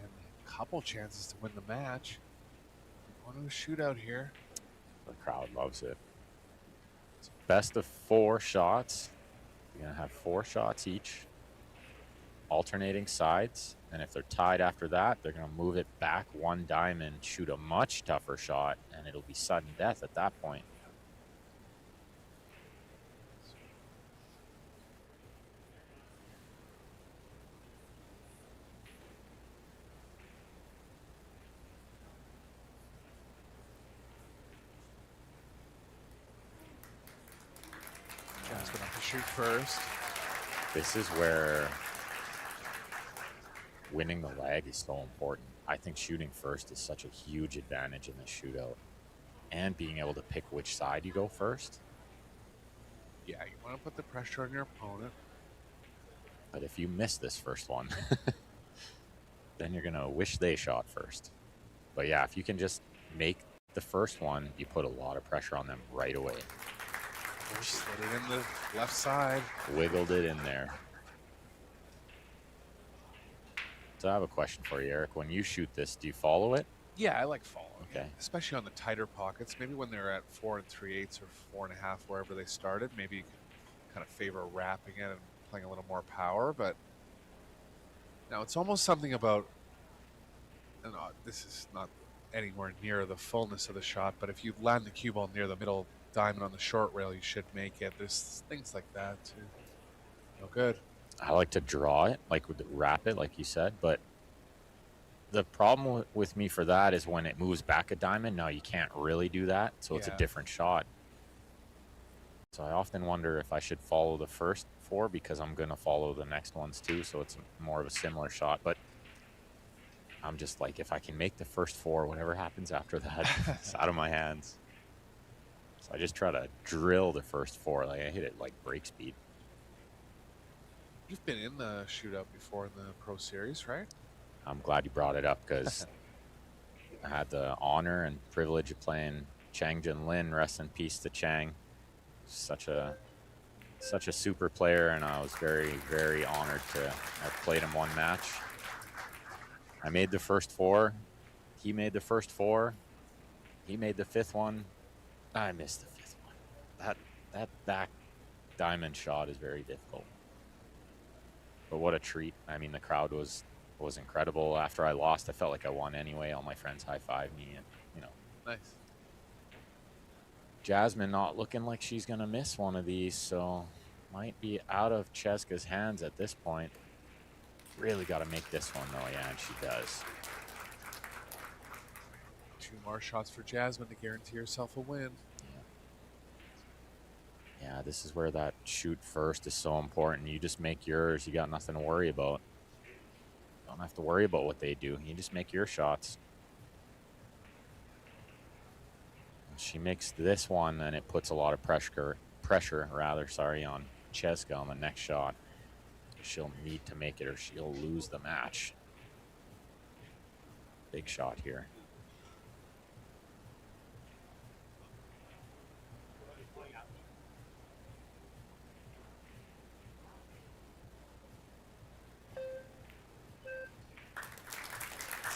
and a couple chances to win the match. We're going to a shootout here. The crowd loves it. It's best of 4 shots. You're going to have 4 shots each, alternating sides. And if they're tied after that, they're going to move it back 1 diamond, shoot a much tougher shot, and it'll be sudden death at that point. Jasmin have to shoot first. This is where winning the leg is so important. I think shooting first is such a huge advantage in this shootout. And being able to pick which side you go first. Yeah, you want to put the pressure on your opponent. But if you miss this first one, then you're going to wish they shot first. But yeah, if you can just make the first one, you put a lot of pressure on them right away. Slid it in the left side. Wiggled it in there. So I have a question for you, Eric. When you shoot this, do you follow it? Yeah, I like following. Okay. Especially on the tighter pockets. Maybe when they're at 4 3/8 or 4.5, wherever they started, maybe you can kind of favor wrapping it and playing a little more power. But now it's almost something about, and this is not anywhere near the fullness of the shot, but if you land the cue ball near the middle diamond on the short rail, you should make it. There's things like that too. No good. I like to draw it, like wrap it, like you said, but the problem with me for that is when it moves back a diamond, now you can't really do that, so it's a different shot. So I often wonder if I should follow the first 4 because I'm going to follow the next ones too, so it's more of a similar shot. But I'm just like, if I can make the first 4, whatever happens after that, it's out of my hands. So I just try to drill the first 4. Like, I hit it like break speed. You've been in the shootout before in the Pro Series, right? I'm glad you brought it up because I had the honor and privilege of playing Chang Jin-Lin. Rest in peace to Chang. Such a super player, and I was very, very honored to have played him 1 match. I made the first 4. He made the first 4. He made the 5th one. I missed the 5th one. That back diamond shot is very difficult. But what a treat. I mean, the crowd was incredible. After I lost, I felt like I won anyway. All my friends high-fived me, and, Nice. Jasmin not looking like she's going to miss one of these, so might be out of Chezka's hands at this point. Really got to make this one, though. Yeah, and she does. 2 more shots for Jasmin to guarantee herself a win. Yeah, this is where that shoot first is so important. You just make yours. You got nothing to worry about. You don't have to worry about what they do. You just make your shots. She makes this one, and it puts a lot of pressure on Chezka on the next shot. She'll need to make it or she'll lose the match. Big shot here.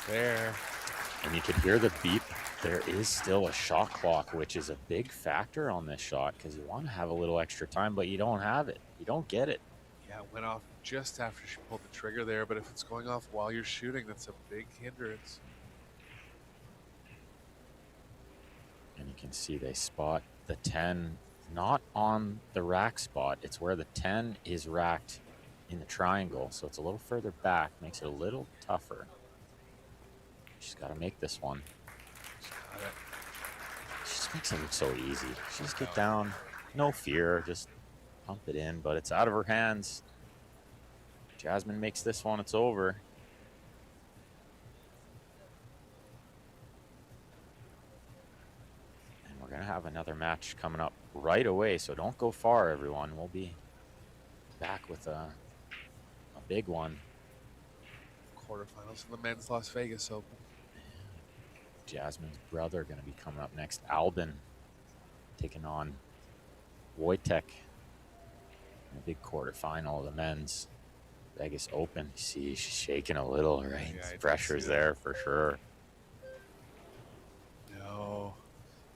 There. And you can hear the beep. There is still a shot clock, which is a big factor on this shot because you want to have a little extra time, but you don't have it. You don't get it. Yeah, it went off just after she pulled the trigger there, but if it's going off while you're shooting, that's a big hindrance. And you can see they spot the 10 not on the rack spot. It's where the 10 is racked in the triangle. So it's a little further back, makes it a little tougher. She's got to make this one. She just makes it look so easy. She just get down, no fear, just pump it in, but it's out of her hands. Jasmin makes this one, it's over. And we're going to have another match coming up right away, so don't go far, everyone. We'll be back with a big one. Quarterfinals in the men's Las Vegas Open. Jasmin's brother going to be coming up next. Albin taking on Wojtek in a big quarterfinal of the men's Vegas Open. You see, she's shaking a little, right? Yeah, Pressure's there for sure. No,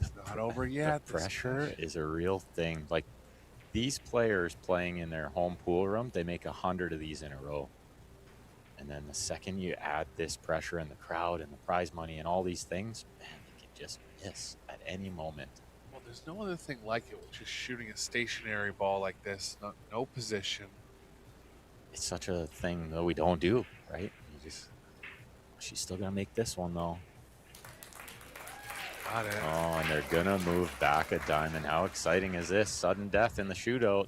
it's not over yet. The pressure is a real thing. Like, these players playing in their home pool room, they make 100 of these in a row. And then the second you add this pressure and the crowd and the prize money and all these things, man, they can just miss at any moment. Well, there's no other thing like it, which is shooting a stationary ball like this, no position. It's such a thing that we don't do, right? She's still gonna make this one though. Got it. Oh, and they're gonna move back a diamond. How exciting is this? Sudden death in the shootout.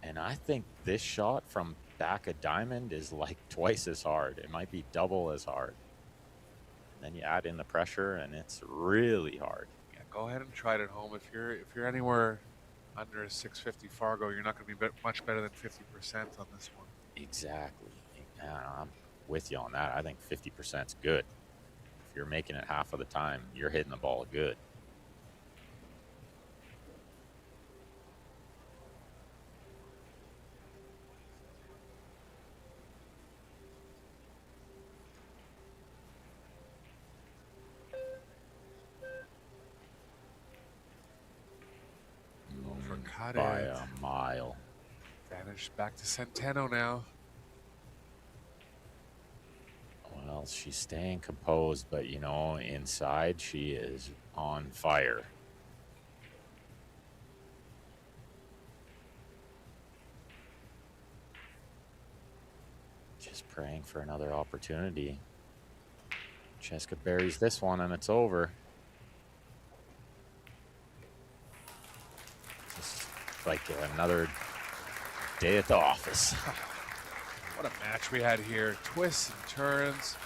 And I think this shot from back a diamond is like twice as hard. It might be double as hard. And then you add in the pressure and it's really hard. Yeah, go ahead and try it at home. If you're anywhere under a 650 Fargo, you're not going to be much better than 50% on this one. Exactly. I'm with you on that. I think 50% is good. If you're making it half of the time, you're hitting the ball good. Overcut By it. a mile. Advantage back to Centeno now. Well, she's staying composed, but you know, inside she is on fire. Just praying for another opportunity. Chezka buries this one and it's over. Just like another day at the office. What a match we had here. Twists and turns.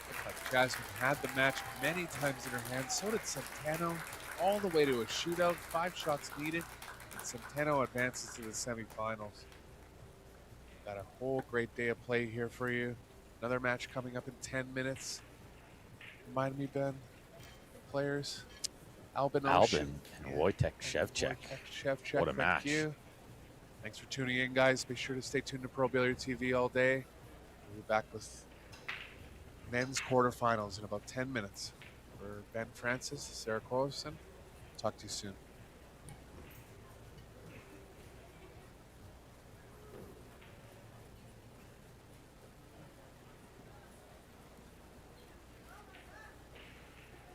Looked like Jasmin had the match many times in her hands. So did Centeno. All the way to a shootout. 5 shots needed. And Centeno advances to the semifinals. Got a whole great day of play here for you. Another match coming up in 10 minutes. Remind me, Ben, the players. Albin and Wojtek Shevchuk. What a match. Thank you. Thanks for tuning in, guys. Be sure to stay tuned to Pro Billiards TV all day. We'll be back with men's quarterfinals in about 10 minutes. For Ben Francis, Sarah Corson, talk to you soon.